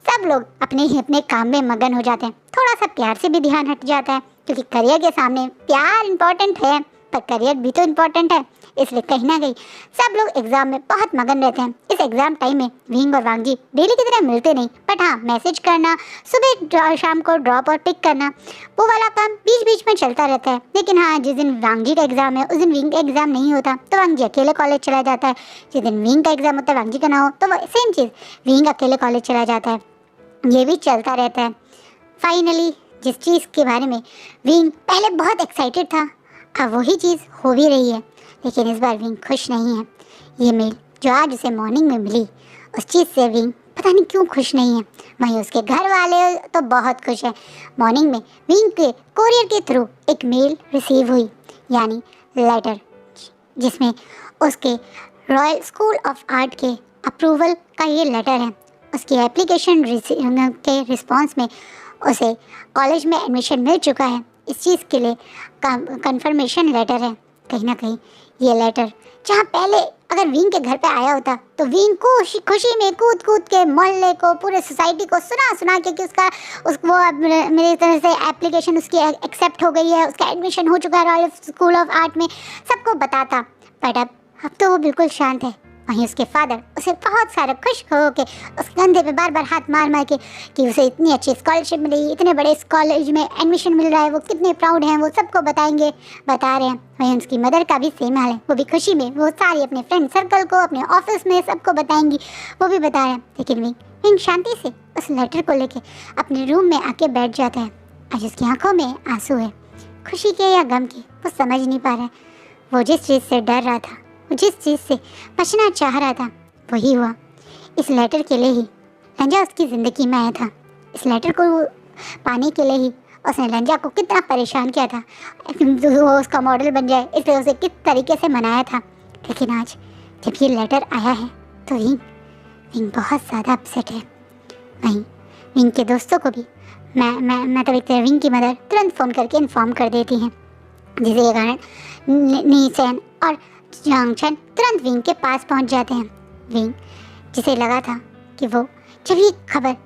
सब लोग अपने ही अपने काम में मगन हो जाते हैं। थोड़ा सा प्यार से भी ध्यान हट जाता है क्योंकि करियर के सामने प्यार इम्पॉर्टेंट है पर करियर भी तो इम्पॉर्टेंट है। इसलिए कहीं ना कहीं सब लोग एग्ज़ाम में बहुत मगन रहते हैं। इस एग्ज़ाम टाइम में विंग और वांगजी डेली की तरह मिलते नहीं, बट हाँ मैसेज करना, सुबह शाम को ड्रॉप और पिक करना, वो वाला काम बीच बीच में चलता रहता है। लेकिन हाँ जिस दिन वांगजी का एग्ज़ाम है उस दिन विंग का एग्ज़ाम नहीं होता तो वांगजी अकेले कॉलेज चला जाता है। जिस दिन विंग का एग्ज़ाम होता है वांगजी का ना हो तो वो सेम चीज़, विंग अकेले कॉलेज चला जाता है। ये भी चलता रहता है। फाइनली जिस चीज़ के बारे में विंग पहले बहुत एक्साइटेड था, अब वही चीज़ हो भी रही है। लेकिन इस बार विंग खुश नहीं है। ये मेल जो आज उसे मॉर्निंग में मिली, उस चीज़ से विंग पता नहीं क्यों खुश नहीं है। वहीं उसके घर वाले तो बहुत खुश है। मॉर्निंग में विंग के कोरियर के थ्रू एक मेल रिसीव हुई, यानी लेटर, जिसमें उसके रॉयल स्कूल ऑफ आर्ट के अप्रूवल का ये लेटर है। उसकी एप्लीकेशन के रिस्पॉन्स में उसे कॉलेज में एडमिशन मिल चुका है। इस चीज़ के लिए कंफर्मेशन लेटर है। कहीं ना कहीं ये लेटर जहाँ पहले अगर विंग के घर पे आया होता तो विंग को खुशी में कूद कूद के मोहल्ले को, पूरे सोसाइटी को सुना के कि वो मेरी तरह से एप्लीकेशन उसकी एक्सेप्ट हो गई है, उसका एडमिशन हो चुका है रॉयल स्कूल ऑफ आर्ट में, सबको बताता। बट अब तो वो बिल्कुल शांत है। वहीं उसके फादर उसे बहुत सारा खुश हो के उस कंधे पे बार बार हाथ मार मार के कि उसे इतनी अच्छी स्कॉलरशिप मिली, इतने बड़े कॉलेज में एडमिशन मिल रहा है, वो कितने प्राउड हैं, वो सबको बता रहे हैं। वहीं उसकी मदर का भी सेम हाल है, वो भी खुशी में वो सारी अपने फ्रेंड सर्कल को, अपने ऑफिस में सबको बताएंगी, वो भी बता रहे हैं। लेकिन विंग शांति से उस लेटर को लेके अपने रूम में आके बैठ जाता है। आज उसकी आंखों में आंसू है, खुशी के या गम के, वो समझ नहीं पा रहा है। वो जिस चीज़ से डर रहा था, जिस चीज़ से बचना चाह रहा था, वही हुआ। इस लेटर के लिए ही लंजा उसकी ज़िंदगी में आया था। इस लेटर को पाने के लिए ही उसने लंजा को कितना परेशान किया था, वो उसका मॉडल बन जाए, इसलिए उसे किस तरीके से मनाया था। लेकिन आज जब ये लेटर आया है तो विंग बहुत ज़्यादा अपसेट है। वहीं विंग के दोस्तों को भी मैं तो एक विंग की मदर तुरंत फ़ोन करके इन्फॉर्म कर देती हैं, जिसके कारण नीचैन और जांगचन तुरंत विंग के पास पहुंच जाते हैं। विंग जिसे लगा था कि वो जब ये खबर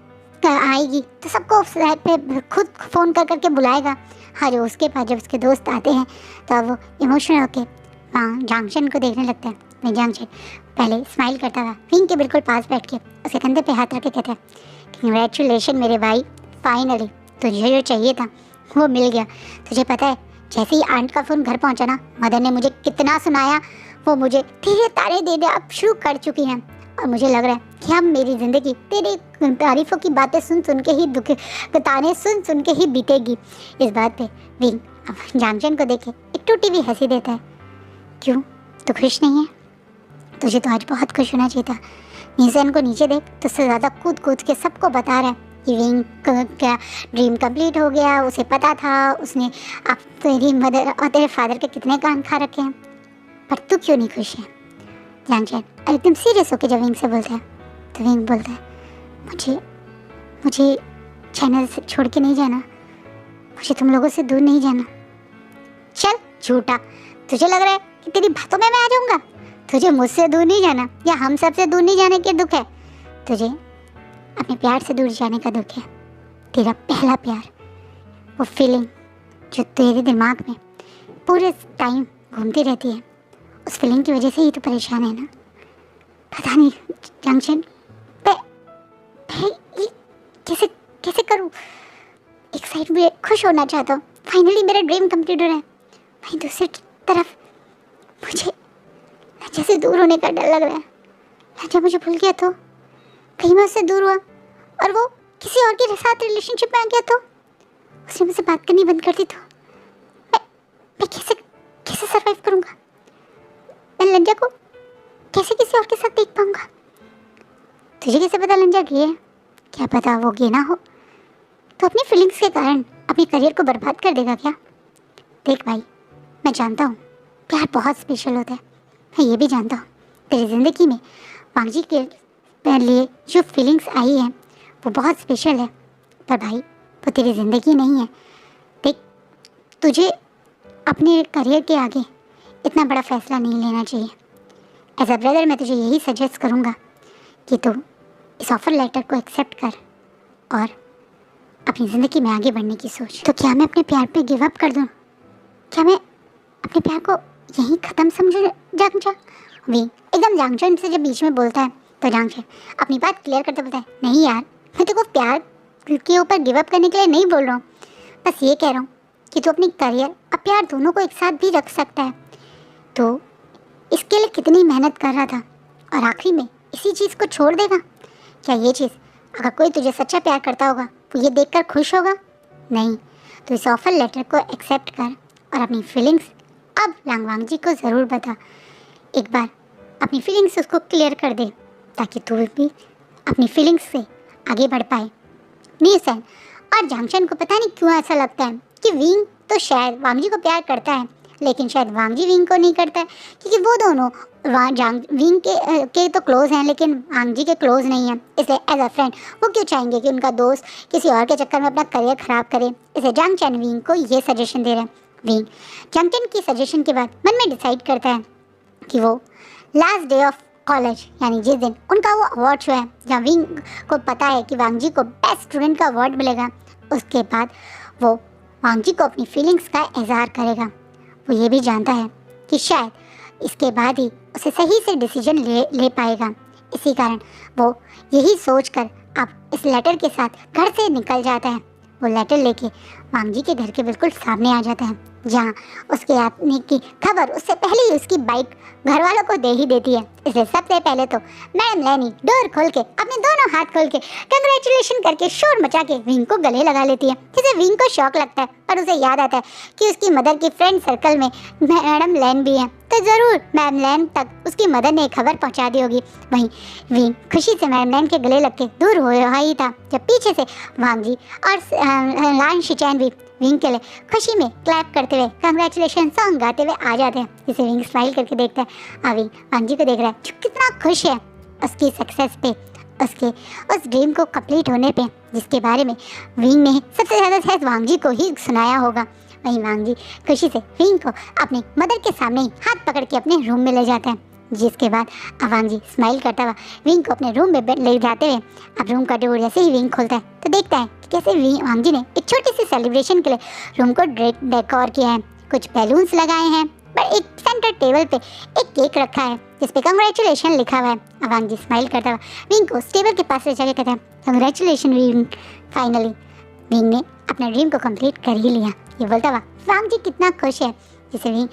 आएगी तो सबको पे खुद फ़ोन कर करके बुलाएगा, अरे उसके पास जब उसके दोस्त आते हैं तो वो इमोशनल होके वहाँ जांगचन को देखने लगता है। मैं जांगचन पहले स्माइल करता था, विंग के बिल्कुल पास बैठ के उसके कंधे पे हाथ रख के कहता है, कंग्रेचुलेशन मेरे भाई, फाइनली तुझे जो चाहिए था वो मिल गया। तुझे पता है जैसे ही आंट का फ़ोन घर पहुंचा ना, मदर ने मुझे कितना सुनाया, वो मुझे धीरे तारे देने अब शुरू कर चुकी हैं और मुझे लग रहा है कि अब मेरी ज़िंदगी तेरी तारीफ़ों की बातें सुन सुन के ही ताने सुन सुन के ही बीतेगी। इस बात पे विंग अब जांगचन को देखे एक टूटी हुई हंसी देता है। क्यों, तू खुश नहीं है? तुझे तो आज बहुत खुश होना चाहिए था। नीसेन को नीचे देख, तुझसे ज़्यादा कूद कूद के सबको बता रहा है कि विंग का ड्रीम कंप्लीट हो गया। उसे पता था उसने अब तेरी मदर और तेरे फादर के कितने कान खा रखे हैं, पर तू क्यों नहीं खुश है? जांगचन एकदम सीरियस होकर जब विंग से बोलता है तो विंग बोलता है, मुझे चैनल से छोड़ के नहीं जाना, मुझे तुम लोगों से दूर नहीं जाना। चल झूठा, तुझे लग रहा है कि तेरी बातों में मैं आ जाऊंगा? तुझे मुझसे दूर नहीं जाना या हम सब से दूर नहीं जाने के दुख है, तुझे अपने प्यार से दूर जाने का दुख है। तेरा पहला प्यार, वो फीलिंग जो तेरे दिमाग में पूरे टाइम घूमती रहती है, उस फीलिंग की वजह से ही तो परेशान है ना? पता नहीं जांगचन, मैं ये कैसे कैसे करूं? एक साइड में खुश होना चाहता हूँ, फाइनली मेरा ड्रीम कंप्लीट हो रहा है, वहीं दूसरी तरफ मुझे लज्जा से दूर होने का डर लग रहा है। लज्जा मुझे भूल गया तो, कहीं मैं उससे दूर हुआ और वो किसी और के साथ रिलेशनशिप में आ गया तो, उसने मुझसे बात करनी बंद कर दी तो मैं कैसे सर्वाइव करूँगा? मैं लज्जा को कैसे किसी और के साथ देख पाऊँगा? तुझे कैसे पता लज्जा गे है? क्या पता वो गे ना हो तो अपनी फीलिंग्स के कारण अपने करियर को बर्बाद कर देगा क्या? देख भाई, मैं जानता हूँ प्यार बहुत स्पेशल होता है, मैं ये भी जानता हूँ तेरी ज़िंदगी में वांगजी के लिए जो फीलिंग्स आई हैं वो बहुत स्पेशल है, पर भाई वो तेरी ज़िंदगी नहीं है। देख, तुझे अपने करियर के आगे इतना बड़ा फैसला नहीं लेना चाहिए। एज अ ब्रदर मैं तुझे यही सजेस्ट करूँगा कि तू इस ऑफ़र लेटर को एक्सेप्ट कर और अपनी ज़िंदगी में आगे बढ़ने की सोच। तो क्या मैं अपने प्यार पे गिव अप कर दूँ? क्या मैं अपने प्यार को यहीं ख़त्म समझूँ? जांगचन भी एकदम जांगचन से जब बीच में बोलता है तो जांगचन अपनी बात क्लियर करते बोलता है, नहीं यार, मैं तेरे को प्यार के ऊपर गिव अप करने के लिए नहीं बोल रहा हूँ, बस ये कह रहा हूँ कि तू अपनी करियर और प्यार दोनों को एक साथ भी रख सकता है। तो इसके लिए कितनी मेहनत कर रहा था और आखिरी में इसी चीज़ को छोड़ देगा? क्या ये चीज़, अगर कोई तुझे सच्चा प्यार करता होगा वो ये देखकर खुश होगा? नहीं। तो इस ऑफर लेटर को एक्सेप्ट कर और अपनी फीलिंग्स अब वांगजी को ज़रूर बता। एक बार अपनी फीलिंग्स उसको क्लियर कर दे ताकि तू भी अपनी फीलिंग्स से आगे बढ़ पाए। नीसेन और जांगचन को पता नहीं क्यों ऐसा लगता है कि विंग तो शायद वांगजी को प्यार करता है, लेकिन शायद वांगजी विंग को नहीं करता है, क्योंकि वो दोनों विंग के तो क्लोज हैं लेकिन वांगजी के क्लोज नहीं हैं। इसलिए एज अ फ्रेंड वो क्यों चाहेंगे कि उनका दोस्त किसी और के चक्कर में अपना करियर ख़राब करे? इसलिए जांगचन विंग को ये सजेशन दे रहे हैं। विंग जांगचन की सजेशन के बाद मन में डिसाइड करता है कि वो लास्ट डे ऑफ कॉलेज, यानी जिस दिन उनका वो अवार्ड शो है जहाँ विंग को पता है कि वांगजी को बेस्ट स्टूडेंट का अवार्ड मिलेगा, उसके बाद वो वांगजी को अपनी फीलिंग्स का इजहार करेगा। वो ये भी जानता है कि शायद इसके बाद ही उसे सही से डिसीजन ले पाएगा। इसी कारण वो यही सोचकर अब इस लेटर के साथ घर से निकल जाता है। वो लेटर लेके वांगजी के घर के बिल्कुल सामने आ जाता है, जहाँ उसके आने की खबर उससे पहले ही उसकी बाइक घर वालों को दे ही देती है। इसलिए सबसे पहले तो मैडम लैनी डोर खोल के अपने दोनों हाथ खोल के कंग्रेचुलेशन करके शोर मचा के विंग को गले लगा लेती है, जिसे विंग को शौक लगता है। पर उसे याद आता है कि उसकी मदर की फ्रेंड सर्कल में मैडम लैन भी है, तो ज़रूर मैडम लैन तक उसकी मदर ने खबर पहुंचा दी होगी। वहीं विंग खुशी से मैडम लैन के गले लग के दूर हो ही था जब पीछे से वांगजी और लान शिचैन भी विंग के लिए खुशी में क्लैप करते हुए कंग्रेचुलेशन सॉन्ग गाते हुए आ जाते हैं, जिसे विंग स्माइल करके देखता है। विंग वांगजी को देख रहा है जो कितना खुश है उसकी सक्सेस पे, उसके उस ड्रीम को कंप्लीट होने पे, जिसके बारे में विंग ने सबसे ज़्यादा शायद वांगजी को ही सुनाया होगा। वहीं वांगजी खुशी से विंग को अपनी मदर के सामने ही हाथ पकड़ के अपने रूम में ले जाता है, जिसके बाद वांगजी स्माइल करता हुआ विंग को अपने रूम में ले जाते हुए अब रूम का डोर जैसे ही विंग खोलता है तो देखता है कि कैसे वांगजी ने एक छोटी सी सेलिब्रेशन के लिए रूम को डेकोर किया है। कुछ बैलून्स लगाए हैं, पर एक सेंटर टेबल पे एक केक रखा है जिस पे कंग्रेचुलेशन लिखा हुआ है। वांगजी स्माइल करता हुआ विंग को उस टेबल के पास ले जाकर कहता है, कंग्रेचुलेशन विंग, फाइनली विंग ने अपना ड्रीम को कंप्लीट कर ही लिया। ये बोलता हुआ वांगजी कितना खुश है, जिसे विंग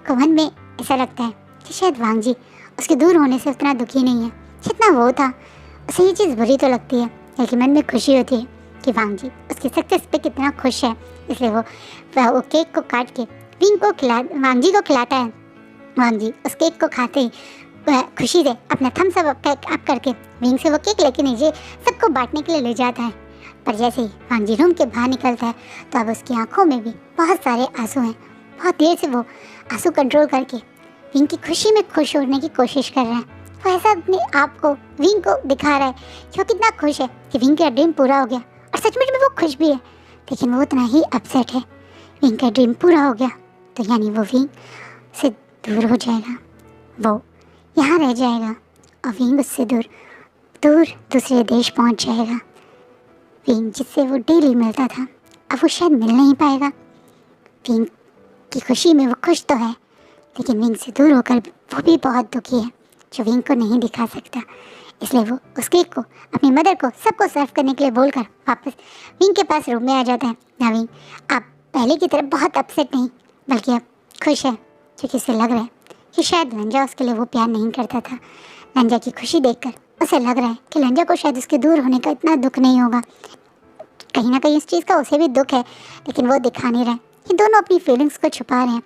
को मन में ऐसा लगता है कि शायद वांगजी उसके दूर होने से उतना दुखी नहीं है जितना वो था उसे ये चीज़ बुरी तो लगती है, लेकिन मन में खुशी होती है कि वांग जी उसकी सक्सेस पे कितना खुश है। इसलिए वो केक को काट के वांग जी को खिलाता है। वांग जी उस केक को खाते ही खुशी से अपना थम्स अप करके विंग से वो केक लेके नीचे सबको बांटने के लिए ले जाता है। पर जैसे ही वांग जी रूम के बाहर निकलता है तो अब उसकी आंखों में भी बहुत सारे आंसू हैं। बहुत देर से वो आंसू कंट्रोल करके विंग की खुशी में खुश होने की कोशिश कर रहा है। वो ऐसा अपने आप को विंग को दिखा रहा है कि वो कितना खुश है कि विंग का ड्रीम पूरा हो गया, और सचमुच में वो खुश भी है, लेकिन वो उतना ही अपसेट है। विंग का ड्रीम पूरा हो गया तो यानी वो विंग से दूर हो जाएगा, वो यहाँ रह जाएगा और विंग उससे दूर दूसरे देश पहुँच जाएगा। विंग जिससे वो डेली मिलता था अब वो शायद मिल नहीं पाएगा। विंग की खुशी में वो खुश तो है, लेकिन विंग से दूर होकर वो भी बहुत दुखी है, जो विंग को नहीं दिखा सकता। इसलिए वो उस केक को अपनी मदर को सबको सर्व करने के लिए बोलकर वापस विंग के पास रूम में आ जाता है। ना विंग अब पहले की तरह बहुत अपसेट नहीं, बल्कि अब खुश है, क्योंकि उसे लग रहा है कि शायद लंजा उसके लिए वो प्यार नहीं करता था। लंजा की खुशी देखकर उसे लग रहा है कि लंजा को शायद उसके दूर होने का इतना दुख नहीं होगा। कहीं ना कहीं इस चीज़ का उसे भी दुख है, लेकिन वो दिखा नहीं रहा है। ये दोनों अपनी फीलिंग्स को छुपा रहे हैं,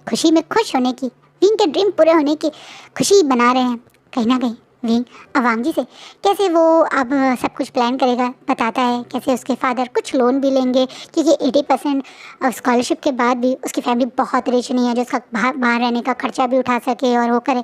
खुशी में खुश होने की, विंग के ड्रीम पूरे होने की खुशी बना रहे हैं। कहीं ना कहीं विंग अब वांग जी से कैसे वो अब सब कुछ प्लान करेगा बताता है, कैसे उसके फादर कुछ लोन भी लेंगे, क्योंकि 80% स्कॉलरशिप के बाद भी उसकी फैमिली बहुत रिच नहीं है जो उसका बाहर रहने का खर्चा भी उठा सके और वो करे।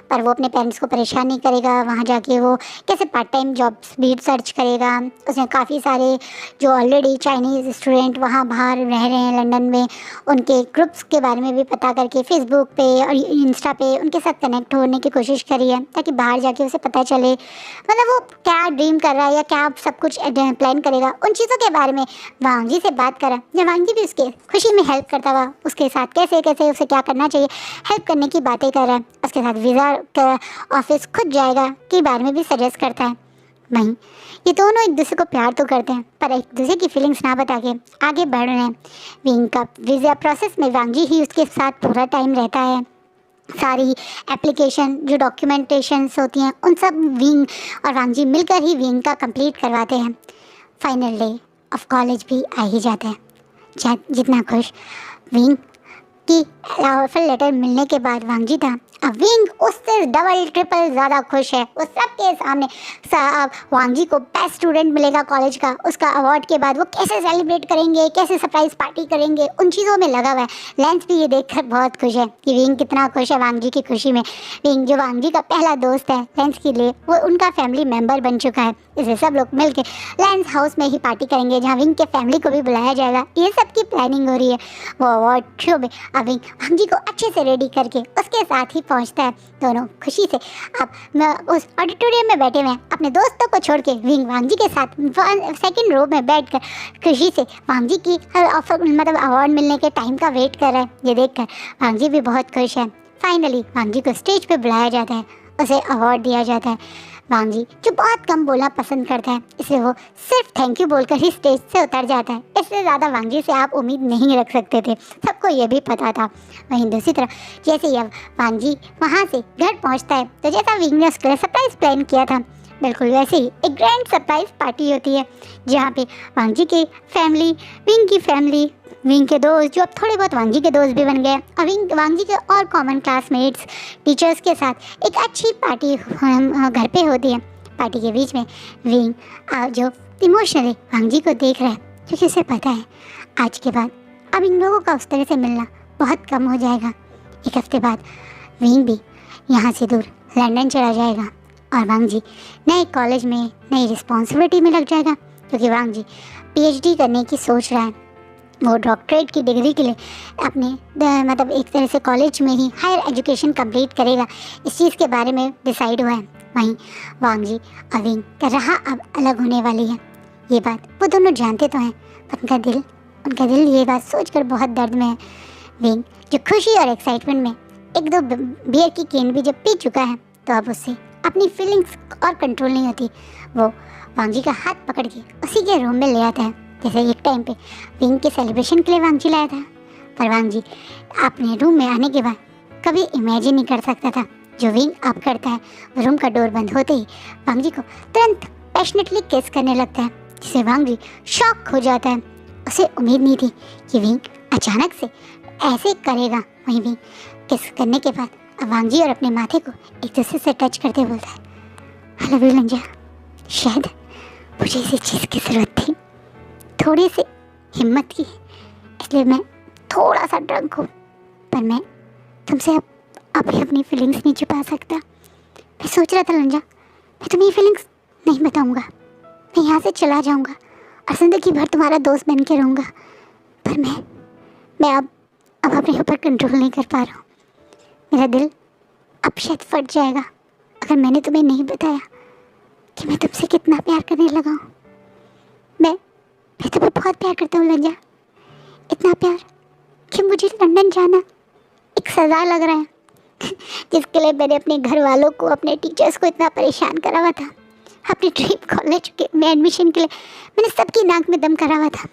पर वो अपने पेरेंट्स को परेशान नहीं करेगा, वहाँ जाके वो कैसे पार्ट टाइम जॉब्स भी सर्च करेगा। उसने काफ़ी सारे जो ऑलरेडी चाइनीज़ स्टूडेंट वहाँ बाहर रह रहे हैं लंदन में, उनके ग्रुप्स के बारे में भी पता करके फेसबुक पे और इंस्टा पे उनके साथ कनेक्ट होने की कोशिश करी है, ताकि बाहर जाके उसे पता चले मतलब वो क्या ड्रीम कर रहा है या क्या सब कुछ प्लान करेगा। उन चीज़ों के बारे में वांग जी से बात करा, जब वांग जी भी उसके खुशी में हेल्प करता हुआ उसके साथ कैसे कैसे उसे क्या करना चाहिए हेल्प करने की बातें कर रहा है। उसके साथ वीज़ा का ऑफिस खुद जाएगा के बारे में भी सजेस्ट करता है। वहीं ये दोनों एक दूसरे को प्यार तो करते हैं, पर एक दूसरे की फीलिंग्स ना बता के आगे बढ़ रहे हैं। विंग का वीज़ा प्रोसेस में वांग जी ही उसके साथ पूरा टाइम रहता है। सारी एप्लीकेशन जो डॉक्यूमेंटेशंस होती हैं उन सब विंग और वांग जी मिलकर ही विंग का कंप्लीट करवाते हैं। फाइनल डे ऑफ कॉलेज भी आ ही जाता है। जितना खुश विंग की ऑफर लेटर मिलने के बाद वांग जी था, अब विंग उससे डबल ट्रिपल ज़्यादा खुश है। उस सबके सामने वांग जी को बेस्ट स्टूडेंट मिलेगा कॉलेज का, उसका अवार्ड के बाद वो कैसे सेलिब्रेट करेंगे, कैसे सरप्राइज पार्टी करेंगे, उन चीज़ों में लगा हुआ है। लेंस भी ये देखकर बहुत खुश है कि विंग कितना खुश है वांग जी की खुशी में। विंग जो वांग जी का पहला दोस्त है लेंस के लिए, वो उनका फैमिली मेम्बर बन चुका है। इसे सब लोग मिलकर लेंस हाउस में ही पार्टी करेंगे, जहाँ विंग के फैमिली को भी बुलाया जाएगा। ये सब की प्लानिंग हो रही है। वो अवार्ड शो में अब विंग वांग जी को अच्छे से रेडी करके उसके साथ ही पहुंचता है। दोनों खुशी से अब उस ऑडिटोरियम में बैठे हुए हैं, अपने दोस्तों को छोड़ के विंग वांग जी के साथ सेकंड रो में बैठकर खुशी से वांग जी की ऑफर मतलब अवार्ड मिलने के टाइम का वेट कर रहा है। ये देखकर वांग जी भी बहुत खुश है। फाइनली वांग जी को स्टेज पे बुलाया जाता है, उसे अवार्ड दिया जाता है। वांग जी जो बहुत कम बोलना पसंद करता है, इसलिए वो सिर्फ थैंक यू बोलकर ही स्टेज से उतर जाता है। इससे ज़्यादा वांग जी से आप उम्मीद नहीं रख सकते थे, सबको ये भी पता था। वहीं दूसरी तरफ जैसे ही अब वांग जी वहाँ से घर पहुँचता है तो जैसा विंग ने उसके लिए सरप्राइज प्लान किया था, बिल्कुल वैसे ही एक ग्रैंड सरप्राइज पार्टी होती है, जहाँ पे वांग जी की फैमिली, विंग की फैमिली, विंग के दोस्त जो अब थोड़े बहुत वांग जी के दोस्त भी बन गए, और वांग जी के और कॉमन क्लासमेट्स टीचर्स के साथ एक अच्छी पार्टी घर पे होती है। पार्टी के बीच में विंग जो इमोशनली वांग जी को देख रहा है, क्योंकि उसे पता है आज के बाद अब इन लोगों का उस तरह से मिलना बहुत कम हो जाएगा। एक हफ्ते बाद विंग भी यहाँ से दूर लंदन चला जाएगा और वांग जी नए कॉलेज में नई रिस्पॉन्सिबिलिटी में लग जाएगा, क्योंकि वांग जी PhD करने की सोच रहा है। वो डॉक्टरेट की डिग्री के लिए अपने मतलब एक तरह से कॉलेज में ही हायर एजुकेशन कंप्लीट करेगा, इस चीज़ के बारे में डिसाइड हुआ है। वहीं वांग जी और विंग का राह अब अलग होने वाली है। ये बात वो दोनों जानते तो हैं, पर उनका दिल ये बात सोचकर बहुत दर्द में है। विंग जो खुशी और एक्साइटमेंट में एक दो बियर की केन भी जब पी चुका है, तो अब उससे अपनी फीलिंग्स और कंट्रोल नहीं होती। वो वांग जी का हाथ पकड़ के उसी के रूम में ले आता है, जैसे एक टाइम पे विंग के सेलिब्रेशन के लिए वांग जी लाया था। पर वांग जी अपने रूम में आने के बाद कभी इमेजिन नहीं कर सकता था जो विंग अप करता है। रूम का डोर बंद होते ही वांग जी को तुरंत पैशनेटली किस करने लगता है, जिसे वांग जी शॉक हो जाता है। उसे उम्मीद नहीं थी कि विंग अचानक से ऐसे करेगा। वहीं भी किस करने के बाद अब वांग जी और अपने माथे को एक दूसरे से टच करते बोलता है, आई लव यू लंजा, शायद मुझे इसी चीज़ की ज़रूरत थी, थोड़ी सी हिम्मत की, इसलिए मैं थोड़ा सा ड्रंक हूँ, पर मैं तुमसे अब अभी अपनी फीलिंग्स नहीं छुपा सकता। मैं सोच रहा था लंजा, मैं तुम्हें ये फीलिंग्स नहीं बताऊँगा, मैं यहाँ से चला जाऊँगा और ज़िंदगी भर तुम्हारा दोस्त बन के रहूँगा, पर मैं अब अपने ऊपर कंट्रोल नहीं कर पा रहा हूँ। मेरा दिल अब शायद फट जाएगा अगर मैंने तुम्हें नहीं बताया कि मैं तुमसे कितना प्यार करने लगा हूँ। मैं तुम्हें बहुत प्यार करता हूँ लंजा, इतना प्यार कि मुझे लंदन जाना एक सज़ा लग रहा है, जिसके लिए मैंने अपने घर वालों को, अपने टीचर्स को इतना परेशान करा हुआ था। अपने ड्रीम कॉलेज में एडमिशन के लिए मैंने सबकी नाक में दम करा हुआ था।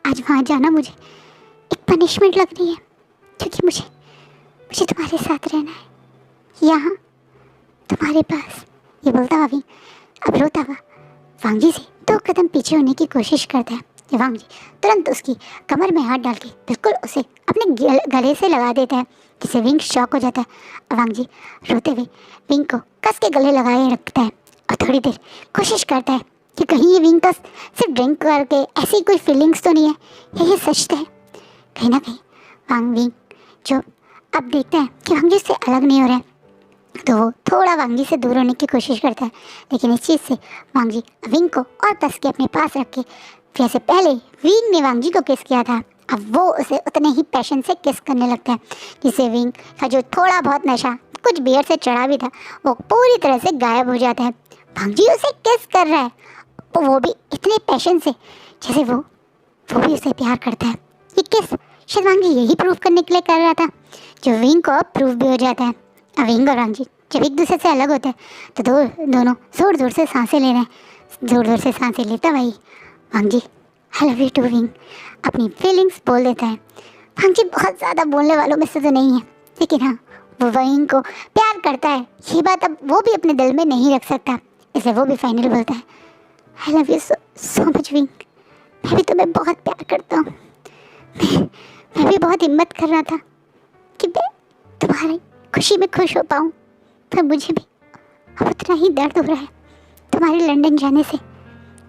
आज वहाँ जाना मुझे एक पनिशमेंट लग रही है, क्योंकि मुझे तुम्हारे साथ रहना है, यहाँ तुम्हारे पास। ये बोलता हुआ भी अब रोता हुआ वांग जी से 2 कदम पीछे होने की कोशिश करता है। वांग जी तुरंत उसकी कमर में हाथ डाल के बिल्कुल उसे अपने गले से लगा देता है, जिससे विंग शॉक हो जाता है। वांग जी रोते हुए विंग को कस के गले लगाए रखता है और थोड़ी देर कोशिश करता है कि कहीं ये विंग का सिर्फ ड्रिंक करके ऐसी कोई फीलिंग्स तो नहीं है, ये सच तो है। कहीं ना कहीं वांग विंग जो अब देखते हैं कि वांग जी उससे अलग नहीं हो रहा है, तो वो थोड़ा वांग जी से दूर होने की कोशिश करता है, लेकिन इस चीज़ से वांग जी विंग को और कस के अपने पास रख के, जैसे पहले विंग ने वांग जी को किस किया था, अब वो उसे उतने ही पैशन से किस करने लगता है, जिससे विंग का जो थोड़ा बहुत नशा कुछ बियर से चढ़ा भी था वो पूरी तरह से गायब हो जाता है। वांग जी उसे किस कर रहा है, वो भी इतने पैशन से जैसे वो भी उसे प्यार करता है। ये किस शायद वांग जी यही प्रूव करने के लिए कर रहा था, जो विंग को अब प्रूव भी हो जाता है। अब विंग और वांग जी जब एक दूसरे से अलग होते हैं तो दोनों ज़ोर ज़ोर से सांसें ले रहे हैं। ज़ोर ज़ोर से सांसें लेता भाई Wang ji I love you too Wing अपनी फीलिंग्स बोल देता है। वांग जी बहुत ज़्यादा बोलने वालों में से तो नहीं है, लेकिन हाँ वो विंग को प्यार करता है, ये बात अब वो भी अपने दिल में नहीं रख सकता, इसलिए वो भी फाइनल बोलता है आई love you so much wing, मैं भी तुम्हें बहुत प्यार करता हूँ। मैं भी बहुत हिम्मत कर रहा था कि मैं तुम्हारी खुशी में खुश हो पाऊँ, पर मुझे भी अब उतना ही दर्द हो रहा है तुम्हारे लंदन जाने से,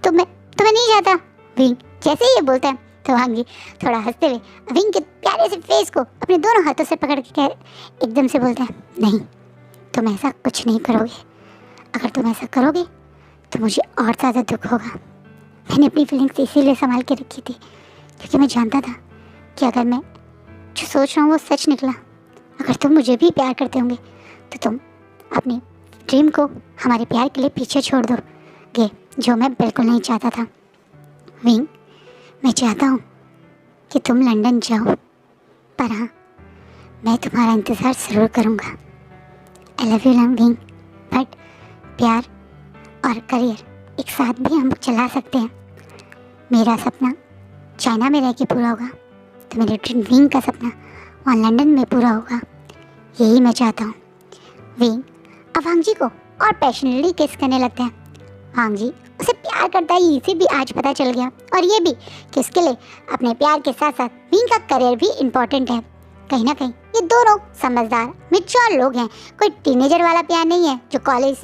तो मैं तुम्हें नहीं चाहता। विंग जैसे ही ये बोलता है तो वांग जी थोड़ा हंसते हुए विंग के प्यारे से फेस को अपने दोनों हाथों से पकड़ के एकदम से बोलता है नहीं, तुम ऐसा कुछ नहीं करोगे, अगर तुम ऐसा करोगे तो मुझे और ज़्यादा दुख होगा। मैंने अपनी फीलिंग्स इसीलिए संभाल के रखी थी क्योंकि मैं जानता था कि अगर मैं जो सोच रहा हूँ वो सच निकला, अगर तुम मुझे भी प्यार करते होंगे तो तुम अपनी ड्रीम को हमारे प्यार के लिए पीछे छोड़ दोगे, जो मैं बिल्कुल नहीं चाहता था। विंग मैं चाहता हूँ कि तुम लंदन जाओ, पर हाँ मैं तुम्हारा इंतज़ार ज़रूर करूँगा। आई लव यू विंग, बट प्यार और करियर एक साथ भी हम चला सकते हैं। मेरा सपना चाइना में रह के पूरा होगा तो मेरे विंग का सपना वहाँ लंदन में पूरा होगा, यही मैं चाहता हूँ। विंग अब वांग जी को और पैशनेटली किस करने लगता है। वांग जी उसे प्यार करता है, इसे भी आज पता चल गया, और ये भी कि उसके लिए अपने प्यार के साथ साथ विंग का करियर भी इम्पोर्टेंट है। कहीं ना कहीं ये दोनों समझदार मैच्योर लोग हैं, कोई टीनेजर वाला प्यार नहीं है जो कॉलेज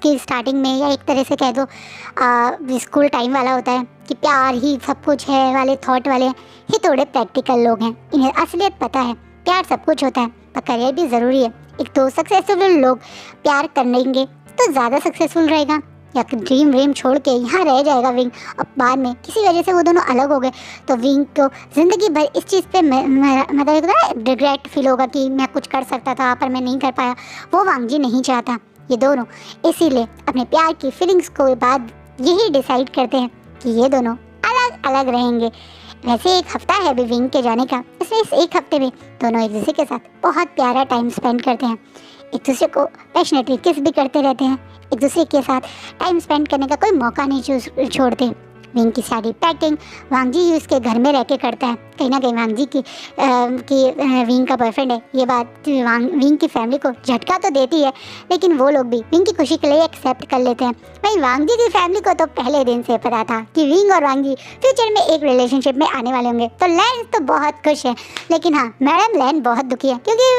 की स्टार्टिंग में या एक तरह से कह दो स्कूल टाइम वाला होता है कि प्यार ही सब कुछ है वाले थॉट वाले। ये थोड़े प्रैक्टिकल लोग हैं, इन्हें असलियत पता है, प्यार सब कुछ होता है पर करियर भी ज़रूरी है। एक तो सक्सेसफुल लोग प्यार करेंगे तो ज़्यादा सक्सेसफुल रहेगा, या ड्रीम व्रीम छोड़ के यहाँ रह जाएगा विंग और बाद में किसी वजह से वो दोनों अलग हो गए तो विंग को ज़िंदगी भर इस चीज़ पे मतलब रिग्रेट फील होगा कि मैं कुछ कर सकता था पर मैं नहीं कर पाया। वो वांग जी नहीं चाहता। ये दोनों इसीलिए अपने प्यार की फीलिंग्स को बाद यही डिसाइड करते हैं कि ये दोनों अलग अलग रहेंगे। वैसे एक हफ्ता है अभी विंग के जाने का, इसलिए इस एक हफ्ते में दोनों एक दूसरे के साथ बहुत प्यारा टाइम स्पेंड करते हैं, एक दूसरे को पैशनेटली किस भी करते रहते हैं, एक दूसरे के साथ टाइम स्पेंड करने का कोई मौका नहीं छोड़ते। विंग की सारी पैकिंग वांग जी ही उसके घर में रह के करता है। कहीं ना कहीं वांग जी की विंग का बॉयफ्रेंड है, ये बात विंग की फैमिली को झटका तो देती है, लेकिन वो लोग भी विंग की खुशी के लिए एक्सेप्ट कर लेते हैं। वहीं वांग जी की फैमिली को तो पहले दिन से पता था कि विंग और वांग जी फ्यूचर में एक रिलेशनशिप में आने वाले होंगे, तो लैन तो बहुत खुश है। लेकिन हाँ, मैडम लैन बहुत दुखी है क्योंकि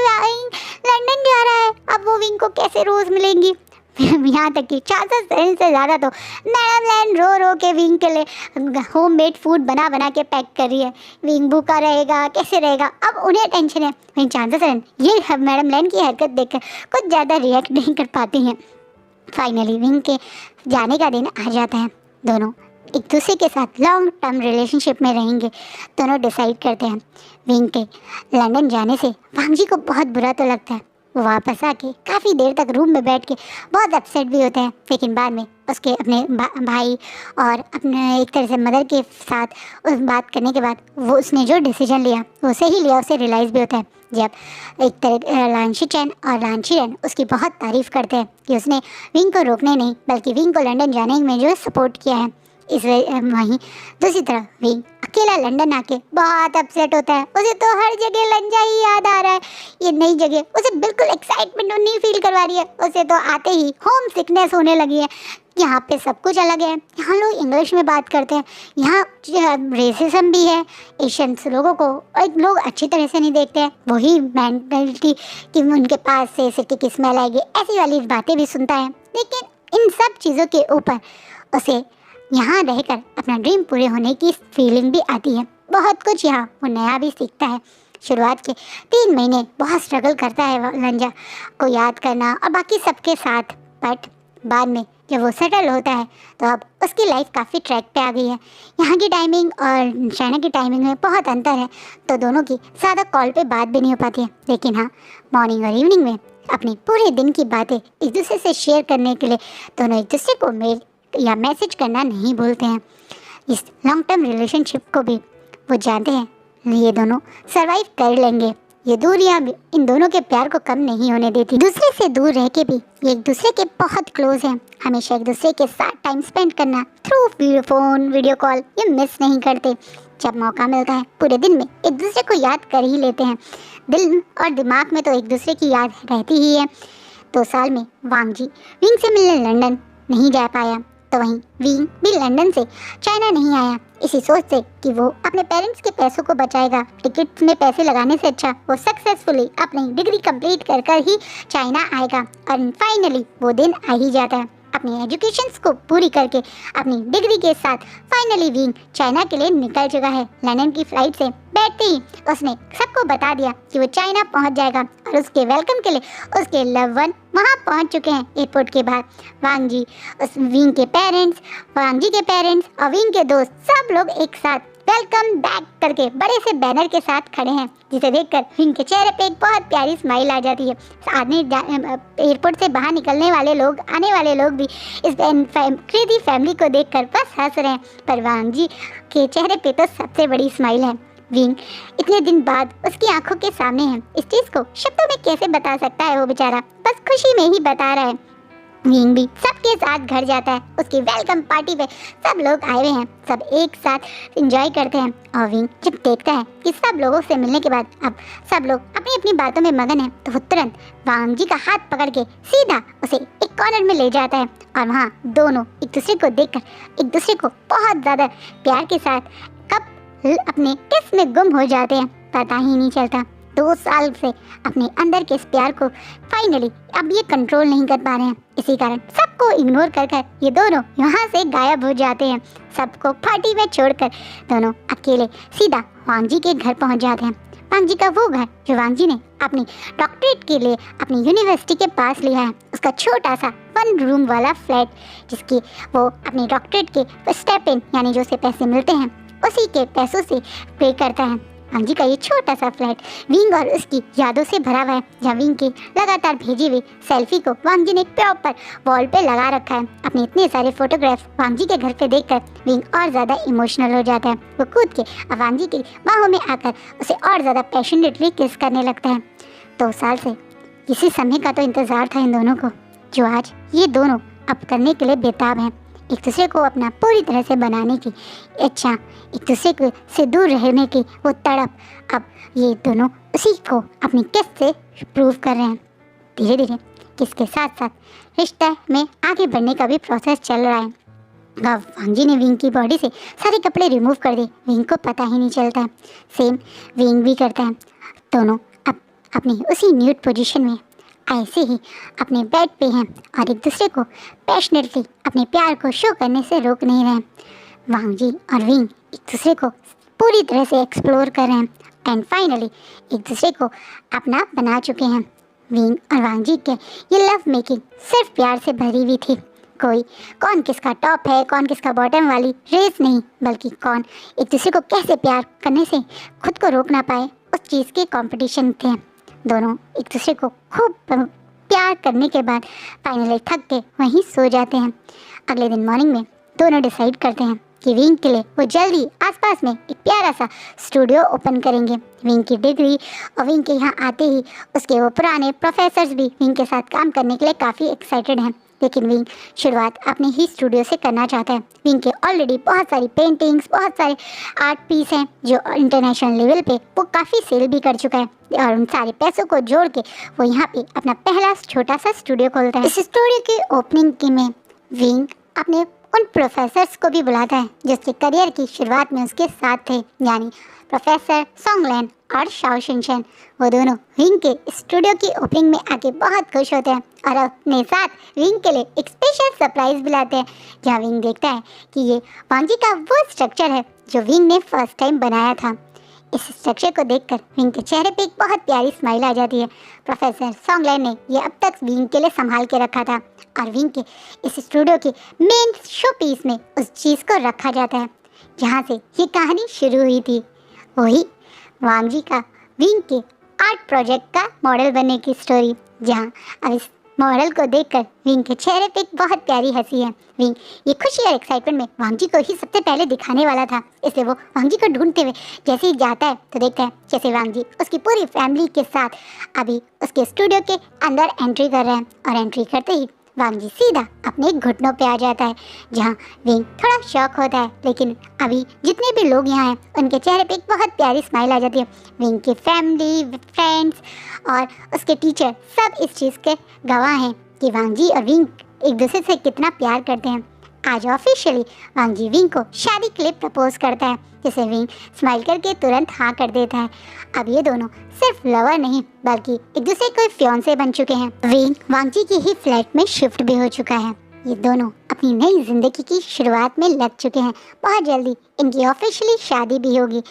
लंदन जा रहा है, अब वो विंग को कैसे रोज मिलेंगी। यहाँ तक कि चार्ल्स से ज़्यादा तो मैडम लैन रो रो के विंग के लिए होममेड फूड बना बना के पैक कर रही है। विंग भूखा रहेगा, कैसे रहेगा, अब उन्हें टेंशन है। वहीं चार्ल्स ये मैडम लैन की हरकत देखकर कुछ ज़्यादा रिएक्ट नहीं कर पाती हैं। फाइनली विंग के जाने का दिन आ जाता है। दोनों एक दूसरे के साथ लॉन्ग टर्म रिलेशनशिप में रहेंगे, दोनों डिसाइड करते हैं। विंग के लंदन जाने से वांग जी को बहुत बुरा तो लगता है। वो वापस आके काफ़ी देर तक रूम में बैठ के बहुत अपसेट भी होते हैं, लेकिन बाद में उसके अपने भाई और अपने एक तरह से मदर के साथ उस बात करने के बाद वो उसने जो डिसीजन लिया वो सही लिया, उसे रियलाइज़ भी होता है। जब एक तरह लांशी चैन और लांशी रैन उसकी बहुत तारीफ़ करते हैं कि उसने विंग को रोकने नहीं बल्कि विंग को लंदन जाने में जो सपोर्ट किया है। वहीं दूसरी तरफ विंग अकेला लंदन आके बहुत अपसेट होता है। उसे तो हर जगह लंजा ही याद आ रहा है। ये नई जगह उसे बिल्कुल एक्साइटमेंट नहीं फील करवा रही है। उसे तो आते ही होम सिकनेस होने लगी है। यहाँ पे सब कुछ अलग है, यहाँ लोग इंग्लिश में बात करते हैं, यहाँ रेसिज्म भी है, एशियंस लोगों को एक लोग अच्छी तरह से नहीं देखते हैं, वही मेंटलिटी कि उनके पास से सिक्के की स्मेल आएगी, ऐसी वाली बातें भी सुनता है। लेकिन इन सब चीज़ों के ऊपर उसे यहाँ रहकर अपना ड्रीम पूरे होने की फीलिंग भी आती है। बहुत कुछ यहाँ वो नया भी सीखता है। शुरुआत के 3 महीने बहुत स्ट्रगल करता है लंजा को याद करना और बाकी सबके साथ, बट बाद में जब वो सेटल होता है तो अब उसकी लाइफ काफ़ी ट्रैक पे आ गई है। यहाँ की टाइमिंग और चाइना की टाइमिंग में बहुत अंतर है, तो दोनों की ज़्यादा कॉल पे बात भी नहीं हो पाती है। लेकिन हाँ, मॉर्निंग और इवनिंग में अपनी पूरे दिन की बातें एक दूसरे से शेयर करने के लिए दोनों एक दूसरे को मेल या मैसेज करना नहीं भूलते हैं। इस लॉन्ग टर्म रिलेशनशिप को भी वो जानते हैं ये दोनों सरवाइव कर लेंगे। ये दूरियां भी इन दोनों के प्यार को कम नहीं होने देती। दूसरे से दूर रह के भी ये एक दूसरे के बहुत क्लोज हैं। हमेशा एक दूसरे के साथ टाइम स्पेंड करना थ्रू फोन वीडियो कॉल ये मिस नहीं करते। जब मौका मिलता है पूरे दिन में एक दूसरे को याद कर ही लेते हैं। दिल और दिमाग में तो एक दूसरे की याद रहती ही है। 2 साल में वांग जी विंग से मिलने लंदन नहीं जा पाया, तो वहीं विंग भी लंदन से चाइना नहीं आया, इसी सोच से कि वो अपने पेरेंट्स के पैसों को बचाएगा। टिकट्स में पैसे लगाने से अच्छा वो सक्सेसफुली अपनी डिग्री कंप्लीट कर कर ही चाइना आएगा। और फाइनली वो दिन आ ही जाता है। अपनी एजुकेशंस को पूरी करके अपनी डिग्री के साथ फाइनली विंग चाइना के लिए निकल चुका है। लंदन की फ्लाइट से बैठते ही उसने सबको बता दिया कि वो चाइना पहुंच जाएगा और उसके वेलकम के लिए उसके लव वन वहाँ पहुंच चुके हैं। एयरपोर्ट के बाद वांग जी, उस विंग के पेरेंट्स, वांग जी के पेरेंट्स और विंग के दोस्त सब लोग एक साथ वेलकम बैक करके बड़े से बैनर के साथ खड़े हैं, जिसे देखकर विंग के चेहरे पे एक बहुत प्यारी स्माइल आ जाती है। एयरपोर्ट से बाहर निकलने वाले लोग, आने वाले लोग भी इस क्रेजी फैमिली को देखकर बस हंस रहे हैं, पर वांग जी के चेहरे पे तो सबसे बड़ी स्माइल है। विंग इतने दिन बाद उसकी आंखों के सामने है। इस चीज़ को शब्दों में कैसे बता सकता है वो बेचारा, बस खुशी में ही बता रहा है। विंग भी सबके साथ घर जाता है। उसकी वेलकम पार्टी पे सब लोग आए हुए हैं, सब एक साथ एंजॉय करते हैं। और विंग जब देखता है कि सब लोगों से मिलने के बाद अब सब लोग अपनी अपनी बातों में मगन है, तो वो तुरंत वांग जी का हाथ पकड़ के सीधा उसे एक कॉर्नर में ले जाता है। और वहाँ दोनों एक दूसरे को देखकर एक दूसरे को बहुत ज़्यादा प्यार के साथ कब अपने किस में गुम हो जाते हैं पता ही नहीं चलता। 2 साल से अपने अंदर के इस प्यार को फाइनली अब ये कंट्रोल नहीं कर पा रहे हैं। इसी कारण सबको इग्नोर कर कर ये दोनों यहाँ से गायब हो जाते हैं। सबको पार्टी में छोड़कर दोनों अकेले सीधा वांग जी के घर पहुँच जाते हैं। वांग जी का वो घर जो वांग जी ने अपनी डॉक्टरेट के लिए अपनी यूनिवर्सिटी के पास लिया है, उसका छोटा सा 1 रूम वाला फ्लैट, जिसकी वो अपनी डॉक्टरेट के स्टेप इन यानी जो उसे पैसे मिलते हैं उसी के पैसों से पे करता है। वांग जी का ये छोटा सा फ्लैट विंग और उसकी यादों से भरा हुआ है, जहाँ विंग की लगातार भेजी हुई सेल्फी को वांग जी ने प्रॉपर वॉल पे लगा रखा है। अपने इतने सारे फोटोग्राफ्स वांग जी के घर पे देखकर विंग और ज़्यादा इमोशनल हो जाता है। वो कूद के वांग जी की बाहों में आकर उसे और ज़्यादा पैशनेटली किस करने लगता है। 2 साल से इसी समय का तो इंतज़ार था इन दोनों को, जो आज ये दोनों अब करने के लिए बेताब हैं। एक दूसरे को अपना पूरी तरह से बनाने की इच्छा, एक दूसरे से दूर रहने की वो तड़प, अब ये दोनों उसी को अपनी किस से प्रूव कर रहे हैं। धीरे धीरे किस के साथ साथ रिश्ते में आगे बढ़ने का भी प्रोसेस चल रहा है। अब वांग जी ने विंग की बॉडी से सारे कपड़े रिमूव कर दिए, विंग को पता ही नहीं चलता है। सेम विंग भी करता है। दोनों अब अपनी उसी न्यूड पोजीशन में ऐसे ही अपने बेड पे हैं और एक दूसरे को पैशनेटली अपने प्यार को शो करने से रोक नहीं रहे। वांग जी और विंग एक दूसरे को पूरी तरह से एक्सप्लोर कर रहे हैं एंड फाइनली एक दूसरे को अपना बना चुके हैं। विंग और वांग जी के ये लव मेकिंग सिर्फ प्यार से भरी हुई थी। कोई कौन किसका टॉप है, कौन किसका बॉटम वाली रेस नहीं, बल्कि कौन एक दूसरे को कैसे प्यार करने से खुद को रोक ना पाए, उस चीज़ के कंपटीशन थे। दोनों एक दूसरे को खूब प्यार करने के बाद फाइनली थक के वहीं सो जाते हैं। अगले दिन मॉर्निंग में दोनों डिसाइड करते हैं कि विंग के लिए वो जल्दी आसपास में एक प्यारा सा स्टूडियो ओपन करेंगे। विंग की डिग्री और विंग के यहाँ आते ही उसके वो पुराने प्रोफेसर्स भी विंग के साथ काम करने के लिए काफ़ी एक्साइटेड हैं। लेकिन विंग शुरुआत अपने ही स्टूडियो से करना चाहता है। विंग के ऑलरेडी बहुत सारी पेंटिंग्स, बहुत सारे आर्ट पीस हैं जो इंटरनेशनल लेवल पे वो काफ़ी सेल भी कर चुका है और उन सारे पैसों को जोड़ के वो यहाँ पे अपना पहला छोटा सा स्टूडियो खोलता है। इस स्टूडियो की ओपनिंग के में विंग अपने उन प्रोफेसर्स को भी बुलाता है जिसके करियर की शुरुआत में उसके साथ थे, यानी प्रोफेसर सोंगलैन और शाओ शिनशन। वो दोनों विंग के स्टूडियो की ओपनिंग में आके बहुत खुश होते हैं और अपने साथ विंग के लिए एक स्पेशल सरप्राइज भी लाते हैं, जहाँ विंग देखता है कि ये वांग जी का वो स्ट्रक्चर है जो विंग ने फर्स्ट टाइम बनाया था। इस स्ट्रक्चर को देखकर विंग के चेहरे पे एक बहुत प्यारी स्माइल आ जाती है। प्रोफेसर सोंगलैन ने ये अब तक विंग के लिए संभाल के रखा था और विंग के इस स्टूडियो के मेन शो पीस में उस चीज़ को रखा जाता है जहाँ से ये कहानी शुरू हुई थी। वही वांग जी का विंग के आर्ट प्रोजेक्ट का मॉडल बनने की स्टोरी, जहाँ अब इस मॉडल को देखकर विंग के चेहरे पे एक बहुत प्यारी हंसी है। विंग ये खुशी और एक्साइटमेंट में वांग जी को ही सबसे पहले दिखाने वाला था, इसलिए वो वांग जी को ढूंढते हुए जैसे ही जाता है तो देखता है जैसे वांग जी उसकी पूरी फैमिली के साथ अभी उसके स्टूडियो के अंदर एंट्री कर रहे हैं और एंट्री करते ही वांग जी सीधा अपने घुटनों पे आ जाता है, जहाँ विंग थोड़ा शॉक होता है। लेकिन अभी जितने भी लोग यहाँ हैं उनके चेहरे पे एक बहुत प्यारी स्माइल आ जाती है। विंग की फैमिली, फ्रेंड्स और उसके टीचर सब इस चीज़ के गवाह हैं कि वांग जी और विंग एक दूसरे से कितना प्यार करते हैं। आज ऑफिशियली वांग जी विंग को शादी के लिए प्रपोज करता है, जिसे विंग स्माइल करके तुरंत हाँ कर देता है। अब ये दोनों सिर्फ लवर नहीं बल्कि एक दूसरे के फियांसे बन चुके हैं। विंग वांग जी की ही फ्लैट में शिफ्ट भी हो चुका है। ये दोनों अपनी नई जिंदगी की शुरुआत में लग चुके हैं। बहुत जल्दी इनकी ऑफिशियली शादी भी होगी,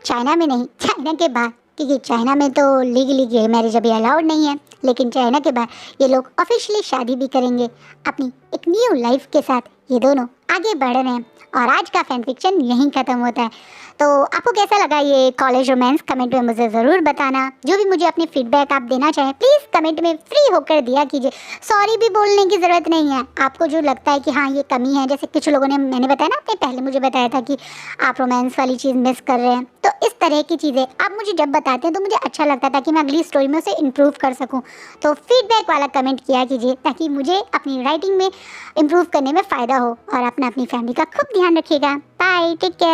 चाइना में नहीं, चाइना के बाहर, क्योंकि चाइना में तो लीगली गे मैरिज अभी अलाउड नहीं है, लेकिन चाइना के बाद ये लोग ऑफिशियली शादी भी करेंगे। अपनी एक न्यू लाइफ के साथ ये दोनों आगे बढ़ रहे हैं और आज का फैन फिक्शन यहीं ख़त्म होता है। तो आपको कैसा लगा ये कॉलेज रोमांस, कमेंट में मुझे ज़रूर बताना। जो भी मुझे अपनी फीडबैक आप देना चाहें प्लीज़ कमेंट में फ्री होकर दिया कीजिए। सॉरी भी बोलने की ज़रूरत नहीं है। आपको जो लगता है कि हाँ ये कमी है, जैसे कुछ लोगों ने, मैंने बताया ना, आपने पहले मुझे बताया था कि आप रोमांस वाली चीज़ मिस कर रहे हैं, तो इस तरह की चीज़ें आप मुझे जब बताते हैं तो मुझे अच्छा लगता था कि मैं अगली स्टोरी में उसे इम्प्रूव कर सकूँ। तो फीडबैक वाला कमेंट किया कीजिए ताकि मुझे अपनी राइटिंग में इम्प्रूव करने में फ़ायदा हो। और अपना अपनी फैमिली का खूब ध्यान रखिएगा। Bye, take care.